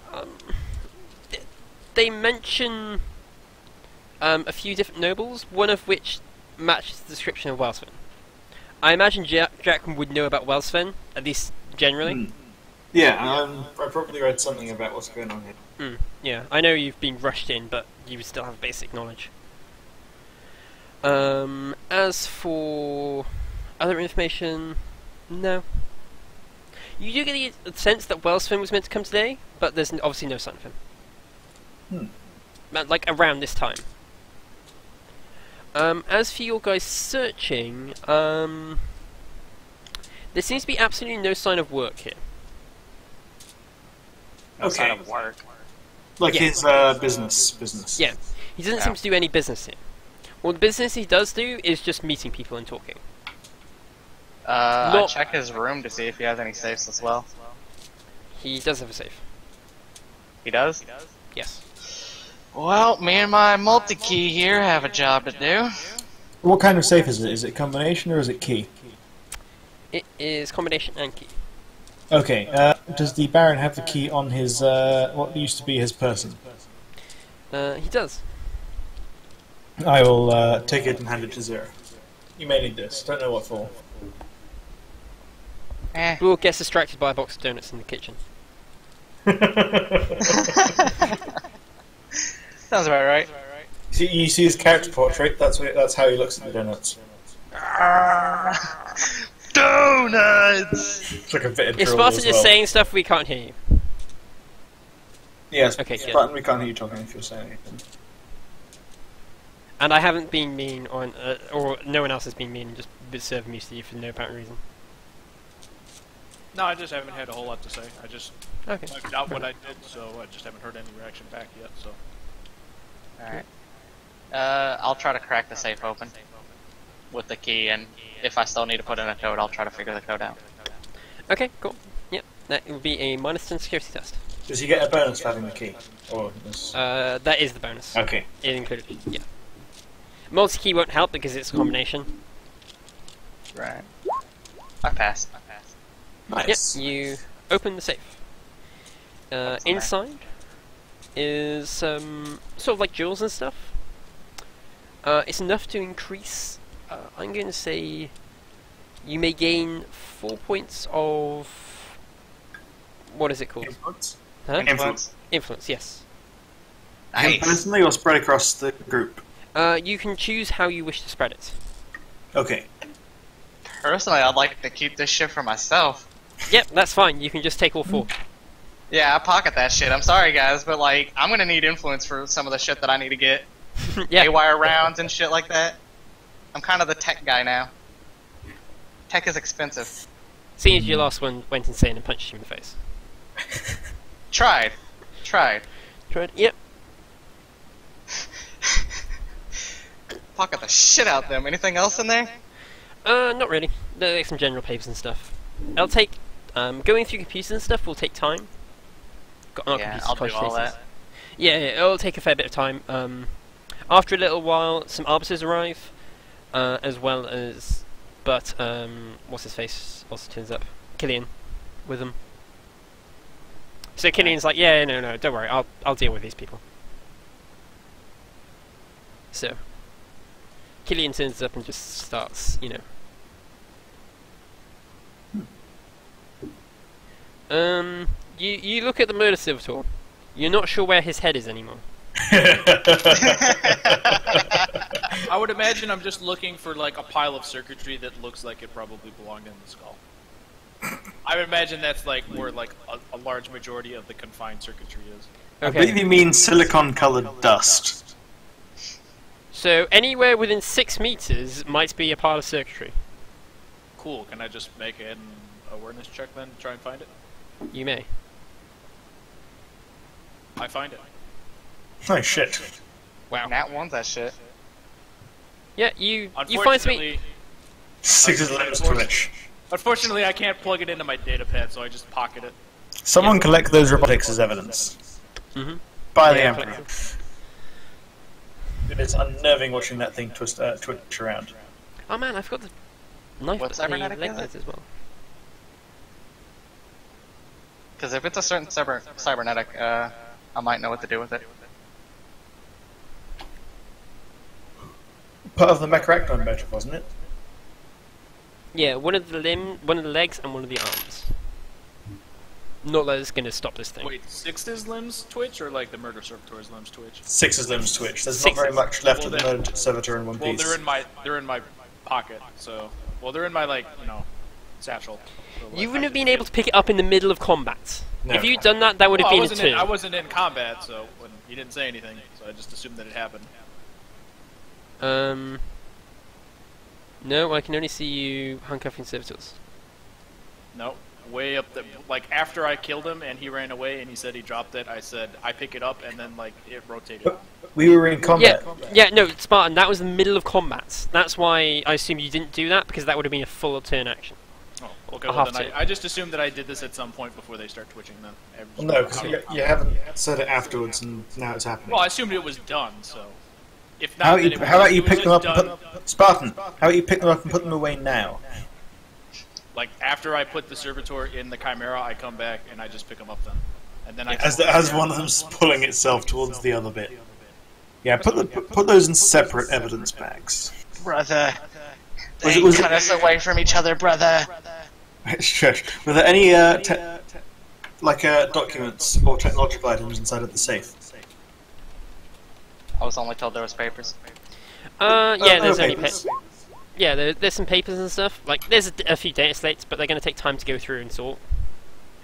They mention a few different nobles, one of which matches the description of Welsven. I imagine Jack would know about Welsven, at least generally. Yeah, I probably read something about what's going on here. Yeah, I know you've been rushed in, but you would still have basic knowledge. As for other information, no. You do get the sense that Welsven was meant to come today, but there's obviously no sign of him. Like around this time. As for your guys searching, there seems to be absolutely no sign of work here. No sign Okay. of work. Like Yeah. his business. Yeah, he doesn't seem to do any business here. Well, the business he does do is just meeting people and talking. I Not- check his room to see if he has any safes as well. He does have a safe. He does? Yes. Well, me and my multi-key here have a job to do. What kind of safe is it? Is it combination or is it key? It is combination and key. Okay, does the Baron have the key on his, what used to be his person? He does. I will take it and hand it to Zero. You may need this, don't know what for. Blue gets distracted by a box of donuts in the kitchen. Sounds about right. You see his character portrait, that's how he looks at the donuts. Donuts! It's like a bit of If drool Spartan as is well. saying stuff, we can't hear you. Yes, Okay, good. Spartan, we can't hear you talking if you're saying anything. And I haven't been mean on, or no one else has been mean, just serving me to you for no apparent reason. No, I just haven't had a whole lot to say. I just Okay. typed out what I did, so I just haven't heard any reaction back yet. So. Alright. I'll try to crack the safe open with the key, and if I still need to put in a code, I'll try to figure the code out. Okay, cool. Yep, that will be a -10 security test. Does he get a bonus for having the key? Or is... That is the bonus. Okay. It included, yeah. Multi-key won't help because it's a combination. Right. I passed. Nice. Yep, you open the safe. Inside is sort of like jewels and stuff. It's enough to increase, I'm going to say, you may gain 4 points of... What is it called? Influence? Huh? Influence. Influence, yes. Him personally or spread across the group? You can choose how you wish to spread it. Okay. Personally, I'd like to keep this shit for myself. Yep, that's fine. You can just take all 4. Yeah, I pocket that shit. I'm sorry, guys, but like, I'm gonna need influence for some of the shit that I need to get. Yeah. A-wire rounds and shit like that. I'm kind of the tech guy now. Tech is expensive. Seeing as your last one went insane and punched you in the face. Tried. Tried? Yep. Pocket the shit out them. Anything else in there? Not really. There's like some general papers and stuff. It'll take, going through computers and stuff will take time. Yeah, I'll do all that. Yeah, it'll take a fair bit of time. After a little while, some arbiters arrive, as well as, but, what's his face also turns up. Killian, with them. So Killian's like, yeah, no, don't worry, I'll deal with these people. So, Killian turns up and just starts, you know. You look at the murder servitor. You're not sure where his head is anymore. I would imagine I'm just looking for like a pile of circuitry that looks like it probably belonged in the skull. I would imagine that's like where like a large majority of the confined circuitry is. I believe you mean silicon-colored dust. So anywhere within 6 meters might be a pile of circuitry. Cool. Can I just make an awareness check then to try and find it? You may. I find it. Oh shit. Wow. Nat one's that shit. Yeah, you find something. Unfortunately, Six's lips twitch. unfortunately, I can't plug it into my data pad, so I just pocket it. Someone collect those robotics as evidence. Mhm. By the Yeah, Emperor. It is unnerving watching that thing twitch around. Oh man, I've got the knife What's and the cybernetic, leg is it? guards as well. Because if it's a certain cybernetic, I might know what to do with it. Part of the Mecharacton motive, wasn't it? Yeah, one of the legs, and one of the arms. Not that it's gonna stop this thing. Wait, Six's limbs twitch or like the murder servitor's limbs twitch? Six's limbs twitch. There's Six's. not very much left Well, of the then- murder servitor in one Well, piece. they're in my pocket. So, well, they're in my like satchel. So, like, You wouldn't I have been can- able to pick it up in the middle of combat. No. If you'd done that, that would have Well, been a turn. I wasn't in combat, so when he didn't say anything, so I just assumed that it happened. No, I can only see you handcuffing servitors. No, way up the like after I killed him and he ran away and he said he dropped it. I said I pick it up and then like it rotated. We were in combat. Yeah, no, Spartan, that was the middle of combat. That's why I assume you didn't do that, because that would have been a full turn action. Oh, okay. I'll Well, have then to. I just assumed that I did this at some point before they start twitching. Then. Well, no, because you haven't said it afterwards, and now it's happening. Well, I assumed it was done. So, if not, how then about you it was pick them up just and done. put Spartan? How about you pick them up and put them away now? Like after I put the servitor in the chimera, I come back and I just pick them up then, and then I As one of them's pulling itself towards the other bit. Yeah, put those in separate evidence bags. Brother. Was They it- cut us away from each other, brother. Shush. Were there any documents or technological items inside of the safe? I was only told there was papers. Yeah, there's only papers. there's some papers and stuff. Like, there's a few data slates, but they're going to take time to go through and sort.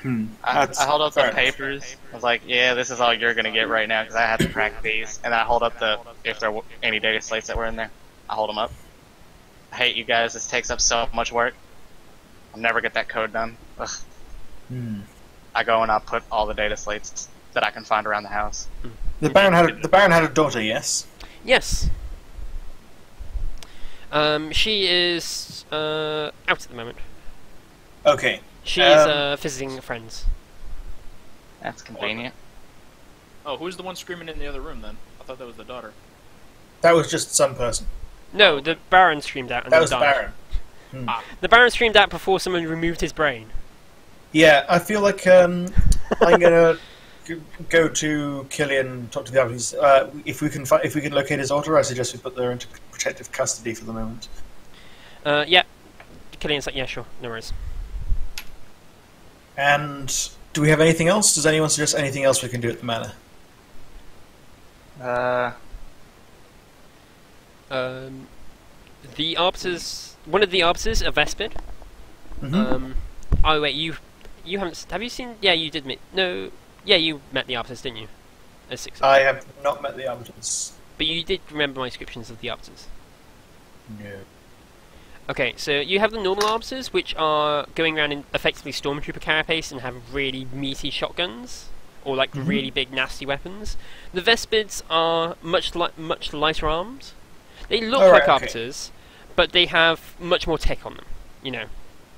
I That's hold up fair the enough. papers. I was like, yeah, this is all you're gonna get right now because I had to crack these. And I hold up if there were any data slates that were in there, I hold them up. I hate you guys. This takes up so much work. I'll never get that code done. Ugh. I go and I put all the data slates that I can find around the house. The Baron had a daughter, yes. Yes. She is out at the moment. Okay. She's visiting friends. That's convenient. Oh, who's the one screaming in the other room then? I thought that was the daughter. That was just some person. No, the Baron screamed out and That then was the died. Baron. The Baron screamed out before someone removed his brain. Yeah, I feel like I'm gonna go to Killian, talk to the others. If we can locate his daughter, I suggest we put her into protective custody for the moment. Yeah. Killian's like, yeah, sure, no worries. And do we have anything else? Does anyone suggest anything else we can do at the manor? The arbiters, one of the arbiters, a Vespid. Oh wait, you haven't? Have you seen? Yeah, you did meet. No, yeah, you met the arbiters, didn't you? As 6. I have not met the arbiters. But you did remember my descriptions of the arbiters. No. Okay, so you have the normal arbiters, which are going around in effectively stormtrooper carapace and have really meaty shotguns, or like really big nasty weapons. The Vespids are much lighter armed. They look like arbiters, but they have much more tech on them. You know.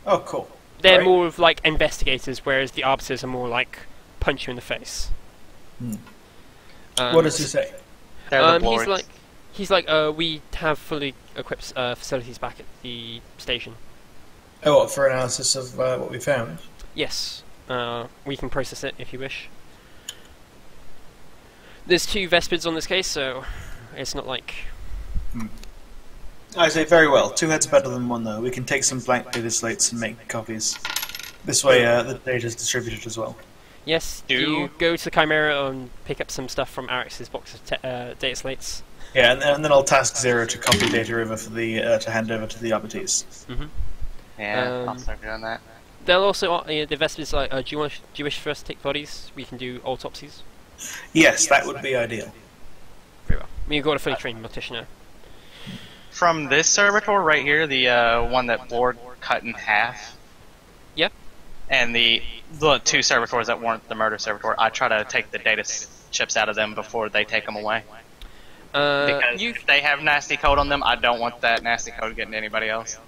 Oh, cool. They're Right. more of like investigators, whereas the arbiters are more like punch you in the face. What does he say? They're the lords. He's like, we have fully equipped facilities back at the station. Oh, what, for analysis of what we found? Yes, we can process it if you wish. There's 2 Vespids on this case, so it's not like... I say very well. 2 heads are better than 1, though. We can take some blank data slates and make copies. This way, the data is distributed as well. Yes, you go to the Chimera and pick up some stuff from Arix's box of data slates. Yeah, and then I'll task Zero to copy data over for the to hand over to the Arbites. Yeah, I'll start doing that. They'll also the Vespids like, do you wish for us to take bodies? We can do autopsies. Yes, that would be ideal. Very well. You've got a fully trained mortician. From this servitor right here, the one that Borg cut in half. Yeah. And the 2 servitors that weren't the murder servitor, I try to take the data chips out of them before they take them away. Because if they have nasty code on them, I don't want that nasty code getting to anybody else.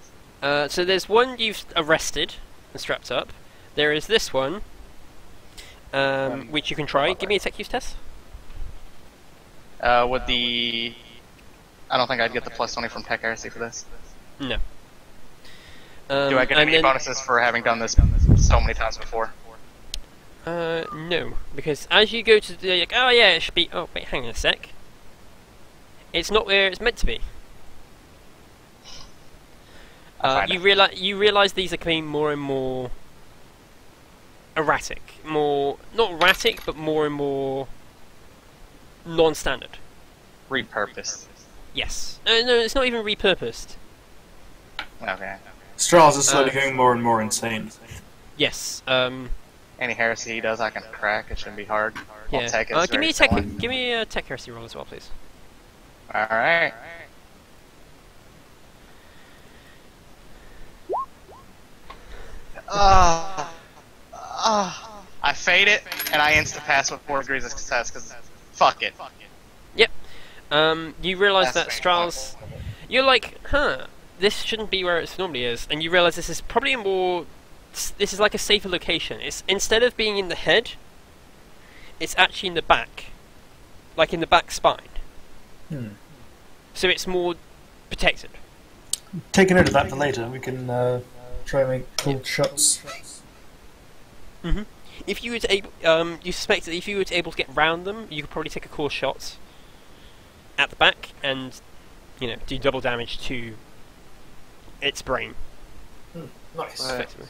So there's one you've arrested and strapped up. There is this one, which you can try. Give me a tech use test. With the... I don't think I'd get the plus 20 from Tech Heresy for this. No. Do I get any bonuses for having done this so many times before? No, because as you go to the, like, oh yeah, it should be. Oh wait, hang on a sec. It's not where it's meant to be. You realize these are becoming more and more erratic, not erratic, but more and more non-standard. Repurposed. Yes. No, it's not even repurposed. Okay. Strahls is slowly going more and more insane. Yes. Any heresy he does, I can crack. It shouldn't be hard. Yeah. I'll take it. Give me a tech heresy roll as well, please. All right. I fade it, and I insta-pass with 4 degrees of success, because fuck it. Yep. You realise that That's Strahls... You're like, this shouldn't be where it normally is, and you realise this is probably a more... This is like a safer location. It's instead of being in the head, it's actually in the back. Like in the back spine. So it's more protected. Take a note of that for later. We can try and make cool shots. If you were to you suspect that if you were able to get round them, you could probably take a core shot at the back and, you know, do double damage to its brain. Nice. Effectively.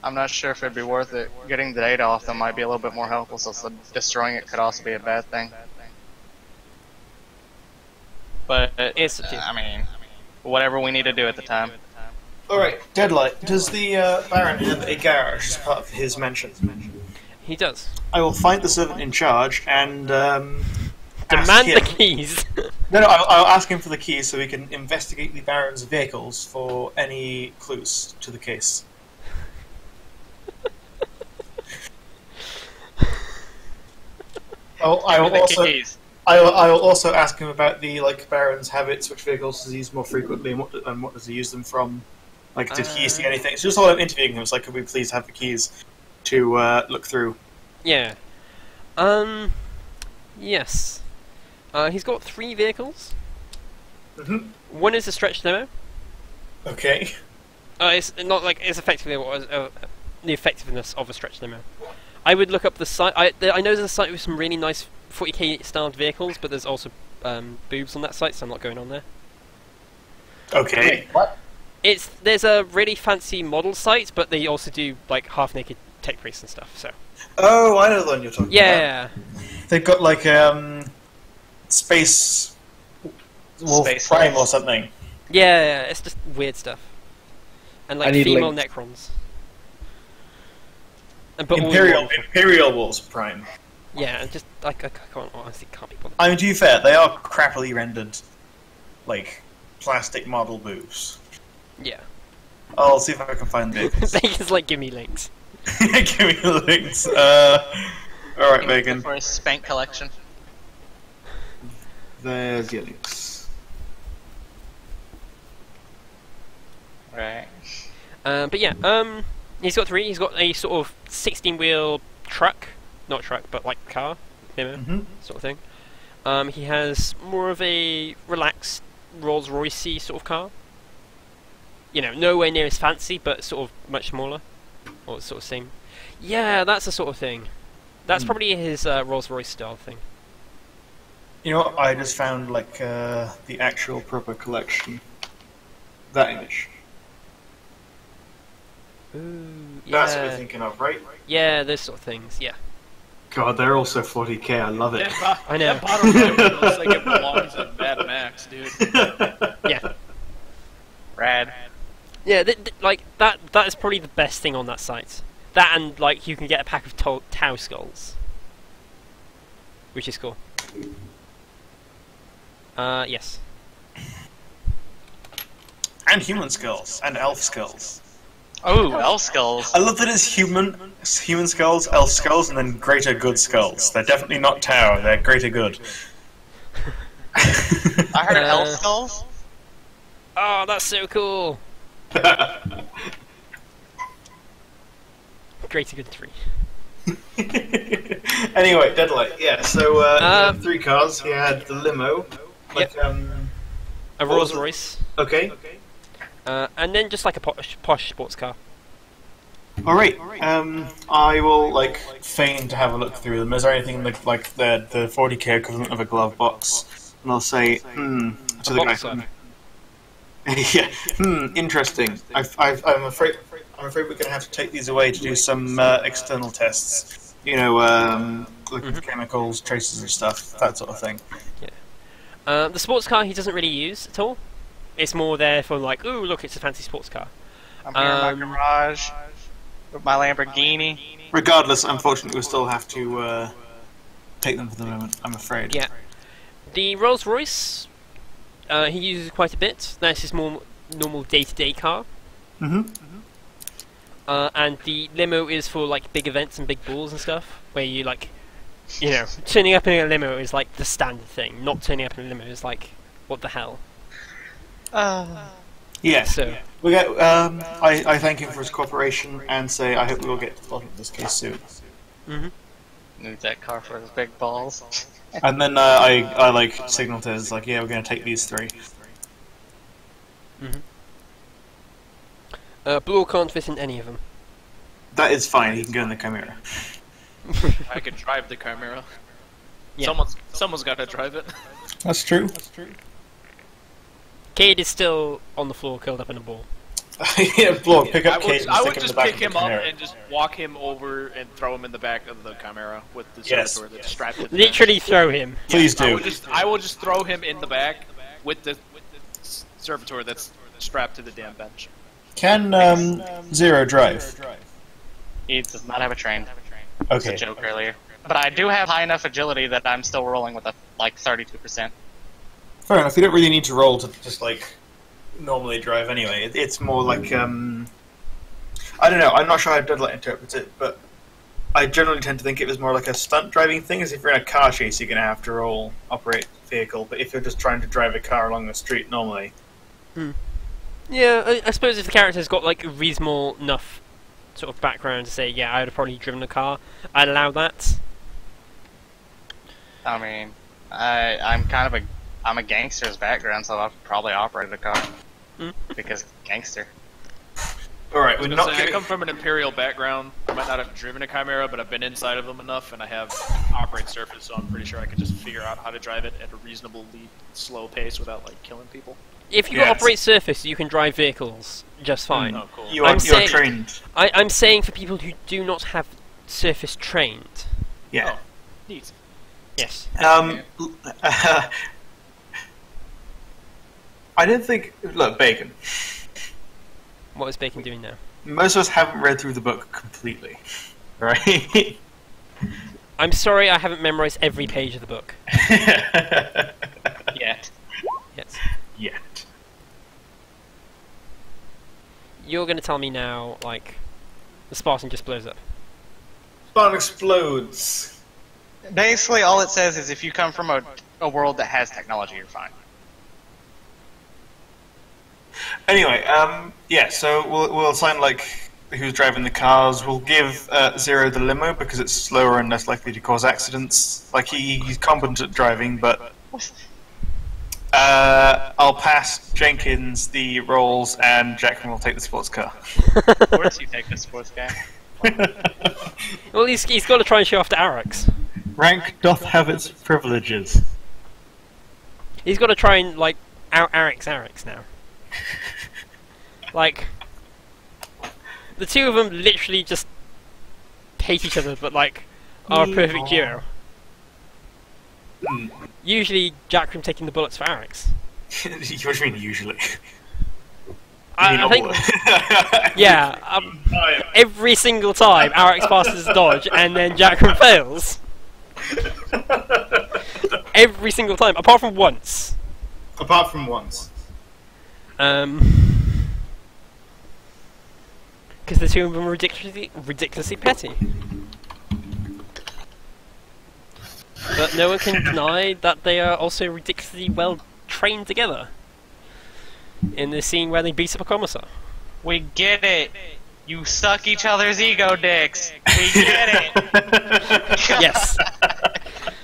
I'm not sure if it'd be worth it. Getting the data off them might be a little bit more helpful, so destroying it could also be a bad thing. But, It's I mean, whatever we need to do at the time. Alright, Deadlight. Does the Baron have a garage as part of his mansion? He does. I will find the servant in charge and Demand ask the him. keys. No, I'll ask him for the keys so we can investigate the Baron's vehicles for any clues to the case. I will also ask him about the Baron's habits, which vehicles does he use more frequently, and what does he use them from? Like, did he see anything? It's just all I'm interviewing him. It's like, could we please have the keys to look through? Yeah. Yes. He's got 3 vehicles. Mhm. One is a stretch limo. Okay. It's not like it's effectively what the effectiveness of a stretch limo. I would look up the site. I know there's a site with some really nice 40k starred vehicles, but there's also boobs on that site, so I'm not going on there. Okay. What? There's a really fancy model site, but they also do like half-naked tech priests and stuff. So. Oh, I know the one you're talking about. Yeah. They've got Space Wolf Space Prime Wolf. or something. Yeah, it's just weird stuff. And like I need female links. Necrons. And, but all in one. Imperial Wolves Prime. Yeah, and just I can't honestly can't be bothered. I mean, to be fair, they are crappily rendered, plastic model boobs. Yeah. I'll see if I can find vehicles. They just like give me links. Give me the links. Alright, Megan. For a spank collection. There's your links. Right. But yeah, he's got 3. He's got a sort of 16-wheel truck, not truck, but like car, limo, sort of thing. He has more of a relaxed Rolls-Royce sort of car. You know, nowhere near as fancy, but sort of much smaller, or sort of same. Yeah, that's the sort of thing. That's probably his Rolls-Royce style thing. You know what? I just found the actual proper collection. That image. Ooh, yeah. That's what we're thinking of, right? Yeah, those sort of things. Yeah. God, they're also 40k. I love it. I know. That bottom right one looks like it belongs in Mad Max, dude. Yeah. Rad. Yeah, that is probably the best thing on that site. That and you can get a pack of Tau skulls, which is cool. Yes. And human skulls and elf skulls. Oh, elf skulls. I love that it's human skulls, elf skulls, and then greater good skulls. They're definitely not Tau. They're greater good. I heard elf skulls. Oh, that's so cool. Greater good 3. Anyway, Deadlight. Yeah. So he had 3 cars. He had the limo. A Rolls Royce. Okay. And then just like a posh sports car. Alright, I will, feign to have a look through them. Is there anything in the 40k equivalent of a glove box? And I'll say, to the guy. Yeah, interesting. I'm afraid we're going to have to take these away to do some external tests. You know, looking for chemicals, traces of stuff, that sort of thing. Yeah. The sports car he doesn't really use at all. It's more there for ooh, look, it's a fancy sports car. I'm here in my garage with my Lamborghini. Regardless, unfortunately, we still have to take them for the moment, I'm afraid. Yeah. The Rolls Royce, he uses quite a bit. That's his more normal day-to-day car. And the limo is for big events and big balls and stuff, where you turning up in a limo is the standard thing. Not turning up in a limo is what the hell. Yeah. So we get. I thank him for his cooperation and say I hope we will get to the bottom of this case soon. Need that car for his big balls. And then I signal to us yeah, we're going to take these 3. Blue can't fit in any of them. That is fine. He can go in the Chimera. I could drive the Chimera. Yeah. Someone's got to drive it. That's true. Cade is still on the floor, curled up in a ball. Yeah, Blood, pick up Kate and I stick would him in the just back pick of the him up Chimera. and just walk him over and throw him in the back of the Chimera with the Yes. servitor that's strapped to the Literally throw him. Please do. I will just throw him in the back with the servitor that's strapped to the damn bench. Can Zero drive? He does not have a train. It was Okay. a joke earlier. But I do have high enough agility that I'm still rolling with a, like, 32%. Fair enough. You don't really need to roll to just like normally drive anyway. It's more like I don't know. I'm not sure how Deadlight interprets it, but I generally tend to think it was more like a stunt driving thing. As if you're in a car chase, you're going to have to roll operate vehicle. But if you're just trying to drive a car along the street normally, Yeah, I suppose if the character's got like a reasonable enough sort of background to say, yeah, I would have probably driven a car, I'd allow that. I mean, I'm a gangster's background, so I'll probably operate a car. Because gangster. all right. I We're was not. gonna say, I come from an Imperial background. I might not have driven a Chimera, but I've been inside of them enough, and I have operate surface, so I'm pretty sure I can just figure out how to drive it at a reasonably slow pace without like killing people. If you Yes. operate surface, you can drive vehicles just fine. Oh, cool. You are I'm saying- trained. I'm saying for people who do not have surface trained. Yeah. Oh, neat. Yes. I don't think. Look, Bacon. What is Bacon doing now? Most of us haven't read through the book completely, right? I'm sorry, I haven't memorized every page of the book. Yet. Yes. Yet. You're going to tell me now, like, the Spartan just blows up. Spawn explodes. Basically, all it says is if you come from a world that has technology, you're fine. Anyway, yeah. So we'll assign like who's driving the cars. We'll give Zero the limo because it's slower and less likely to cause accidents. Like he's competent at driving, but I'll pass Jenkins the rolls, and Jackman will take the sports car. Of course you take the sports guy. Well, he's got to try and show off to Arax. Rank doth have its privileges. He's got to try and, like, Arax now. Like, the two of them literally just hate each other, but, like, are a perfect duo. Usually, Jackrim taking the bullets for Arax. What do you mean usually? I think, yeah, every single time Arax passes dodge and then Jackrim fails. Every single time, apart from once. Apart from once. Because the two of them are ridiculously petty. But no one can deny that they are also ridiculously well trained together. In the scene where they beat up a commissar. We get it. You suck each other's ego dicks. We get it. Yes.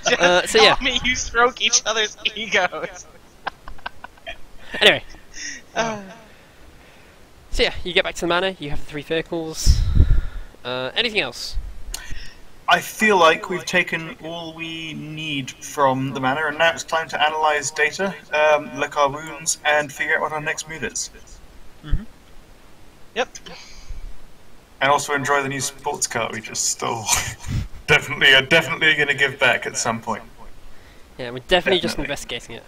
Just so yeah. tell me you stroke each other's egos. Anyway. So yeah, you get back to the manor, you have the 3 vehicles. Anything else? I feel like we've taken all we need from the manor, and now it's time to analyse data, lick our wounds, and figure out what our next move is. Yep. And also enjoy the new sports car we just stole. definitely going to give back at some point. Yeah, we're definitely just investigating it.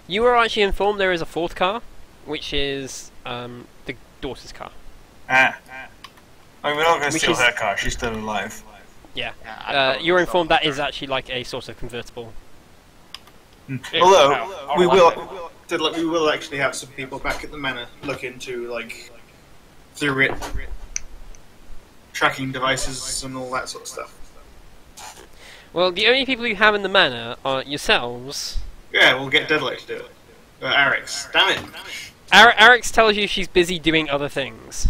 You were actually informed there is a 4th car, which is the daughter's car. I mean, we're not going to Which steal is- her car, she's still alive. Yeah. Yeah, You were informed that is actually like a sort of convertible. Although, we will actually have some people back at the manor look into, like, through it, tracking devices and all that sort of stuff. Well, the only people you have in the manor are yourselves. Yeah, we'll get Deadlight to do it. Arax. Damn it! Arax tells you she's busy doing other things.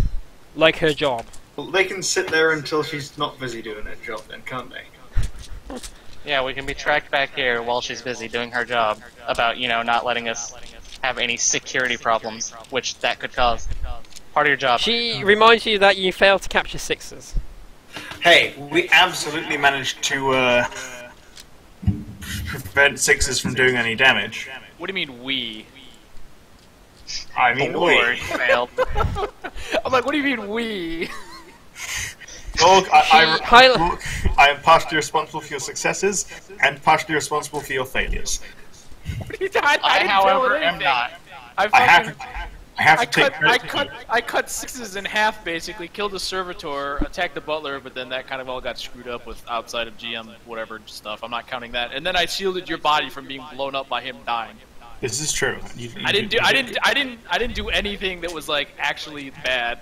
Like her job. Well, they can sit there until she's not busy doing her job then, can't they? Yeah, we can be tracked back here while she's busy doing her job about, you know, not letting us have any security problems, which that could cause. Part of your job. She reminds you that you failed to capture 6s. Hey, we absolutely managed to prevent 6s from doing any damage. What do you mean we? I mean, Lord, failed. I'm like, what do you mean we? Look, Hi- I am partially responsible for your successes and partially responsible for your failures. I didn't however, kill am anything. not. I have to take credit. I cut sixes in half basically, killed the servitor, attacked the butler, but then that kind of all got screwed up with outside of GM whatever stuff. I'm not counting that. And then I shielded your body from being blown up by him dying. This is true. I didn't do anything that was like actually bad.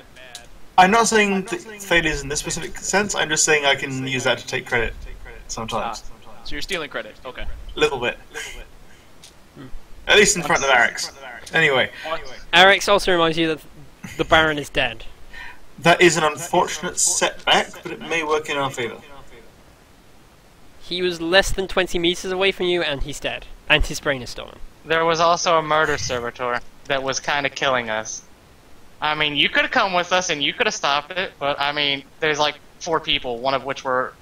I'm not saying failures in this specific sense. I'm just saying I can use that to take credit sometimes. So you're stealing credit. Okay. A little bit. At least in front of Eric's. Anyway. Eric's also reminds you that the Baron is dead. That is an unfortunate setback, but it may work in our favour. He was less than 20 meters away from you, and he's dead. And his brain is stolen. There was also a murder servitor that was kind of killing us. I mean, you could have come with us and you could have stopped it, but I mean, there's like 4 people, one of which were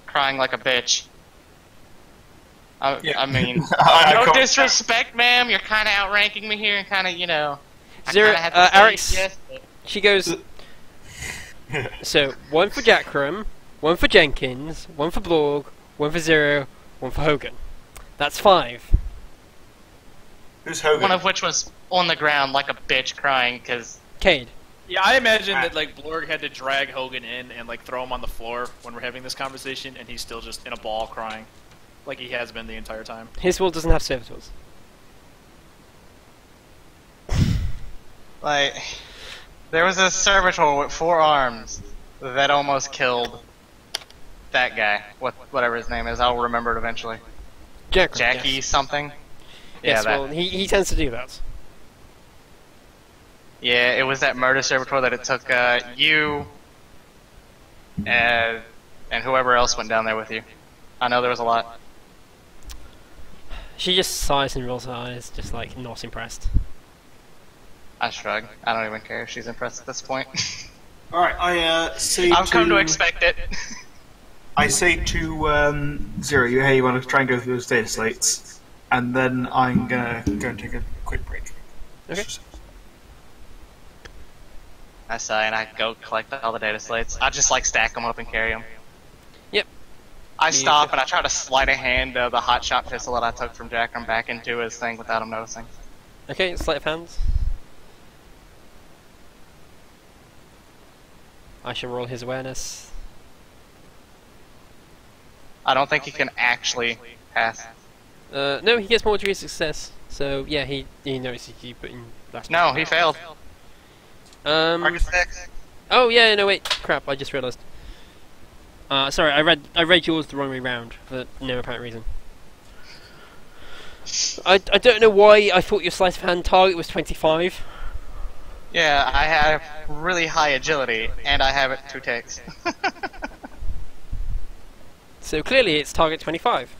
crying like a bitch. I mean, no disrespect, ma'am. You're kind of outranking me here, and kind of, you know. Zero, Eric's. Yes, She goes. So 1 for Jackram, 1 for Jenkins, 1 for Blorg, 1 for Zero, 1 for Hogan. That's 5. Who's Hogan? one of which was on the ground like a bitch crying because. Cade. Yeah, I imagine that like Blorg had to drag Hogan in and like throw him on the floor when we're having this conversation, and he's still just in a ball crying, like he has been the entire time. His wall doesn't have servitors. Like, there was a servitor with 4 arms that almost killed that guy. Whatever his name is, I'll remember it eventually. Jackram, Jackie yes. something. Yes, yeah, well, he tends to do that. Yeah, it was that murder servitor that it took you and whoever else went down there with you. I know there was a lot. She just sighs and rolls her eyes, just like not impressed. I shrug. I don't even care if she's impressed at this point. Alright, I say I've come to expect it. I say to Zero, hey, you want to try and go through those data slates, and then I'm gonna go and take a quick break. Okay. I sigh and I go collect all the data slates. I just like stack them up and carry them. Yep. I stop and I try to slide a hand the hot shot pistol that I took from Jackram back into his thing without him noticing. Okay, sleight of hands. I shall roll his awareness. I don't think he can actually pass. No, he gets more degrees of success. So yeah, he notices you put in last. No, he failed. Architect. Oh yeah, no wait, crap! I just realised. Sorry, I read yours the wrong way round for no apparent reason. I don't know why I thought your sleight of hand target was 25. Yeah, I have really high agility, and I have it 2 ticks. So clearly it's target 25.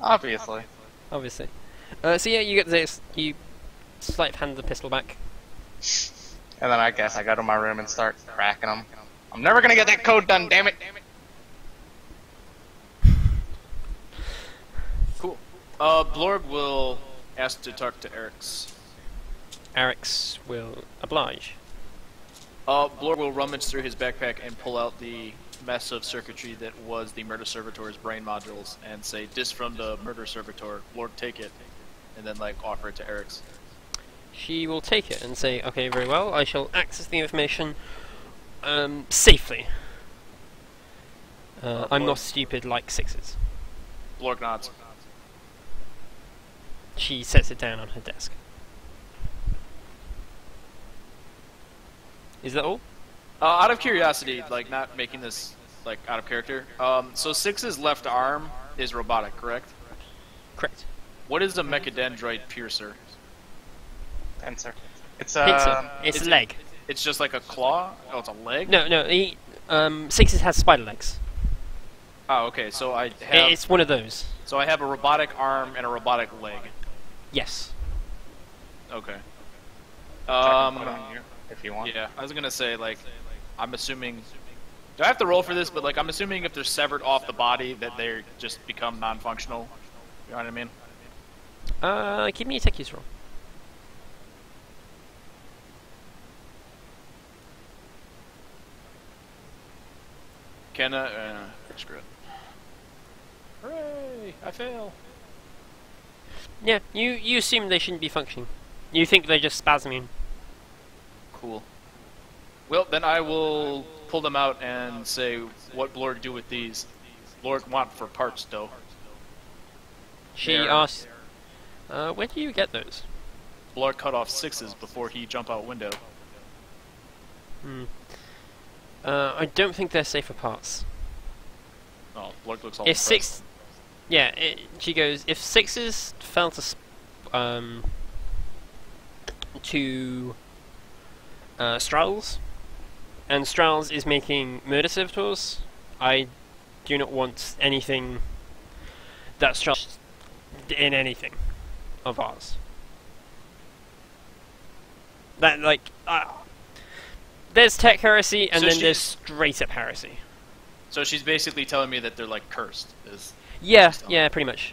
Obviously. Obviously. So yeah, you get this. You sleight of hand the pistol back. And then I guess I go to my room and start cracking them. I'm never gonna get that code done, damn it! Cool. Blorg will ask to talk to Eric's. Eric's will oblige. Blorg will rummage through his backpack and pull out the mess of circuitry that was the murder servitor's brain modules and say, "This from the murder servitor. Blorg, take it," and then like offer it to Eric's. She will take it and say, "Okay, very well. I shall access the information safely. I'm not stupid like sixes." Blorg nods. She sets it down on her desk. Is that all? Out of curiosity, like not making this like out of character. So Six's left arm is robotic, correct? Correct. What is a mechadendroid piercer? Pincer. It's Pincer. It's a leg. It's just like a claw? Oh, it's a leg? No. Sixes has spider legs. Oh, okay. So I have. It's one of those. So I have a robotic arm and a robotic leg. Yes. Okay. if you want. Yeah, I was gonna say like, I'm assuming. Do I have to roll for this? But like, I'm assuming if they're severed off the body, that they just become non-functional. You know what I mean? Give me a tech use roll. Screw it. Hooray! I fail. Yeah, you assume they shouldn't be functioning. You think they're just spasming. Cool. Well, then I will pull them out and say, what Blorg do with these? Blorg want for parts, though. She They're- asks, where do you get those? Blorg cut off 6s before he jump out window. I don't think they're safe for parts. Oh, Blorg looks all If impressed. 6... Yeah, she goes, if 6s fell to Strauss, and Strauss is making murder servitors, I do not want anything that Strauss in anything of ours. That, like, there's tech heresy, and So then she- there's straight up heresy. So she's basically telling me that they're like cursed. Yeah, yeah, pretty much.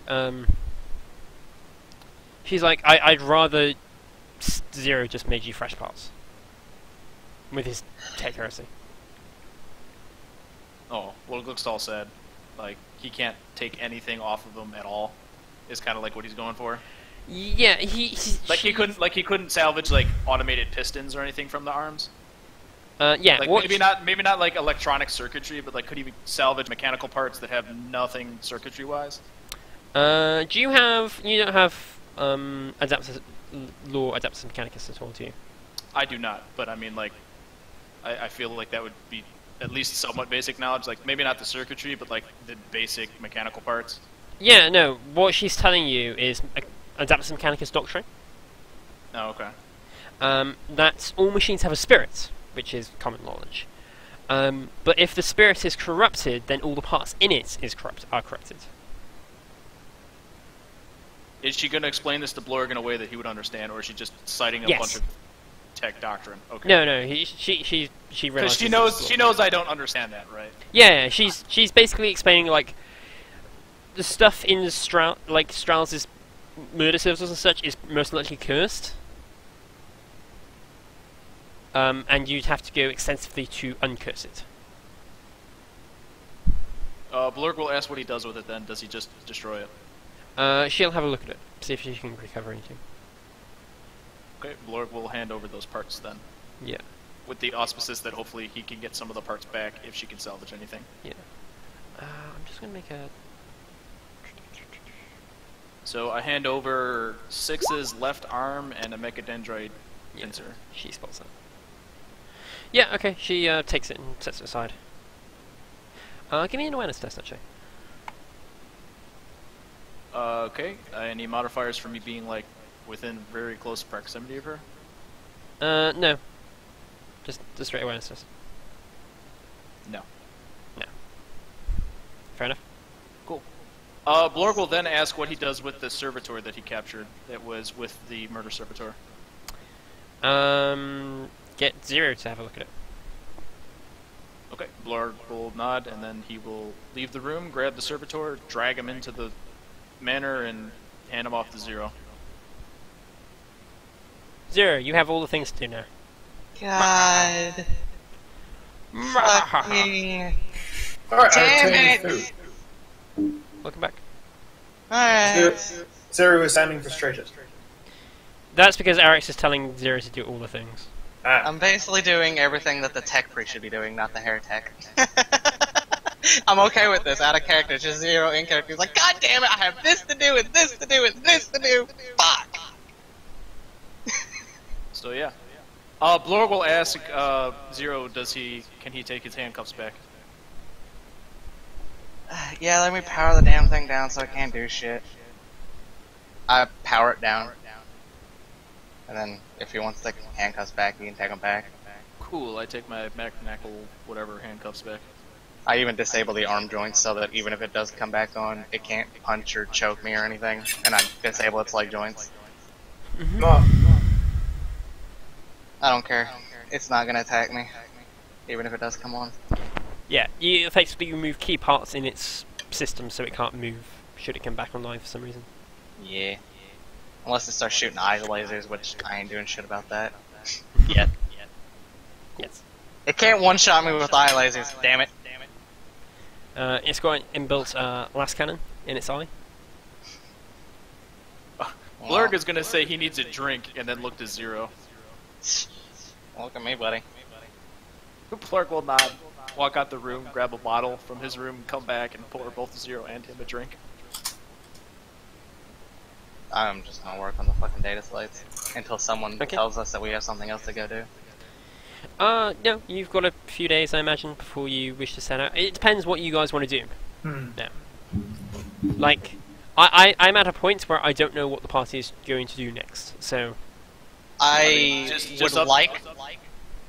She's like, I'd rather Zero just made you fresh parts. With his tech heresy. Oh, well, it looks all sad. Like, he can't take anything off of them at all. Is kind of like what he's going for. Yeah, Like he couldn't salvage like automated pistons or anything from the arms. Yeah, Like maybe not like electronic circuitry, but like could he salvage mechanical parts that have nothing circuitry wise? do you don't have Adaptus Law Adaptus Mechanicus at all, do you? I do not, but I mean like I feel like that would be at least somewhat basic knowledge. Like maybe not the circuitry, but like the basic mechanical parts. Yeah, no. What she's telling you is Adaptus Mechanicus doctrine. Oh, okay. That all machines have a spirit, which is common knowledge. But if the spirit is corrupted, then all the parts in it are corrupted. Is she going to explain this to Blorg in a way that he would understand, or is she just citing a Yes. bunch of tech doctrine? Okay. No, she Because realizes she knows I don't understand that, right? Yeah, she's basically explaining like the stuff in Strauss's murder services and such is most likely cursed. And you'd have to go extensively to uncurse it. Blorg will ask what he does with it then. Does he just destroy it? She'll have a look at it, see if she can recover anything. Okay, Blorg will hand over those parts then. Yeah. With the auspices that hopefully he can get some of the parts back if she can salvage anything. Yeah. I'm just gonna make a... So I hand over 6's left arm and a mechadendroid Yeah. pincer. She spots that. Yeah, okay, she takes it and sets it aside. Give me an awareness test, actually. Okay, any modifiers for me being like within very close proximity of her? No. Just the straight awareness test. No. Fair enough. Cool. Blorg will then ask what he does with the servitor that he captured that was with the murder servitor. Get Zero to have a look at it. Okay, Blorg will nod and then he will leave the room, grab the servitor, drag him into the manor, and hand him off to Zero. Zero, you have all the things to do now. God. Fucking. Alright, Damn I it! food. Welcome back. Alright. Zero is sounding frustrated. That's because Alex is telling Zero to do all the things. I'm basically doing everything that the tech priest should be doing, not the hair tech. I'm okay with this, out of character, just Zero in character. He's like, God damn it, I have this to do, and this to do, and this to do. Fuck! So yeah. Blorg will ask Zero, can he take his handcuffs back? Yeah, let me power the damn thing down so I can't do shit. I power it down. And then, if he wants the handcuffs back, he can take them back. Cool, I take my mechanical whatever handcuffs back. I even disable the arm joints so that even if it does come back on, it can't punch or choke me or anything. And I disable its leg joints. I don't care. It's not gonna attack me. Even if it does come on. Yeah, you effectively remove key parts in its system so it can't move should it come back online for some reason. Yeah. Unless it starts shooting eye lasers, which I ain't doing shit about that. Yet. Yes. It can't one-shot me with eye lasers, damn it. It's got an inbuilt las cannon in its eye. Blurg is gonna say he needs a drink and then look to Zero. Look at me, buddy. Blurg will nod, walk out the room, grab a bottle from his room, come back and pour both Zero and him a drink. I'm just gonna work on the fucking data slates until someone Okay. tells us that we have something else to go do. No, you've got a few days, I imagine, before you wish to set out. It depends what you guys want to do. Now. Like, I'm at a point where I don't know what the party is going to do next, so... I just would up- like.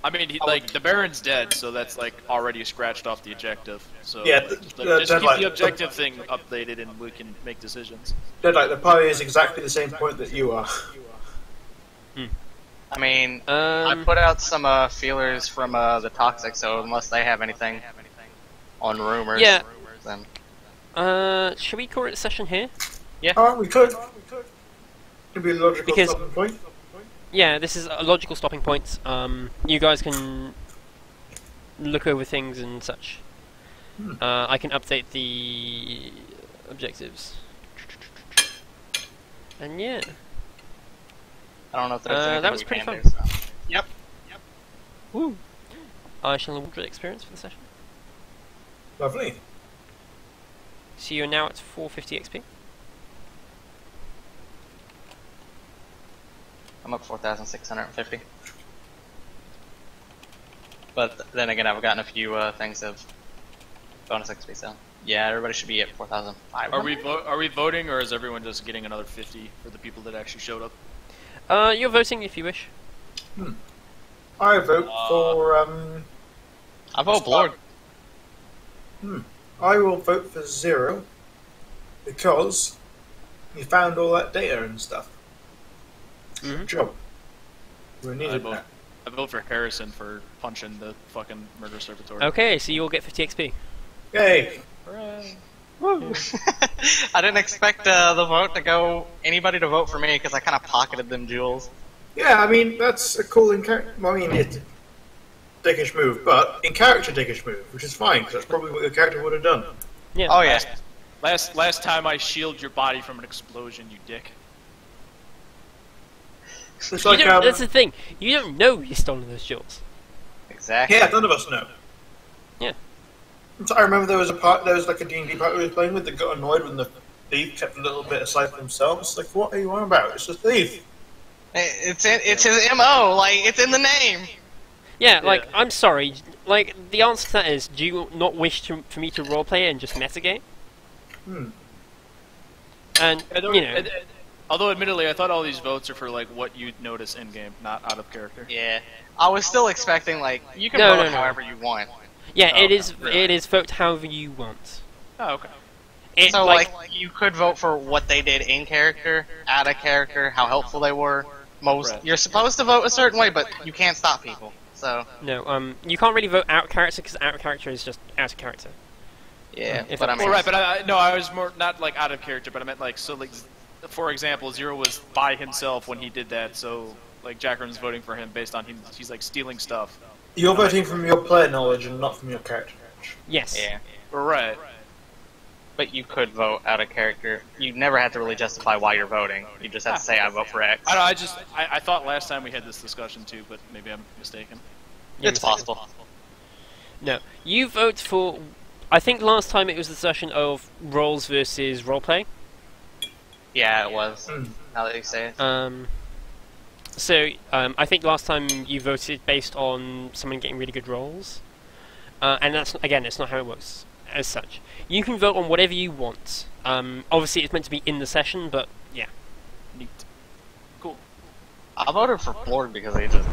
I mean, like, the Baron's dead, so that's, like, already scratched off the objective. So, Yeah, like, just Deadlight- keep the objective thing updated and we can make decisions. Deadlight, the party is exactly the same point that you are. I mean, I put out some feelers from the Toxic, so unless they have anything on rumors, Yeah. then should we call it a session here? Oh, we could. Could be a logical Because- stopping point. Yeah, this is a logical stopping point. You guys can look over things and such. I can update the objectives. And yeah. I don't know if there's anything that was we pretty can fun. do, so. Yep. Woo! I shall award the experience for the session. Lovely. So you're now at 450 XP. I'm up 4,650. But then again, I've gotten a few things of bonus XP, so yeah, everybody should be at 4,500. Are we voting, or is everyone just getting another 50 for the people that actually showed up? You're voting if you wish. I vote for, I vote Blorg. I will vote for Zero, because he found all that data and stuff. Good job. We needed that. I vote for Harrison for punching the fucking murder servitor. Okay, so you'll get 50 XP. Yay! Woo! I didn't expect the vote to go anybody to vote for me because I kind of pocketed them jewels. Yeah, I mean, that's a cool well, I mean, it's a dickish move, but in character dickish move, which is fine, because that's probably what your character would have done. Yeah. Oh yeah. Last time I shield your body from an explosion, you dick. It's like, That's the thing. You don't know you've stolen those jewels. Exactly. yeah, none of us know. Yeah. So I remember there was like a D&D party we were playing with that got annoyed when the thief kept a little bit aside for themselves. Like, what are you on about? It's a thief. It's his MO. Like it's in the name. Yeah, like, I'm sorry. Like, the answer to that is, do you not wish for me to roleplay and just metagame? And, you know... Although, admittedly, I thought all these votes are for like what you'd notice in game, not out of character. Yeah. I was still expecting like you can No, vote no, no. however you want. Yeah, Oh, it is. really? It is vote however you want. Oh, okay. It, So like you could vote for what they did in character, out of character, how helpful they were. Right. You're supposed to vote a certain way, but you can't stop people. So no, you can't really vote out of character because out of character is just out of character. yeah. If But it- I mean, Well, right, but I was more not like out of character, but I meant like so like, for example, Zero was by himself when he did that, so like Jackrum's voting for him based on he's like stealing stuff. You're voting from your player knowledge and not from your character knowledge. Yes. yeah. Right. But you could vote out of character. You never have to really justify why you're voting. You just have to say I vote for X. I don't know, I thought last time we had this discussion too, but maybe I'm mistaken. You're It's mistaken. possible. No, you vote for. I think last time it was the session of roles versus roleplay. Yeah, it was. Now that you say it. I think last time you voted based on someone getting really good roles, and that's again, it's not how it works as such. You can vote on whatever you want. Obviously, it's meant to be in the session, but yeah. Neat. Cool. I voted for Florg because he just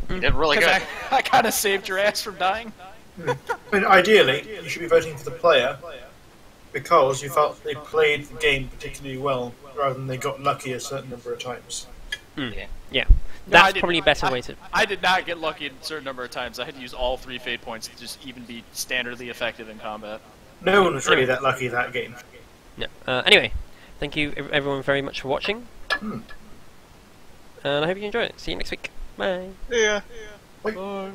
he did really good. Because I kind of saved your ass from dying. I mean, ideally, you should be voting for the player because you felt they played the game particularly well, rather than they got lucky a certain number of times. Yeah, No, I that's did- probably a better way to. I did not get lucky a certain number of times. I had to use all 3 fate points to just even be standardly effective in combat. No one was really that lucky that game. No. Anyway, thank you everyone very much for watching, and I hope you enjoy it. See you next week. Bye. Yeah. Bye.